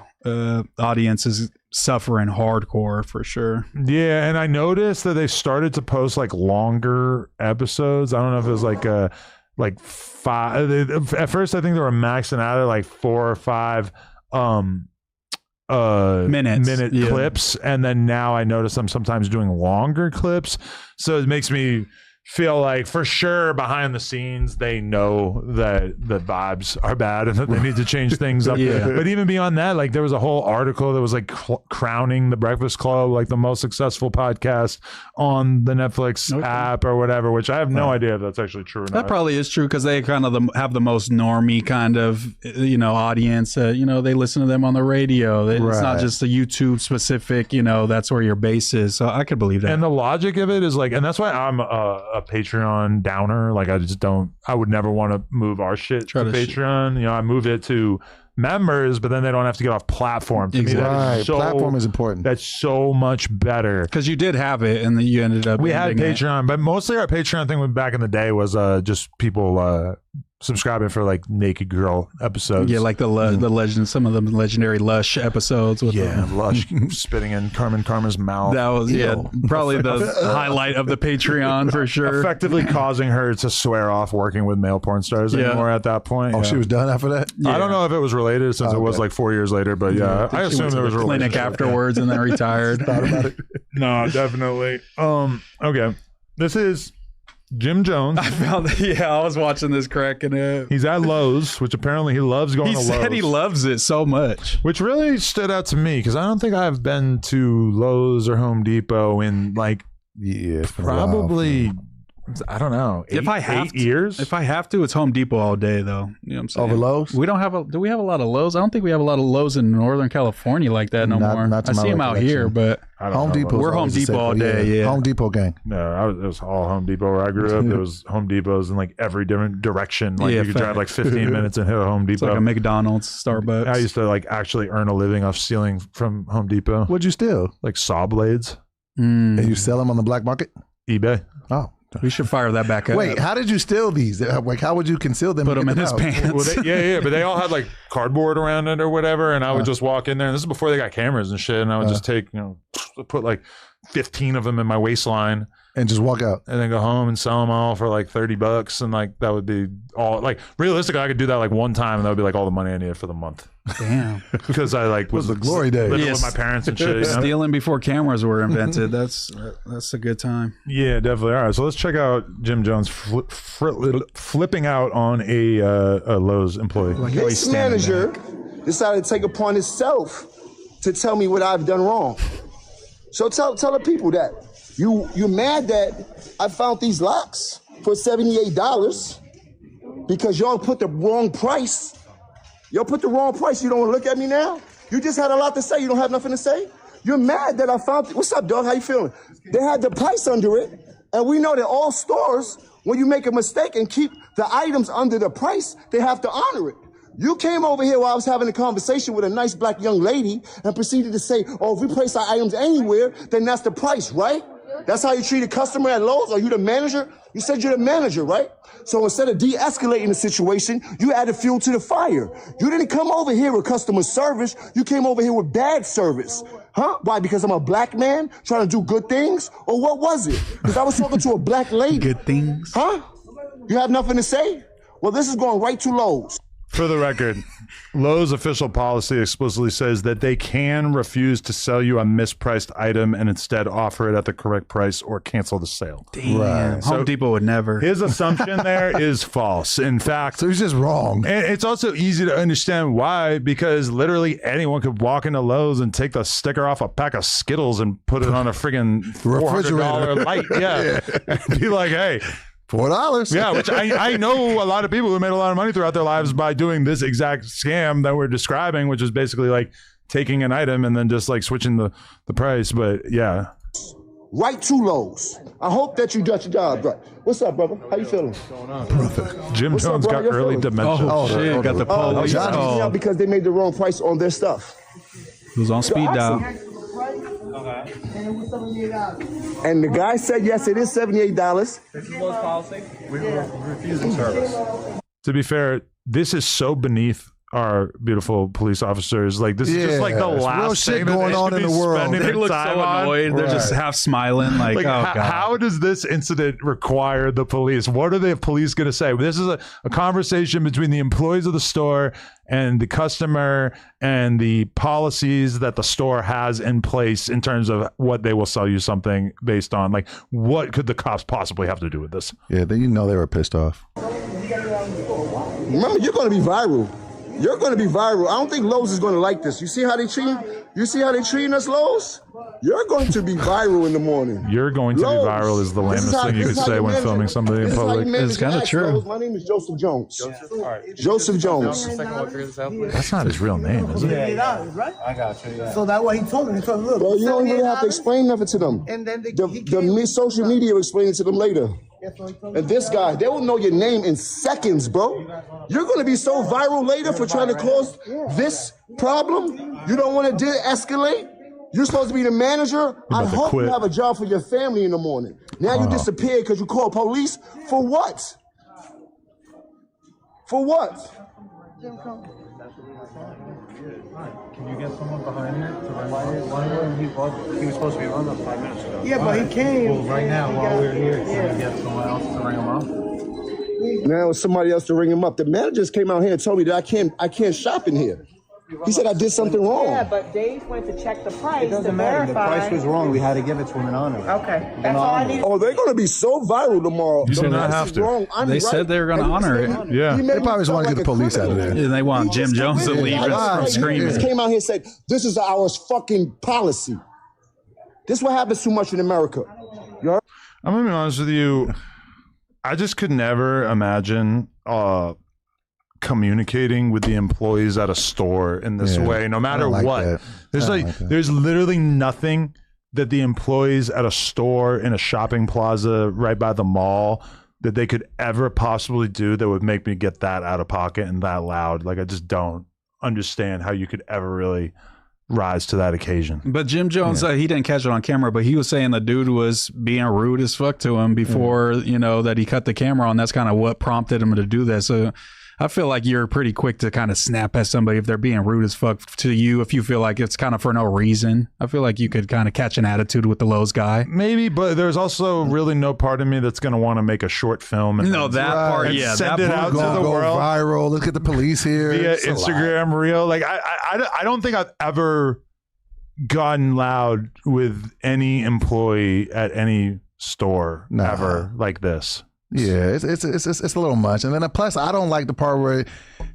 audience is suffering hardcore for sure. Yeah, and I noticed that they started to post like longer episodes. I don't know if it was like 5. At first, I think they were maxing out at like 4 or 5 minute clips, and then now I notice I'm sometimes doing longer clips, so it makes me feel like for sure behind the scenes they know that the vibes are bad and that they need to change things up. But even beyond that, like there was a whole article that was like crowning the Breakfast Club like the most successful podcast on the Netflix app or whatever, which I have no idea if that's actually true or not. That probably is true because they kind of have the most normie kind of audience. They listen to them on the radio. It's not just a YouTube specific. That's where your base is. So I could believe that. And the logic of it is like, and that's why I'm a a Patreon downer. Like I would never want to move our shit to Patreon. You know, I move it to members, but then they don't have to get off platform. To me, that is platform is important. That's so much better. Because you did have it, and then you ended up. We had Patreon, but mostly our Patreon thing back in the day was just people subscribing for like naked girl episodes. Yeah, like the legend, some of the legendary Lush episodes. With Lush spitting in Carmen's mouth. That was probably the highlight of the Patreon for sure. Effectively causing her to swear off working with male porn stars anymore at that point. Oh, she was done after that? I don't know if it was related since it was like 4 years later, but I assume there was a clinic afterwards and then retired. Thought about it. No, definitely. Okay, this is Jim Jones. I found I was watching this cracking up. He's at Lowe's, which apparently he loves going to Lowe's. He said he loves it so much. Which really stood out to me because I don't think I've been to Lowe's or Home Depot in like probably, I don't know, 8 years. If I have to, it's Home Depot all day though. You know what I'm saying? Over Lowe's? We don't have do we have a lot of Lowe's? I don't think we have a lot of Lowe's in Northern California like that no more. I see them out here, but Home Depot. We're Home Depot all day. Yeah. Home Depot gang. No, it was all Home Depot where I grew up. There was Home Depots in like every different direction. Like you could drive like 15 minutes and hit a Home Depot. It's like a McDonald's, Starbucks. I used to like actually earn a living off stealing from Home Depot. What'd you steal? Like saw blades. And you sell them on the black market? eBay. Oh. We should fire that back up. Wait, how did you steal these? Like, how would you conceal them? Put them in his pants. Well, but they all had like cardboard around it or whatever, and I would just walk in there. And this is before they got cameras and shit. And I would just take, put like 15 of them in my waistline and just walk out, and then go home and sell them all for like $30, and like that would be all. Like realistically, I could do that like one time, and that would be like all the money I needed for the month. Damn, because I like was the glory days living with my parents and shit. Stealing before cameras were invented. That's a good time. Yeah, definitely. All right, so let's check out Jim Jones flipping out on a Lowe's employee. Like this manager decided to take upon himself to tell me what I've done wrong. So tell the people that you're mad that I found these locks for $78 because y'all put the wrong price. Y'all put the wrong price. You don't want to look at me now? You just had a lot to say. You don't have nothing to say? You're mad that I found... What's up, dog? How you feeling? They had the price under it, and we know that all stores, when you make a mistake and keep the items under the price, they have to honor it. You came over here while I was having a conversation with a nice black young lady and proceeded to say, oh, if we place our items anywhere, then that's the price, right? That's how you treat a customer at Lowe's? Are you the manager? You said you're the manager, right? So instead of de-escalating the situation, you added fuel to the fire. You didn't come over here with customer service. You came over here with bad service. Huh? Why? Because I'm a black man trying to do good things? Or what was it? Because I was talking to a black lady. Good things? Huh? You have nothing to say? Well, this is going right to Lowe's. For the record, Lowe's official policy explicitly says that they can refuse to sell you a mispriced item and instead offer it at the correct price or cancel the sale. Damn. Right. Home Depot would never. His assumption there is false. In fact, so he's just wrong. And it's also easy to understand why, because literally anyone could walk into Lowe's and take the sticker off a pack of Skittles and put it on a friggin' $400 light. Yeah. And be like, hey, $4. Yeah, which I know a lot of people who made a lot of money throughout their lives by doing this exact scam that we're describing, which is basically like taking an item and then just like switching the price. But yeah. Right to Lowe's. I hope that you got your job right. What's up, brother? How you feeling? What's going on, brother? Jim Jones got early dementia. Oh, shit. Got the police call. Because they made the wrong price on their stuff. He was on speed dial. Okay. And the guy said, yes, it is $78. This is Lowe's policy. We refuse the service. To be fair, this is so beneath our beautiful police officers. Like, this is just like the last real shit going on in the world. They look so annoyed. They're just half smiling. Like, oh, God. How does this incident require the police? What are the police going to say? This is a conversation between the employees of the store and the customer and the policies that the store has in place in terms of what they will sell you something based on. Like, what could the cops possibly have to do with this? Yeah, then you know they were pissed off. Remember, you're going to be viral. You're going to be viral. I don't think Lowe's is going to like this. You see how they treat? You see how they treating us, Lowe's? You're going to be viral in the morning. You're going to be viral is the lamest thing you could say when filming somebody in public. It's kind of true. Lowe's. My name is Joseph Jones. Joseph Jones. That's not his real name, is it? Right? I got you. Yeah. So that way he told me. He told me, look. Well, you don't really have to explain nothing to them. And then the social media will explain it to them later. And this guy, they will know your name in seconds, bro. You're going to be so viral later for trying to cause this problem. You don't want to de-escalate. You're supposed to be the manager. I hope you have a job for your family in the morning. Now you disappeared because you called police. For what? For what? Can you get someone behind here to run? He was supposed to be run up 5 minutes ago. Yeah, but he came. Well, right now, while we're here, can you get someone else to ring him up? Now it's somebody else to ring him up. The manager just came out here and told me that I can't shop in here. He said I did something wrong. Yeah, but Dave went to check the price. It doesn't matter. The price was wrong. We had to give it to him in honor. Okay, that's all I need. Oh, they're going to be so viral tomorrow. You do not have to. Wrong. They said they were going to honor it. Yeah. They probably just want to get the police out of there. Yeah, they want Jim Jones to leave from He screaming. just came out here and said, this is our fucking policy. This is what happens too much in America. You heard? I'm going to be honest with you. I just could never imagine communicating with the employees at a store in this way, no matter what. There's literally nothing that the employees at a store in a shopping plaza right by the mall that they could ever possibly do that would make me get that out of pocket and that loud. Like, I just don't understand how you could ever really rise to that occasion. But Jim Jones, he didn't catch it on camera, but he was saying the dude was being rude as fuck to him before, that he cut the camera on. That's kind of what prompted him to do that. So I feel like you're pretty quick to kind of snap at somebody if they're being rude as fuck to you, if you feel like it's kind of for no reason. I feel like you could kind of catch an attitude with the Lowe's guy. Maybe, but there's also really no part of me that's going to want to make a short film and that part, send it out to the world. Viral. Let's get the police here via Instagram reel. Like I don't think I've ever gotten loud with any employee at any store ever like this. Yeah, it's a little much. And then plus, I don't like the part where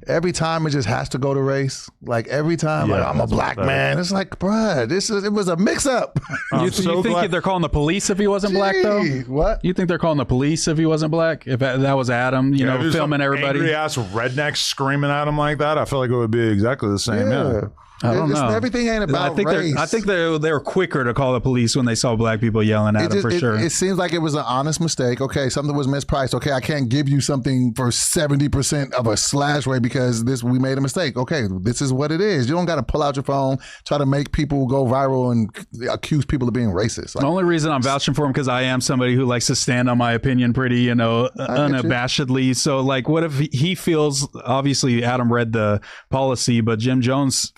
every time it just has to go to race. Like every time, I'm a black man. It's like, bruh, it was a mix up. You think they're calling the police if he wasn't black though? What? You think they're calling the police if he wasn't black? If that was Adam, filming everybody, angry ass rednecks screaming at him like that, I feel like it would be exactly the same. Yeah. I don't know. Everything ain't about race. I think they were quicker to call the police when they saw black people yelling at them for sure. It seems like it was an honest mistake. Okay, something was mispriced. Okay, I can't give you something for 70% of a slash rate because we made a mistake. Okay, this is what it is. You don't got to pull out your phone, try to make people go viral and accuse people of being racist. Like, the only reason I'm vouching for him because I am somebody who likes to stand on my opinion pretty, unabashedly. So like, what if he feels, obviously Adam read the policy, but Jim Jones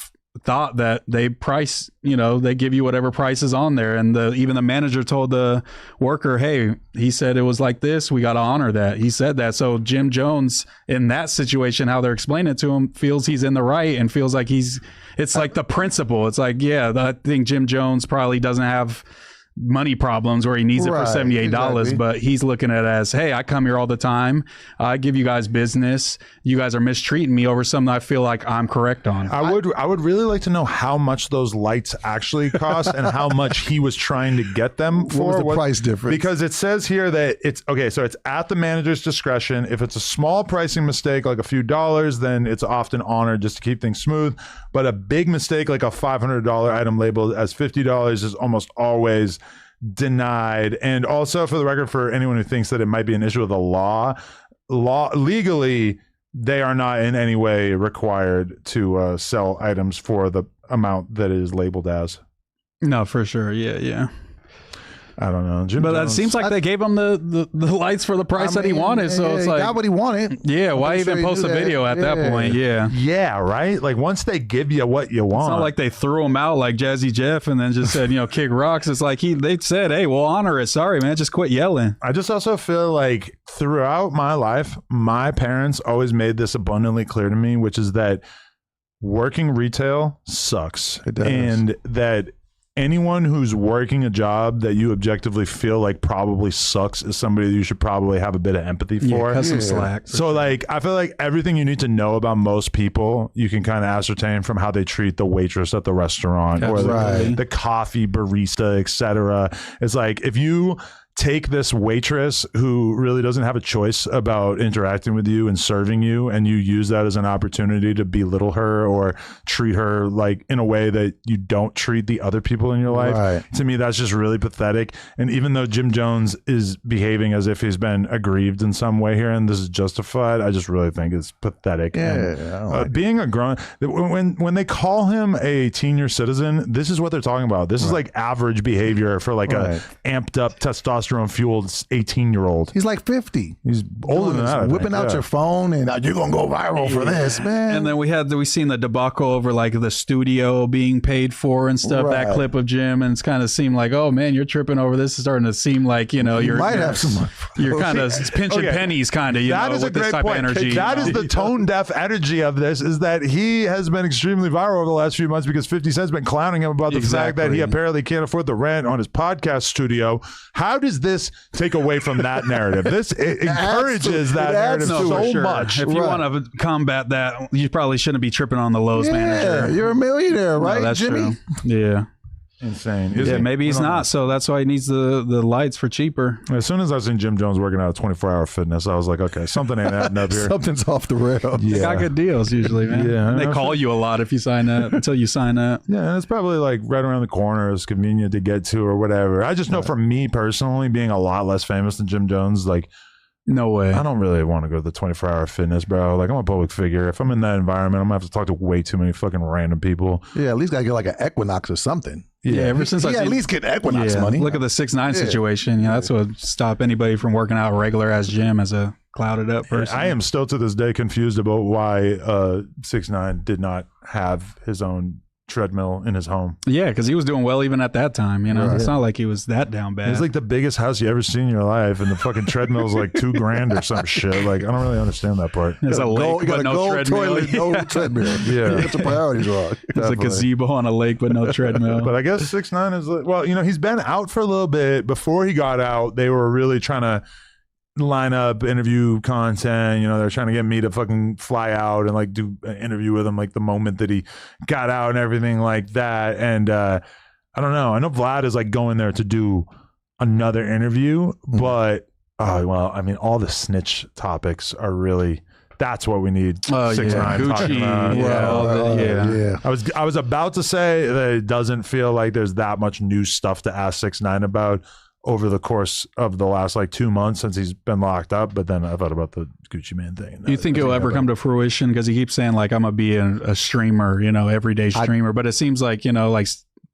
thought that they price, they give you whatever price is on there. And even the manager told the worker, hey, he said it was like this. We got to honor that. He said that. So Jim Jones in that situation, how they're explaining it to him, feels he's in the right and feels like it's like the principle. It's like, I think Jim Jones probably doesn't have money problems where he needs it for $78, exactly. But he's looking at it as, hey, I come here all the time. I give you guys business. You guys are mistreating me over something I feel like I'm correct on. I would really like to know how much those lights actually cost and how much he was trying to get them for. What was the price difference? Because it says here that it's okay, so it's at the manager's discretion. If it's a small pricing mistake, like a few dollars, then it's often honored just to keep things smooth. But a big mistake, like a $500 item labeled as $50, is almost always denied. And also, for the record, for anyone who thinks that it might be an issue with the law, legally, they are not in any way required to sell items for the amount that it is labeled as. No, for sure. Yeah. I don't know. But it seems like they gave him the lights for the price that he wanted. So it's like, he got what he wanted. Yeah, why even post a video at that point? Yeah. Yeah, right? Like once they give you what you want. It's not like they threw him out like Jazzy Jeff and then just said, kick rocks. It's like they said, hey, we'll honor it. Sorry, man. Just quit yelling. I just also feel like throughout my life, my parents always made this abundantly clear to me, which is that working retail sucks. It does. And that anyone who's working a job that you objectively feel like probably sucks is somebody that you should probably have a bit of empathy for. Cut some slack. So like, I feel like everything you need to know about most people, you can kind of ascertain from how they treat the waitress at the restaurant or the coffee barista, etc. It's like, if you take this waitress who really doesn't have a choice about interacting with you and serving you, and you use that as an opportunity to belittle her or treat her like in a way that you don't treat the other people in your life. Right. To me, that's just really pathetic. And even though Jim Jones is behaving as if he's been aggrieved in some way here and this is justified, I just really think it's pathetic. Yeah, And, I don't like being a grown, when they call him a senior citizen, this is what they're talking about. This is like average behavior for like a amped up testosterone fueled 18-year-old. He's like 50. He's older than that. I Whipping think, out yeah. your phone and you're gonna go viral for this, man. And then we seen the debacle over like the studio being paid for and stuff. Right. That clip of Jim, and it's kind of seemed like, oh man, you're tripping over this. It's starting to seem like you might have some money. You're kind of pinching pennies, kind of. That is a with this great type point. of energy. That is the tone deaf energy of this. Is that he has been extremely viral over the last few months because 50 Cent's been clowning him about the fact that he apparently can't afford the rent on his podcast studio. How does this take away from that narrative? This encourages that narrative so much. If you want to combat that, you probably shouldn't be tripping on the Lowe's manager. You're a millionaire, right, No, that's Jimmy? true. Yeah. Insane. Yeah, maybe he's not. So that's why he needs the lights for cheaper. As soon as I seen Jim Jones working out at 24-hour fitness, I was like, okay, something ain't adding up here. Something's off the rail. They got good deals usually, man. Yeah. They call you a lot if you sign that until you sign that. Yeah, and it's probably like right around the corner. It's convenient to get to or whatever. I just know for me personally, being a lot less famous than Jim Jones, like, no way. I don't really want to go to the 24-hour fitness, bro. Like, I'm a public figure. If I'm in that environment, I'm going to have to talk to way too many fucking random people. Yeah, at least got to get like an Equinox or something. Yeah, ever since I at least get Equinox money. Look at the 6ix9ine situation. Yeah, that's what stop anybody from working out a regular ass gym as a clouded up person. I am still to this day confused about why 6ix9ine did not have his own treadmill in his home. Yeah, because he was doing well even at that time. You know, it's not like he was that down bad. It's like the biggest house you ever seen in your life, and the fucking treadmill's like $2,000 or some shit. Like, I don't really understand that part. There's a lake, but no treadmill. Toilet, no treadmill. Yeah. Get your priorities wrong. There's a gazebo on a lake, but no treadmill. But I guess 6ix9ine is like, well, you know, he's been out for a little bit. Before he got out, they were really trying to line up interview content. You know, they're trying to get me to fucking fly out and like do an interview with him like the moment that he got out and everything like that. And I don't know. I know Vlad is like going there to do another interview, but well, I mean, all the snitch topics are really. That's what we need. 6ix9ine talking about. I was about to say that it doesn't feel like there's that much new stuff to ask 6ix9ine about over the course of the last like 2 months since he's been locked up, but then I thought about the Gucci Man thing. Do you think it'll ever come to fruition? Because he keeps saying like, I'm gonna be a streamer, you know, everyday streamer. But it seems like, you know, like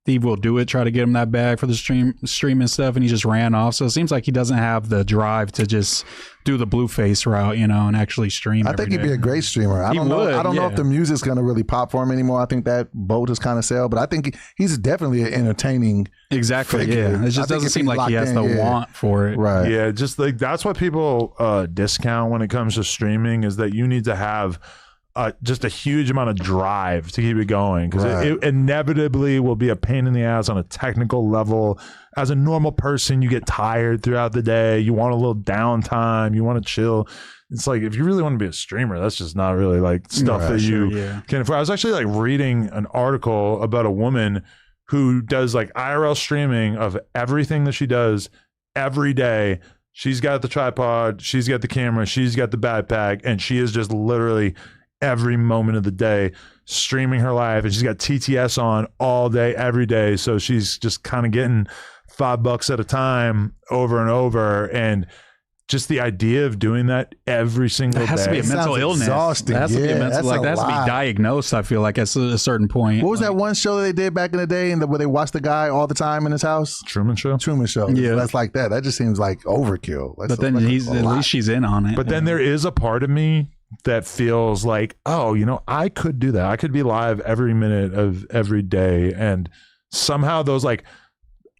Steve will do it, try to get him that bag for the streaming stuff, and he just ran off. So it seems like he doesn't have the drive to just do the Blueface route, you know, and actually stream. I think he'd be a great streamer. I don't know if the music's gonna really pop for him anymore. I think that boat has kind of sailed, but I think he's definitely an entertaining. Exactly. figure. Yeah. It just doesn't seem like he has the want for it. Right. Yeah. Just like that's what people discount when it comes to streaming is that you need to have just a huge amount of drive to keep it going because it inevitably will be a pain in the ass on a technical level. As a normal person, you get tired throughout the day. You want a little downtime. You want to chill. It's like if you really want to be a streamer, that's just not really like stuff that you can afford. I was actually like reading an article about a woman who does like IRL streaming of everything that she does every day. She's got the tripod, she's got the camera, she's got the backpack, and she is just literally every moment of the day streaming her life, and she's got TTS on all day every day, so she's just kind of getting $5 at a time over and over. And just the idea of doing that every single day. That has to be a mental illness. Exhausting. That has to be a mental, like that has to be diagnosed, I feel like, at a certain point. What was that one show they did back in the day where they watched the guy all the time in his house? Truman Show. Yeah. That's like that. That just seems like overkill. But then at least she's in on it. But then there is a part of me that feels like, oh, you know, I could do that. I could be live every minute of every day. And somehow those like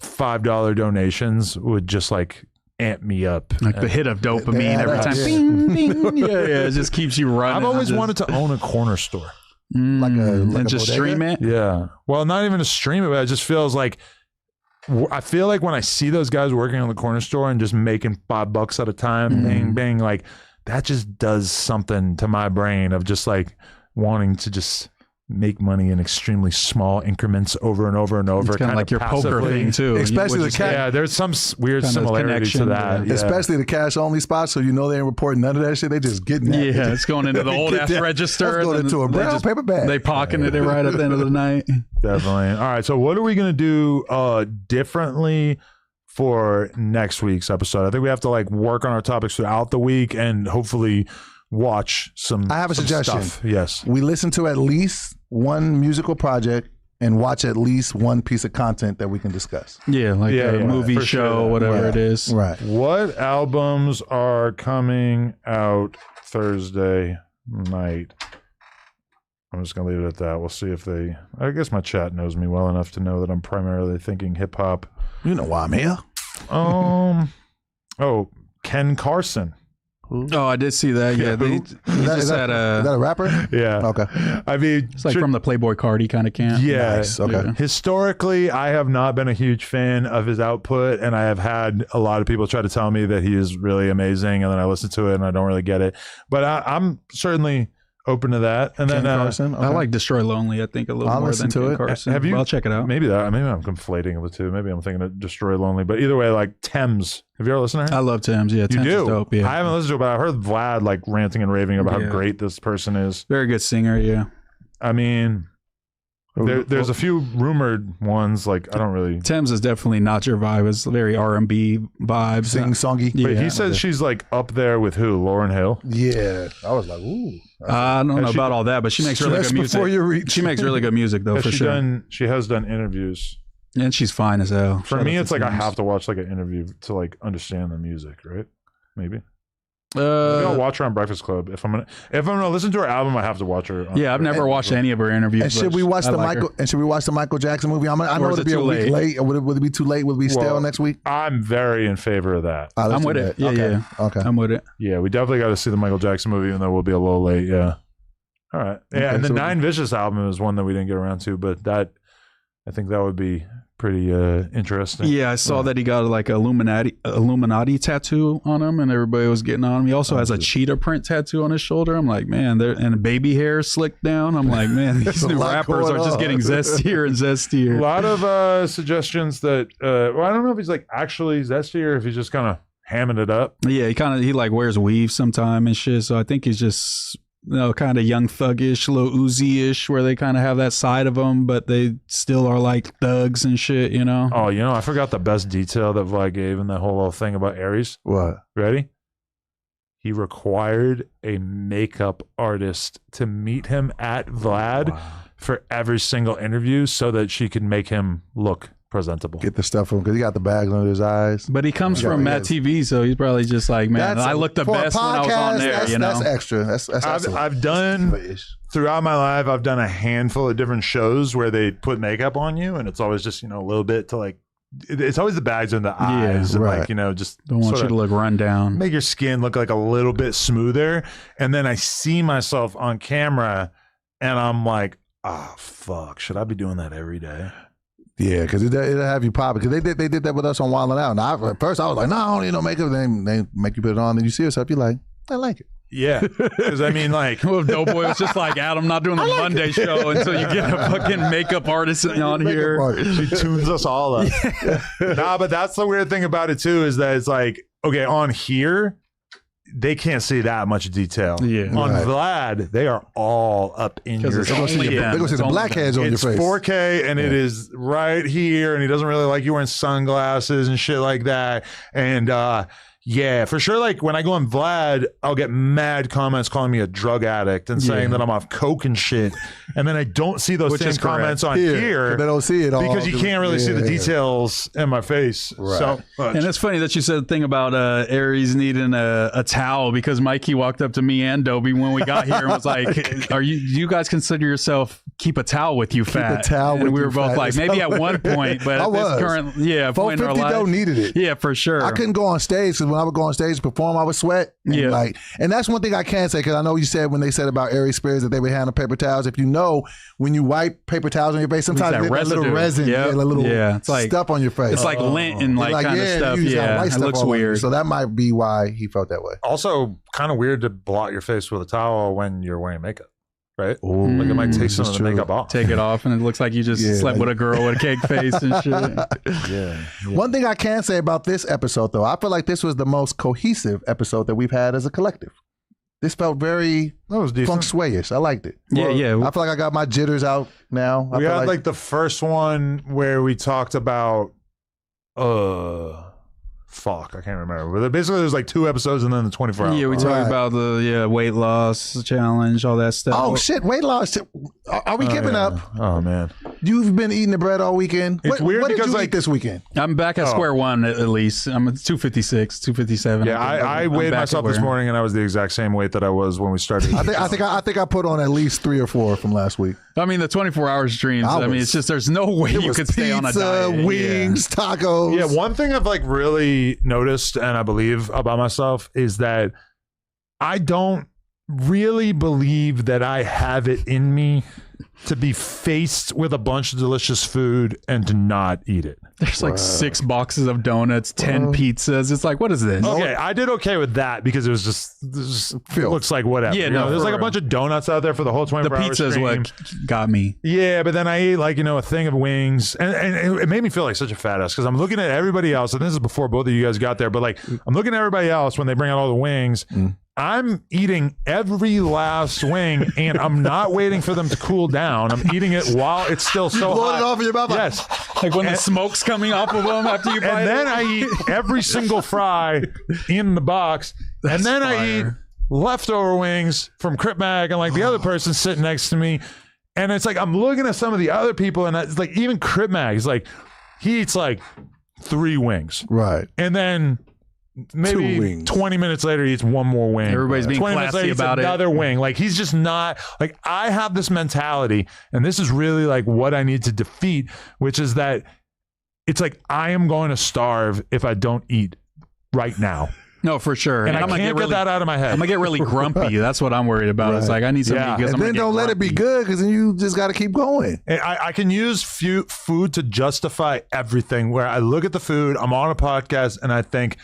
$5 donations would just like amp me up. Like the hit of dopamine every time. Bing, bing. Yeah, it just keeps you running. I've always wanted to own a corner store. And just bodega? stream it? Yeah. Well, not even to stream it, but it just feels like, I feel like when I see those guys working on the corner store and just making $5 at a time, bang, bang, like that just does something to my brain of just like wanting to just make money in extremely small increments over and over and over. It's kind of like your poker thing too. Especially the cash. Yeah, there's some weird similarity to that. Yeah. Especially the cash only spots, so you know they ain't reporting none of that shit. They just getting that. Yeah, it's going into the old ass register. Let's go into a brown paper bag. They pocketed it right at the end of the night. Definitely. All right, so what are we gonna do differently for next week's episode? I think we have to like work on our topics throughout the week and hopefully watch some. I have a suggestion. Stuff. Yes, we listen to at least one musical project and watch at least one piece of content that we can discuss. Yeah, like a movie show, sure. whatever it is. Right. What albums are coming out Thursday night? I'm just gonna leave it at that. We'll see if they. I guess my chat knows me well enough to know that I'm primarily thinking hip hop. You know why I'm here. Oh, Ken Carson. Oh, I did see that. Yeah, Is that a rapper? Yeah. Okay. I mean, it's like from the Playboy Cardi kind of camp. Yeah. Nice. Okay. Yeah. Historically, I have not been a huge fan of his output, and I have had a lot of people try to tell me that he is really amazing, and then I listen to it and I don't really get it. But I'm certainly open to that. And Ken then Carson. Okay. I like Destroy Lonely, I think, a little I'll more listen than to Ken it. Carson. Have you? Well, I'll check it out. Maybe I'm conflating the two. Maybe I'm thinking of Destroy Lonely. But either way, like Thames. Have you ever listened to her? I love Tim's. Yeah, You Tim's do? is dope. Yeah, I haven't listened to it, but I heard Vlad like ranting and raving about Yeah. how great this person is. very good singer. Yeah, I mean, there's a few rumored ones. Like I don't really. Tim's is definitely not your vibe. It's very R&B vibes. Sing songy. Yeah. But he says she's like up there with who? Lauryn Hill. Yeah. I was like, ooh. I don't know about all that, but she makes really Stress good music. before you reach. She makes really good music though, Has for she sure. She has done interviews. And she's fine as hell. For Shout me, out it's to like I Tim's. have to watch like an interview to like understand the music, right? Maybe. Maybe I'll watch her on Breakfast Club. If I'm gonna listen to her album, I have to watch her. Yeah, I've never watched any of her interviews. And should but we watch I the like her. Michael? And should we watch the Michael Jackson movie? I know Or is it'll it be a too week late? late. Or would it be too late? Will it be stale Well, next week? I'm very in favor of that. Let's I'm do with that. it. Yeah, okay. yeah. Okay. I'm with it. Yeah, we definitely got to see the Michael Jackson movie, even though we'll be a little late. Yeah. All right. Yeah, Okay, and the so- Nine Vicious album is one that we didn't get around to, but I think that would be pretty interesting. Yeah, I saw that he got like a Illuminati tattoo on him, and everybody was getting on him. He also has a cheetah print tattoo on his shoder. I'm like, man, and baby hair slicked down. I'm like, man, these a new lot rappers going are just on. getting zestier and A zestier. lot of suggestions that well, I don't know if he's like actually zesty or if he's just kind of hamming it up. Yeah, he like wears weave sometime and shit. So I think he's just kind of young thuggish, little Uzi-ish, where they kind of have that side of them, but they still are like thugs and shit, you know? Oh, I forgot the best detail that Vlad gave in that whole little thing about Aries. What? Ready? He required a makeup artist to meet him at Vlad for every single interview so that she could make him look presentable. Get the stuff from because he got the bags under his eyes. But he comes from Matt TV, so he's probably just like, man, I look the for a best when I was on there, that's, you know? That's extra. That's I've done throughout my life. I've done a handful of different shows where they put makeup on you, and it's always just a little bit to like. It's always the bags in the eyes, and right. like just Don't want you to look run down. make your skin look like a little bit smoother. And then I see myself on camera, and I'm like, oh fuck, should I be doing that every day? Yeah, because it'll have you popping. Because they did that with us on Wild 'N Out. Now, at first, I was like, no, I don't need no makeup. Then they make you put it on, and you see yourself, you're like, I like it. Yeah, because I mean, like, Well, Doughboy was just like, Adam, not doing the Monday show until you get a fucking makeup artist on here. she tunes us all up. Nah, but that's the weird thing about it too, is that it's like, okay, on here, they can't see that much detail. Yeah. On Right. Vlad, they are all up in your it's only skin. them. They're going to see the It's blackheads on your It's face. 4K and it is right here, and he doesn't really like you wearing sunglasses and shit like that. And yeah, for sure. Like when I go on Vlad, I'll get mad comments calling me a drug addict and saying that I'm off coke and shit. And then I don't see those Which same is correct. comments on here. They don't see it all. Because you can't really see the details in my face. Right. So much. And it's funny that you said the thing about Aries needing a towel, because Mikey walked up to me and Dobie when we got here and was like, do you guys consider yourself keep a towel with you, fat? a towel and with we you, were both fat. like, maybe at one point, but I at this was. current point in our 450 life, though needed it. Yeah, for sure. I couldn't go on stage because when I would go on stage to perform, I would sweat. And Yeah. and that's one thing I can say, because I know you said when they said about Aries Spears that they would handle paper towels. If you know, when you wipe paper towels on your face, sometimes that they get a little residue. resin, Yep. a little It's like- stuff on your face. It's like lint and like kind of stuff. you use that Yeah, white it stuff looks all over you. weird. So that might be why he felt that way. also kind of weird to blot your face with a towel when you're wearing makeup. right? Like it might take some of the makeup off. Take it off, and it looks like you just slept with a girl with a cake face and shit. Yeah. One thing I can say about this episode, though, I feel like this was the most cohesive episode that we've had as a collective. This felt very feng shui-ish. I liked it. Yeah. I feel like I got my jitters out now. We had like the first one where we talked about fuck, I can't remember. But basically, there's like 2 episodes and then the 24 hours. Yeah, we talked about the weight loss challenge, all that stuff. Oh shit, weight loss. Are we keeping up? Oh man, you've been eating the bread all weekend. It's weird what because did you like eat this weekend? I'm back at square one at least. I'm at 256, 257. Yeah, I weighed myself this morning and I was the exact same weight that I was when we started. I think I put on at least 3 or 4 from last week. I mean, the 24-hour streams. I mean, it's just there's no way you could stay on a diet. Wings, tacos. Yeah, one thing I've like really noticed and I believe about myself is that I don't really believe that I have it in me to be faced with a bunch of delicious food and to not eat it. There's like 6 boxes of donuts, 10 pizzas. It's like, what is this? Okay, I did okay with that because it was just it looks like whatever. Yeah, you know, no, there's like a real. bunch of donuts out there for the whole 24 hour The pizza is stream. what got me. Yeah, but then I ate like, a thing of wings and it made me feel like such a fat ass because I'm looking at everybody else, and this is before both of you guys got there, but like I'm looking at everybody else when they bring out all the wings. I'm eating every last wing and I'm not waiting for them to cool down. I'm eating it while it's still so Blow hot. it off in your mouth. Yes. Like when the smoke's coming off of them after you bite And then it. I eat every single fry in the box. And then I eat leftover wings from Crip Mag and like the other person sitting next to me. And it's like, I'm looking at some of the other people and it's like, even Crip Mag is like, he eats like 3 wings. Right. And then maybe 20 minutes later, he eats 1 more wing. Everybody's being 20 minutes later, classy he eats about it. another wing. Like, he's just not, like, I have this mentality, and this is really like what I need to defeat, which is that it's like, I am going to starve if I don't eat right now. No, for sure. And I I'm gonna can't get that out of my head. I'm going to get really grumpy. That's what I'm worried about. It's like, I need something because And then don't let it be good because then you just got to keep going. And I can use food to justify everything, where I look at the food, I'm on a podcast, and I think,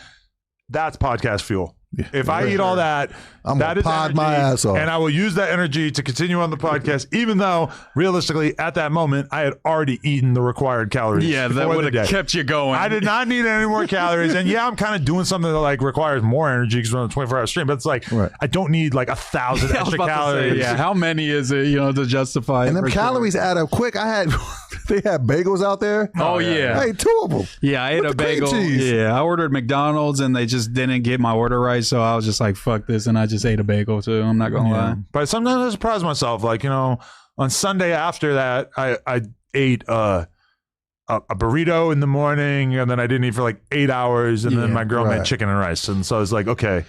that's podcast fuel. If I eat all that, I'm that gonna is pod energy, my ass off. and I will use that energy to continue on the podcast, even though realistically at that moment I had already eaten the required calories. Yeah, that for would the have day. kept you going. I did not need any more calories, and yeah, I'm kind of doing something that like requires more energy because we're on a 24-hour stream. But it's like I don't need like 1,000 I was extra about to calories. say, yeah, how many is it, to justify? And them for sure. calories add up quick. They had bagels out there. Oh, yeah. Hey, 2 of them. Yeah, I ate With a the cream bagel. cheese. Yeah, I ordered McDonald's and they just didn't get my order right, so I was just like, "Fuck this," and I just ate a bagel too. I'm not gonna lie. But sometimes I surprise myself. Like, on Sunday after that, I ate a burrito in the morning, and then I didn't eat for like 8 hours, and then my girl made chicken and rice, and so I was like, okay.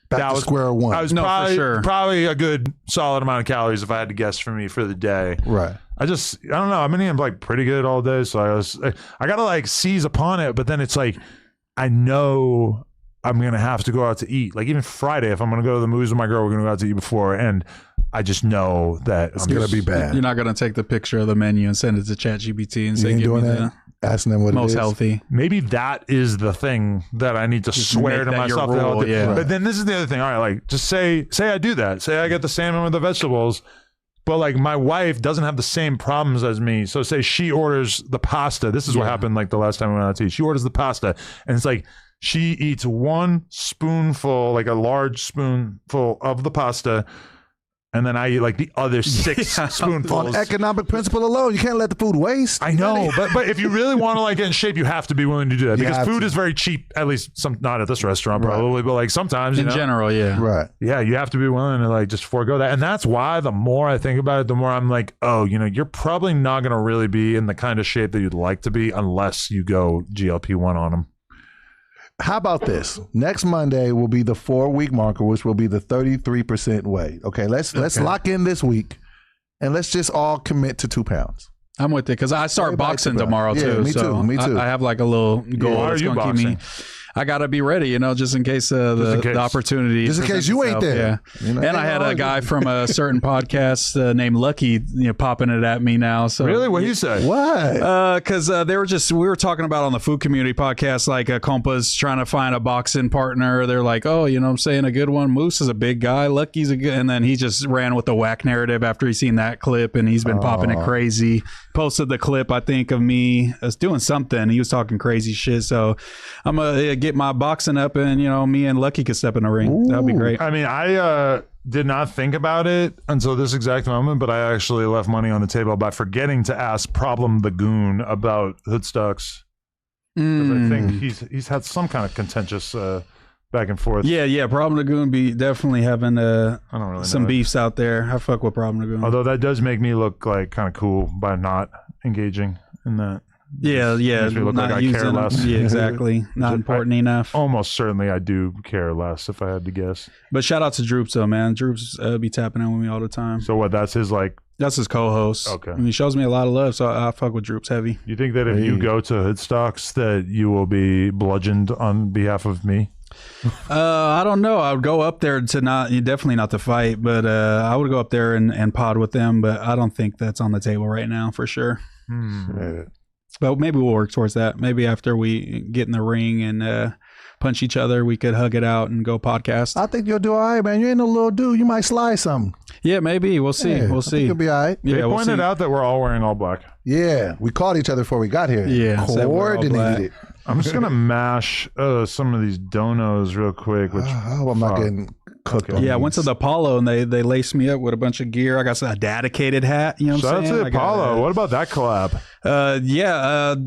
Back to square one. I was probably a good solid amount of calories if I had to guess for me for the day. Right. I don't know. I've been eating like pretty good all day, so I gotta like seize upon it. But then it's like, I know I'm gonna have to go out to eat. Like even Friday, if I'm gonna go to the movies with my girl, we're gonna go out to eat before, and I just know that It's gonna be bad. You're not gonna take the picture of the menu and send it to ChatGPT and say, ain't "Give me doing the that? Asking them what most it is. healthy." Maybe that is the thing that I need to swear to make that your myself. rule, yeah. But then this is the other thing. All right, like just say I do that. Say I get the salmon with the vegetables, but like my wife doesn't have the same problems as me. So say she orders the pasta. This is what happened like the last time we went out to eat. She orders the pasta, and it's like she eats 1 spoonful, like a large spoonful of the pasta. And then I eat like the other 6 spoonfuls. On economic principle alone, you can't let the food waste. I know, but if you really want to like get in shape, you have to be willing to do that You because have food to. is very cheap. At least not at this restaurant probably, but like sometimes In general, yeah. Right. yeah, you have to be willing to like just forego that. And that's why the more I think about it, the more I'm like, oh, you're probably not going to really be in the kind of shape that you'd like to be unless you go GLP-1 on them. How about this? Next Monday will be the 4-week marker, which will be the 33% weight. Okay, let's lock in this week, and let's just all commit to 2 pounds. I'm with it because I start Everybody boxing took it. tomorrow Yeah, too. me so too, me too. I have like a little goal Why are that's you gonna keep me. boxing? I gotta be ready, you know, just in case the opportunity. Just in case you ain't there. Yeah. You know, and I had a guy from a certain podcast named Lucky, popping it at me now. So really, what you say? What? Because we were talking about on the Food Community podcast, like Compa's trying to find a boxing partner. They're like, oh, you know what I'm saying, a good one. Moose is a big guy. Lucky's a good, and then he just ran with the Wack narrative after he's seen that clip, and he's been popping it crazy. Posted the clip, I think, of me doing something. He was talking crazy shit. So I'm gonna get my boxing up, and me and Lucky could step in the ring. That'd be great. I mean, I did not think about it until this exact moment, but I actually left money on the table by forgetting to ask Problem the Goon about Hoodstocks. Because I think he's had some kind of contentious back and forth. Yeah. Problem Lagoon be definitely having I don't really some know beefs out there. I fuck with Problem Lagoon. Although that does make me look like kind of cool by not engaging in that. Yeah. Makes me look not like I using care less. Yeah, exactly. Not important enough. Almost certainly I do care less if I had to guess. But shout out to Droops though, man. Droops be tapping in with me all the time. So what? That's his That's his co-host. Okay. And he shows me a lot of love, so I fuck with Droops heavy. You think that if you go to Hoodstocks that you will be bludgeoned on behalf of me? I don't know. I would go up there to definitely not to fight, but I would go up there and pod with them, but I don't think that's on the table right now for sure. But maybe we'll work towards that. Maybe after we get in the ring and punch each other, we could hug it out and go podcast. I think you'll do all right, man. You ain't no little dude. You might slide something. Yeah, maybe. We'll see. Yeah, we'll see. You'll be all right. Yeah, they pointed out that we're all wearing all black. Yeah, we called each other before we got here. Yeah, coordinated it. I'm just gonna mash some of these donos real quick. Which I'm not getting cooked on Yeah, I these. went to the Apollo and they laced me up with a bunch of gear. I got a dedicated hat. You know what Shout I'm out saying? to Apollo. What about that collab?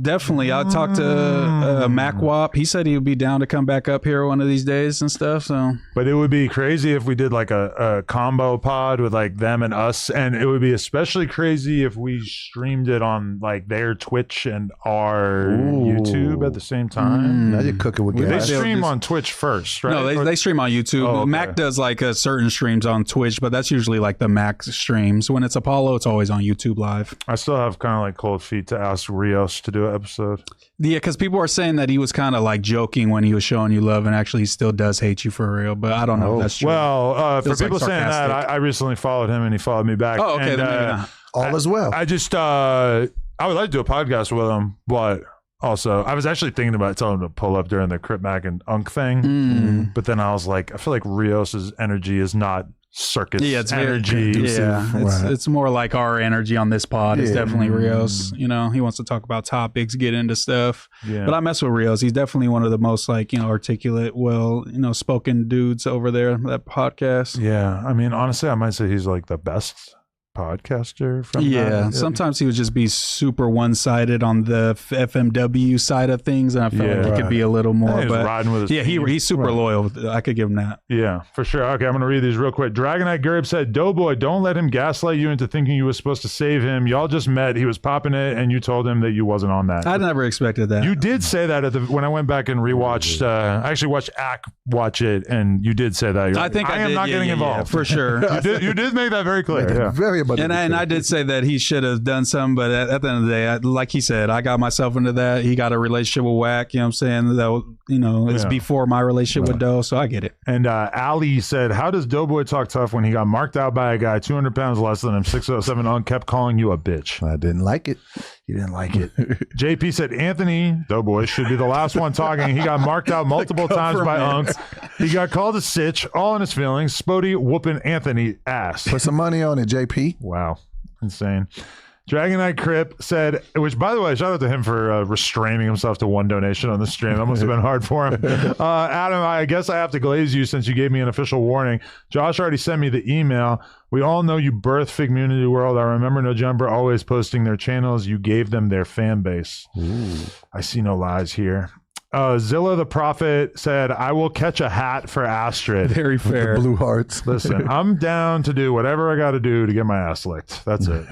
Definitely. I talked to Mac Wop. He said he would be down to come back up here one of these days and stuff. So, but it would be crazy if we did like a combo pod with like them and us, and it would be especially crazy if we streamed it on like their Twitch and our YouTube at the same time. Now you're cooking with They gas. stream on Twitch first, right? no, they stream on YouTube. Oh, okay. Mac does like certain streams on Twitch, but that's usually like the Mac streams. When it's Apollo, it's always on YouTube Live. I still have kind of like cold feet to ask Rios to do an episode. Yeah, because people are saying that he was kind of like joking when he was showing you love, and actually he still does hate you for real. But I don't know if that's true. Well, for Feels like people saying that, sarcastic. I recently followed him and he followed me back. Oh, okay, And, then maybe not. All is well. I just, I would like to do a podcast with him, but also I was actually thinking about telling him to pull up during the Crip Mac and Unk thing. But then I was like, I feel like Rios's energy is not circus It's energy. It's more like our energy on this pod. It's Yeah. definitely Rios. You know, he wants to talk about topics, get into stuff. Yeah. But I mess with Rios. He's definitely one of the most articulate, spoken dudes over there. That podcast. Yeah, I mean, honestly, I might say he's like the best podcaster from that. Sometimes he would just be super one-sided on the FMW side of things, and I felt like he could be a little more. He's But riding with his team. he's super loyal. I could give him that. Yeah, for sure. Okay, I'm going to read these real quick. Dragonite Gerb said, Doughboy, don't let him gaslight you into thinking you were supposed to save him. Y'all just met. He was popping it, and you told him that you wasn't on that. I never expected that. You did say that when I went back and rewatched. I actually watched Ack watch it, and you did say that. You're I like, think I am did. not getting involved. for sure. You did make that very clear. Yeah. Very much. And I did say that he should have done some, but at the end of the day, like he said, I got myself into that. He got a relationship with Wack, you know what I'm saying? That, it's before my relationship with Doe, so I get it. And Ali said, how does Doughboy talk tough when he got marked out by a guy 200 pounds less than him, 607 on, kept calling you a bitch? I didn't like it. You didn't like it. JP said, Anthony, Doughboy, should be the last one talking. He got marked out multiple times by Unk. He got called a sitch, all in his feelings. Spody whooping Anthony ass. Put some money on it, JP. Wow. Insane. Dragonite Crip said, which, by the way, shout out to him for restraining himself to one donation on the stream. That must have been hard for him. Adam, I guess I have to glaze you since you gave me an official warning. Josh already sent me the email. We all know you birthed Figmunity World. I remember No Jumper always posting their channels. You gave them their fan base. Ooh. I see no lies here. Zilla the Prophet said, I will catch a hat for Astrid. Very fair. The blue hearts. Listen, I'm down to do whatever I got to do to get my ass licked. That's it.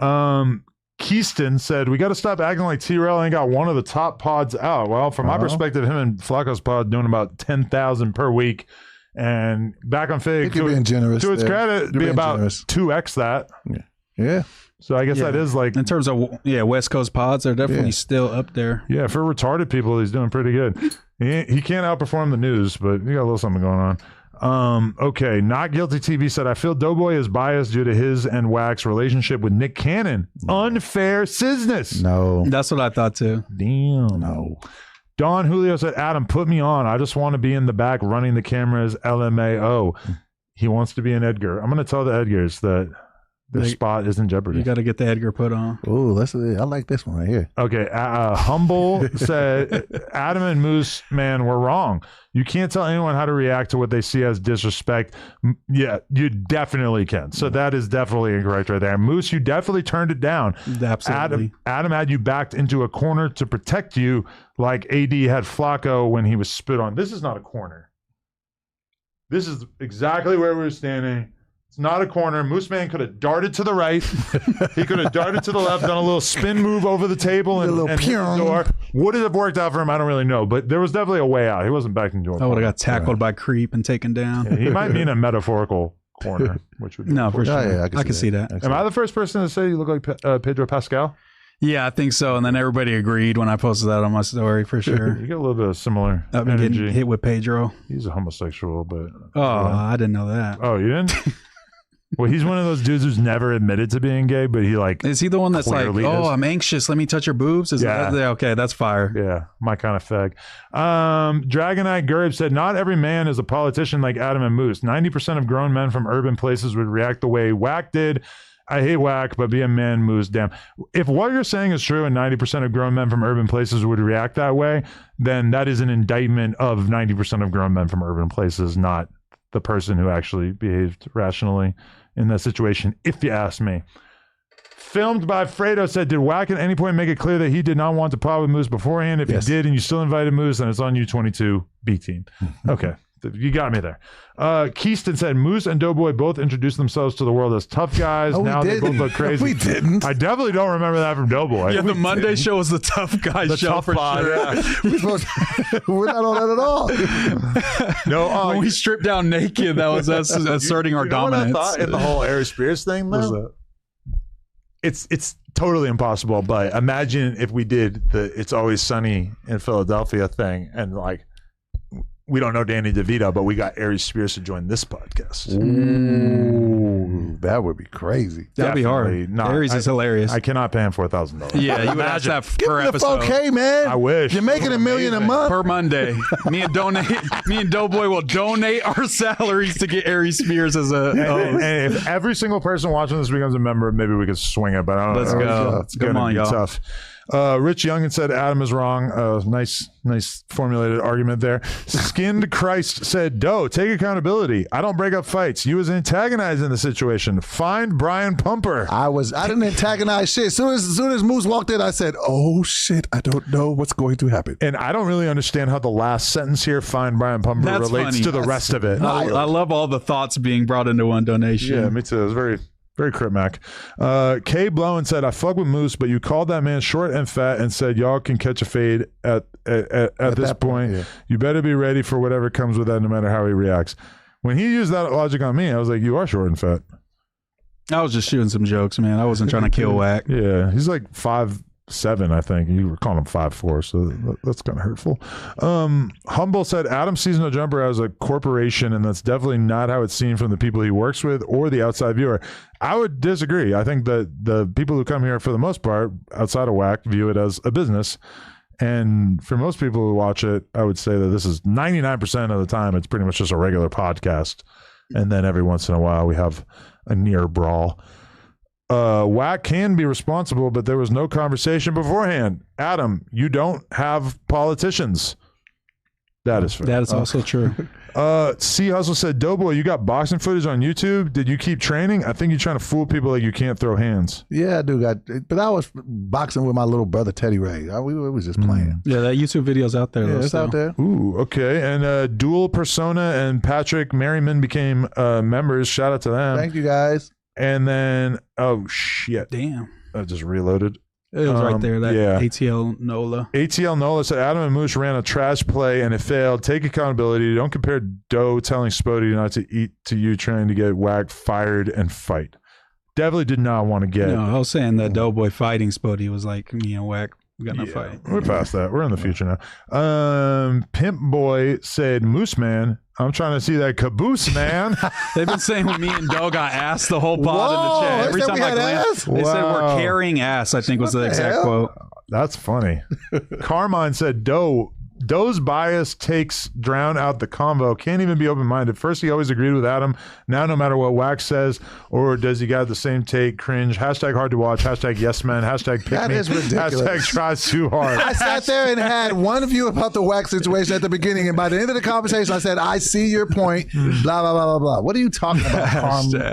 Keyston said, we got to stop acting like T-Rail ain't got one of the top pods out. Well, from my perspective, him and Flacco's pod doing about 10,000 per week. And back on Fig, to its credit, be about generous. 2x that. Yeah. So I guess that is like, in terms of West Coast pods, they're definitely still up there. Yeah, for retarded people, he's doing pretty good. He can't outperform the news, but he got a little something going on. Okay, Not Guilty TV said, I feel Doughboy is biased due to his and Wack's relationship with Nick Cannon. Unfair business. No. That's what I thought too. Damn. No. Don Julio said, Adam, put me on. I just want to be in the back running the cameras, LMAO. He wants to be an Edgar. I'm going to tell the Edgars that their spot is in jeopardy. You got to get the Edgar put on. Oh, I like this one right here. Okay, Humble said, Adam and Moose, man, we're wrong. You can't tell anyone how to react to what they see as disrespect. Yeah, you definitely can. So that is definitely incorrect right there. Moose, you definitely turned it down. Absolutely. Adam had you backed into a corner to protect you like AD had Flacco when he was spit on. This is not a corner. This is exactly where we were standing. It's not a corner. Moose Man could have darted to the right. He could have darted to the left, done a little spin move over the table and hit the door. Would it have worked out for him? I don't really know. But there was definitely a way out. He wasn't back into a corner. I would have got tackled by Creep and taken down. Yeah, he might be in a metaphorical corner, which would be no, for sure. Yeah, I can see that. Am I the first person to say you look like Pedro Pascal? Yeah, I think so. And then everybody agreed when I posted that on my story, for sure. You get a little bit of similar I've been energy. getting hit with Pedro. He's a homosexual, but... Oh, I didn't know that. Oh, you didn't? Well, he's one of those dudes who's never admitted to being gay, but he like... Is he the one that's like, oh, is. I'm anxious, let me touch your boobs? Yeah. Okay, that's fire. Yeah, my kind of fag. Dragonite Gurb said, not every man is a politician like Adam and Moose. 90% of grown men from urban places would react the way Wack did. I hate Wack, but be a man, Moose, damn. If what you're saying is true and 90% of grown men from urban places would react that way, then that is an indictment of 90% of grown men from urban places, not the person who actually behaved rationally in that situation, if you ask me. Filmed by Fredo said, did Wack at any point make it clear that he did not want to pod with Moose beforehand? If he did and you still invited Moose, then it's on you, 22 B team. Okay. You got me there. Keyston said, Moose and Doughboy both introduced themselves to the world as tough guys. No, now they both look crazy. We didn't. I definitely don't remember that from Doughboy. Yeah, the Monday show was the tough guy The show tough for pod, sure. yeah. We're not on that at all. No, When we stripped down naked, that was us asserting our dominance. What I thought in the whole Aries Spears thing, though? It's totally impossible, but imagine if we did the It's Always Sunny in Philadelphia thing and like we don't know Danny DeVito, but we got Aries Spears to join this podcast. Ooh, that would be crazy. That'd be hard. Aries is hilarious. I cannot pay him $4,000. Yeah, you would ask that Give per me the episode. 4K, man. I wish. You're making $1 million a month. Per Monday. Me and Doughboy will donate our salaries to get Aries Spears as a host. And if every single person watching this becomes a member, maybe we could swing it, but I don't Let's know. go. It's Come going on, to be y'all. tough. Rich Youngin said Adam is wrong. Nice formulated argument there. Skinned Christ said, Doe, take accountability. I don't break up fights. You was antagonizing the situation. Find Brian Pumper. I didn't antagonize shit. As soon as Moose walked in, I said, oh shit, I don't know what's going to happen. And I don't really understand how the last sentence here, find Brian Pumper, That's relates funny. to the rest of it. I love all the thoughts being brought into one donation. Yeah, me too. It was very Crip Mac. Kay Blowen said, I fuck with Moose, but you called that man short and fat and said y'all can catch a fade at this point. Yeah. You better be ready for whatever comes with that, no matter how he reacts. When he used that logic on me, I was like, you are short and fat. I was just shooting some jokes, man. I wasn't trying to kill Wack. Yeah, he's like 5'7", I think. You were calling him 5'4", so that's kind of hurtful. Humble said, Adam sees No Jumper as a corporation, and that's definitely not how it's seen from the people he works with or the outside viewer. I would disagree. I think that the people who come here, for the most part, outside of Wack, view it as a business. And for most people who watch it, I would say that this is 99% of the time, it's pretty much just a regular podcast. And then every once in a while, we have a near brawl. Wack can be responsible, but there was no conversation beforehand. Adam, you don't have politicians. That is fair. That is also true. C Hustle said, Doughboy, you got boxing footage on YouTube. Did you keep training? I think you're trying to fool people like you can't throw hands. Yeah, I do but I was boxing with my little brother Teddy Ray. We was just playing. Yeah, that YouTube video's out there. Yeah, though, it's still. out there. Ooh, okay. And Dual Persona and Patrick Merriman became members. Shout out to them. Thank you guys. And then, oh shit, Damn. I just reloaded. It was right there. That yeah. ATL NOLA. ATL Nola said Adam and Moose ran a trash play and it failed. Take accountability. Don't compare Doe telling Spody not to eat to you trying to get Wack fired and fight. Definitely did not want to get. No, I was saying that Doughboy fighting Spody was like me and Wack We got no fight. We're past that. We're in the future now. Pimp Boy said, Moose Man, I'm trying to see that caboose, man. They've been saying when me and Doe got ass the whole pod in the chat. Every time I glance, they said we're carrying ass, I think was the exact quote. That's funny. Carmine said, Doe's bias takes drown out the convo. Can't even be open-minded. First, he always agreed with Adam. Now, no matter what Wack says, or does he got the same take? Cringe. Hashtag hard to watch. Hashtag yes man. Hashtag pick That me. is ridiculous. Hashtag tries too hard. I sat there and had one view about the Wack situation at the beginning, and by the end of the conversation, I said, I see your point, blah, blah, blah, blah, blah. What are you talking about,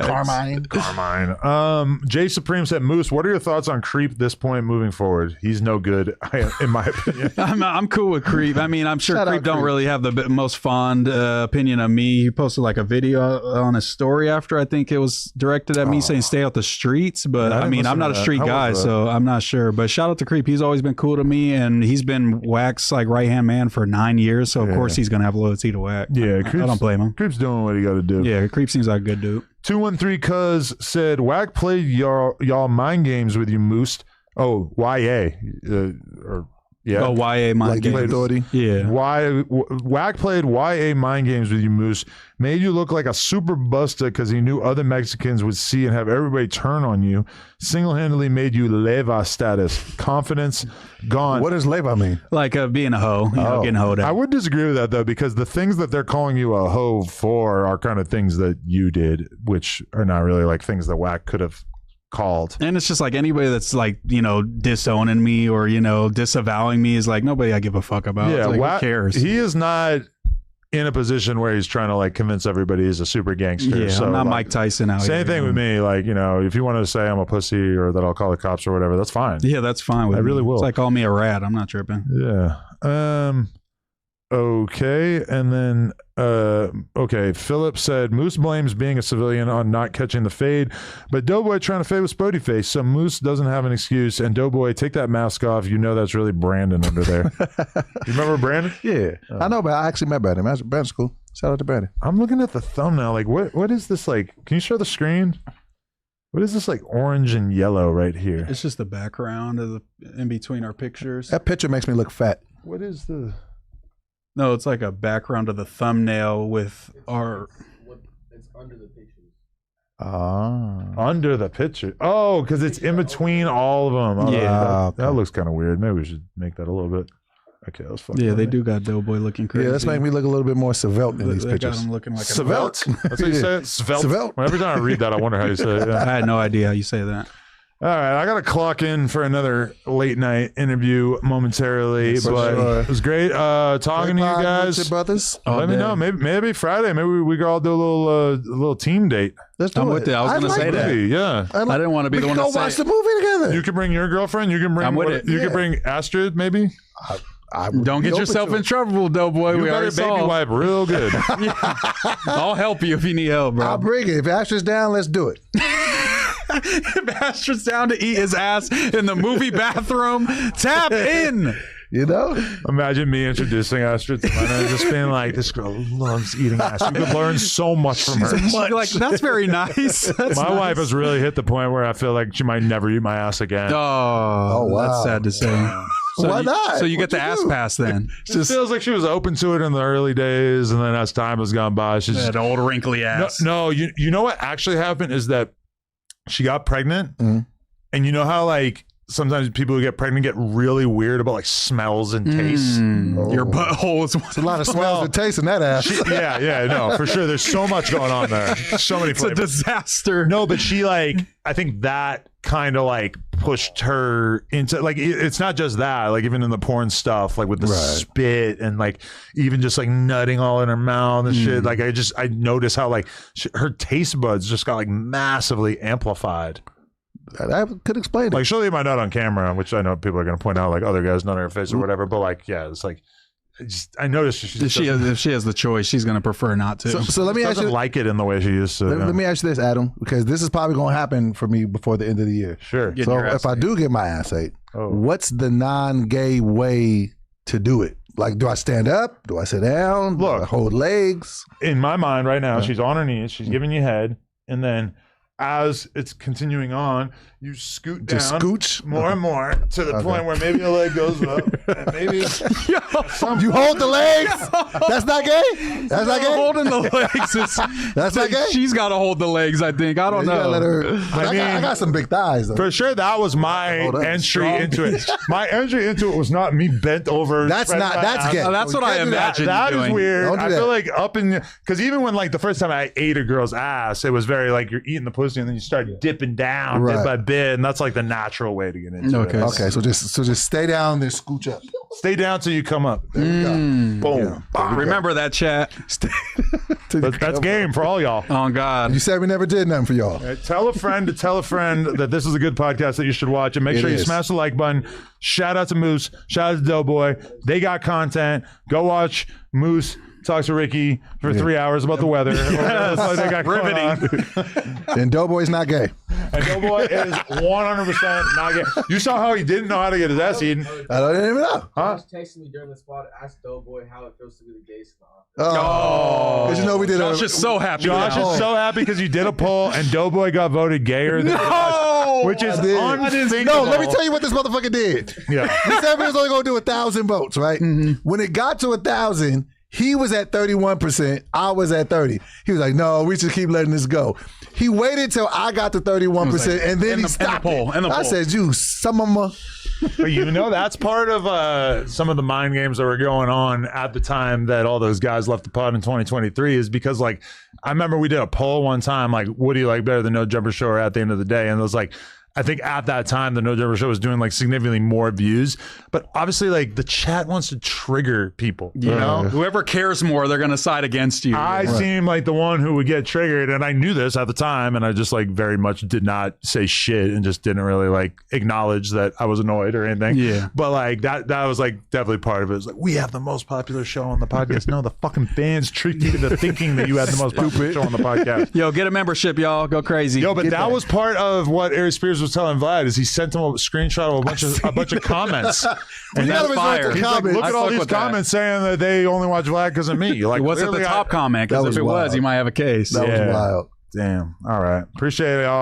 Carmine? Carmine. Jay Supreme said, Moose, what are your thoughts on Creep at this point moving forward? He's no good, in my opinion. I'm cool with Creep. I mean, I'm sure Shout out Creep don't Creep. really have the most fond opinion of me. He posted like a video on his story after I think it was directed at me saying stay out the streets. But I mean, I'm not a street guy, so I'm not sure. But shout out to Creep. He's always been cool to me, and he's been Wack's like right hand man for 9 years. So of course he's gonna have loyalty to Wack. Yeah, I don't blame him. Creep's doing what he got to do. Yeah, Creep seems like a good dude. 213 Cuz said, Wack played y'all mind games with you, Moose. Oh, YA. Yeah. Oh, YA mind Like games. authority? Yeah. Wack played YA mind games with you, Moose. Made you look like a super buster because he knew other Mexicans would see and have everybody turn on you. Single-handedly made you leva status. Confidence gone. What does leva mean? Like being a hoe, you know, getting hoed I at. would disagree with that, though, because the things that they're calling you a hoe for are kind of things that you did, which are not really like things that Wack could have called. And it's just like anybody that's like, you know, disowning me or, you know, disavowing me is like nobody I give a fuck about. Yeah, Like, Wack, who cares? he is not in a position where he's trying to like convince everybody he's a super gangster. Yeah, so, I'm not like, Mike Tyson out here. Same thing with me. Like, you know, if you want to say I'm a pussy or that I'll call the cops or whatever, that's fine. Yeah, that's fine with I me. really will. It's like call me a rat. I'm not tripping. Yeah. Okay. And then, okay. Philip said, Moose blames being a civilian on not catching the fade, but Doughboy trying to fade with Spody face. So Moose doesn't have an excuse. And Doughboy, take that mask off. You know that's really Brandon under there. You remember Brandon? Yeah. I know, but I actually met Brandon. Brandon's cool. Shout out to Brandon. I'm looking at the thumbnail. Like, what is this like? Can you show the screen? What is this like orange and yellow right here? It's just the background of the in between our pictures. That picture makes me look fat. What is the... No, it's like a background of the thumbnail with our. It's under the pictures. Under the picture. Oh, because it's in between all of them. Oh, Yeah. that looks kind of weird. Maybe we should make that a little bit. Okay, let's fuck. Yeah, with they it. do got Doughboy looking crazy. Yeah, let's make me look a little bit more svelte in these They got pictures. him looking like a Svelte. That's what you say. Svelte. Svelte. Every time I read that, I wonder how you say it. Yeah. I had no idea how you say that. All right, I got to clock in for another late night interview momentarily, Yes, but sure. it was great talking to you guys. Brothers. Let me know. Maybe Friday. Maybe we could all do a little team date. Let's do I'm it. with you. I was I'd gonna like say that. Movie, yeah. I'd like- I didn't want to be we the can one go to watch say. the movie together. You can bring your girlfriend. You can bring. I'm with it. You Yeah. can bring Astrid, maybe. I would Don't be get open yourself to in it. trouble, Doughboy. You We better already baby saw. wipe real good. I'll help you if you need help, bro. I'll bring it. If Asher's down, let's do it. If Astrid's down to eat his ass in the movie bathroom, tap in. You know? Imagine me introducing Astrid to mine and just being like, "This girl loves eating ass. You could learn so much from her." She'd be like, that's very nice. That's My nice. wife has really hit the point where I feel like she might never eat my ass again. Oh, wow. that's sad to say. So Why not? So you get What'd the you ass do? pass then. It feels like she was open to it in the early days, and then as time has gone by, she's That old wrinkly ass. no. You know what actually happened is that she got pregnant, Mhm. and you know how like sometimes people who get pregnant get really weird about like smells and tastes. Your butthole is It's a lot of smells and tastes in that ass. Yeah, no, for sure. There's so much going on there. So many it's a flavors. disaster. No, but she like, I think that kind of like pushed her into like, it's not just that, like even in the porn stuff, like with the Right. spit and like even just like nutting all in her mouth and shit. Like I noticed how like her taste buds just got like massively amplified. I could explain it. Like she'll eat my nut on camera, which I know people are going to point out like other guys nut on her face or whatever. But like, yeah, it's like, I noticed she If she has the choice, she's going to prefer not to. So let me ask doesn't you. like it in the way she used to. Let me ask you this, Adam, because this is probably going to happen for me before the end of the year. Sure. Get So your ass if I ate. do get my ass ate, Oh. what's the non-gay way to do it? Like, do I stand up? Do I sit down? Do Look. I hold legs? In my mind right now, she's on her knees, she's giving you head, and then as it's continuing on, you scoot down Just scooch? more and more to the point where maybe your leg goes up and maybe You hold the legs. That's not gay. That's not gay. Holding the legs is, That's not gay. she's got to hold the legs, I think. I don't You gotta know. let her. I got some big thighs though. for sure that was my Hold up. entry Strong into it. My entry into it was not me bent over. That's spread not. my That's ass. gay. Oh, that's what I Can't do that. imagine. That is doing. weird. Don't do I that. feel like up in because even when like the first time I ate a girl's ass, it was very like you're eating the pussy and then you start dipping down bit Right. by bit, and that's like the natural way to get into Okay. it. Okay, so just stay down, then scooch up. Stay down till you come up. There we go. Boom. Bam. Remember that, chat. That's game for all y'all. Oh, God. You said we never did nothing for y'all. Tell a friend to tell a friend that this is a good podcast that you should watch, and make It sure you is. smash the like button. Shout out to Moose. Shout out to Doughboy. They got content. Go watch Moose talks to Ricky for 3 hours about the weather. Yes. They got riveting. And Doughboy's not gay. And Doughboy is 100% not gay. You saw how he didn't know how to get his ass eaten. I don't even know. Huh? Texted me during the spot, asked Doughboy how it feels to be the gay spot. Oh, because you know we did. Josh is so happy. Josh now. is so happy because you did a poll and Doughboy got voted gayer than Josh, which is unthinkable. No, let me tell you what this motherfucker did. Yeah. He said we was only gonna do 1,000 votes, right? When it got to 1,000, he was at 31%. I was at 30. He was like, "No, we should keep letting this go." He waited till I got to 31%, and then he stopped it. I said, "You some of them." But you know, that's part of some of the mind games that were going on at the time that all those guys left the pod in 2023 is because, like, I remember we did a poll one time, like, what do you like better, the No Jumper Show or At the End of the Day? And it was like, I think at that time, the No Jumper Show was doing like significantly more views, but obviously, like, the chat wants to trigger people. You know, Whoever cares more, they're going to side against you. I seem like the one who would get triggered, and I knew this at the time, and I just like very much did not say shit and just didn't really like acknowledge that I was annoyed or anything. Yeah. But like that was like definitely part of it. It's like, we have the most popular show on the podcast. No, the fucking fans tricked you into thinking that you had the most popular show on the podcast. Yo, get a membership, y'all. Go crazy. Yo, but Get that that. was part of what Aries Spears was telling Vlad is he sent him a screenshot of a bunch of comments. You gotta resort fire. to He's like, comments. look at all fuck these with that. comments saying that they only watch Vlad because of me. Like, What's at the clearly top comment? Because That if was it wild. was, you might have a case. That was wild. Damn. All right. Appreciate it, y'all.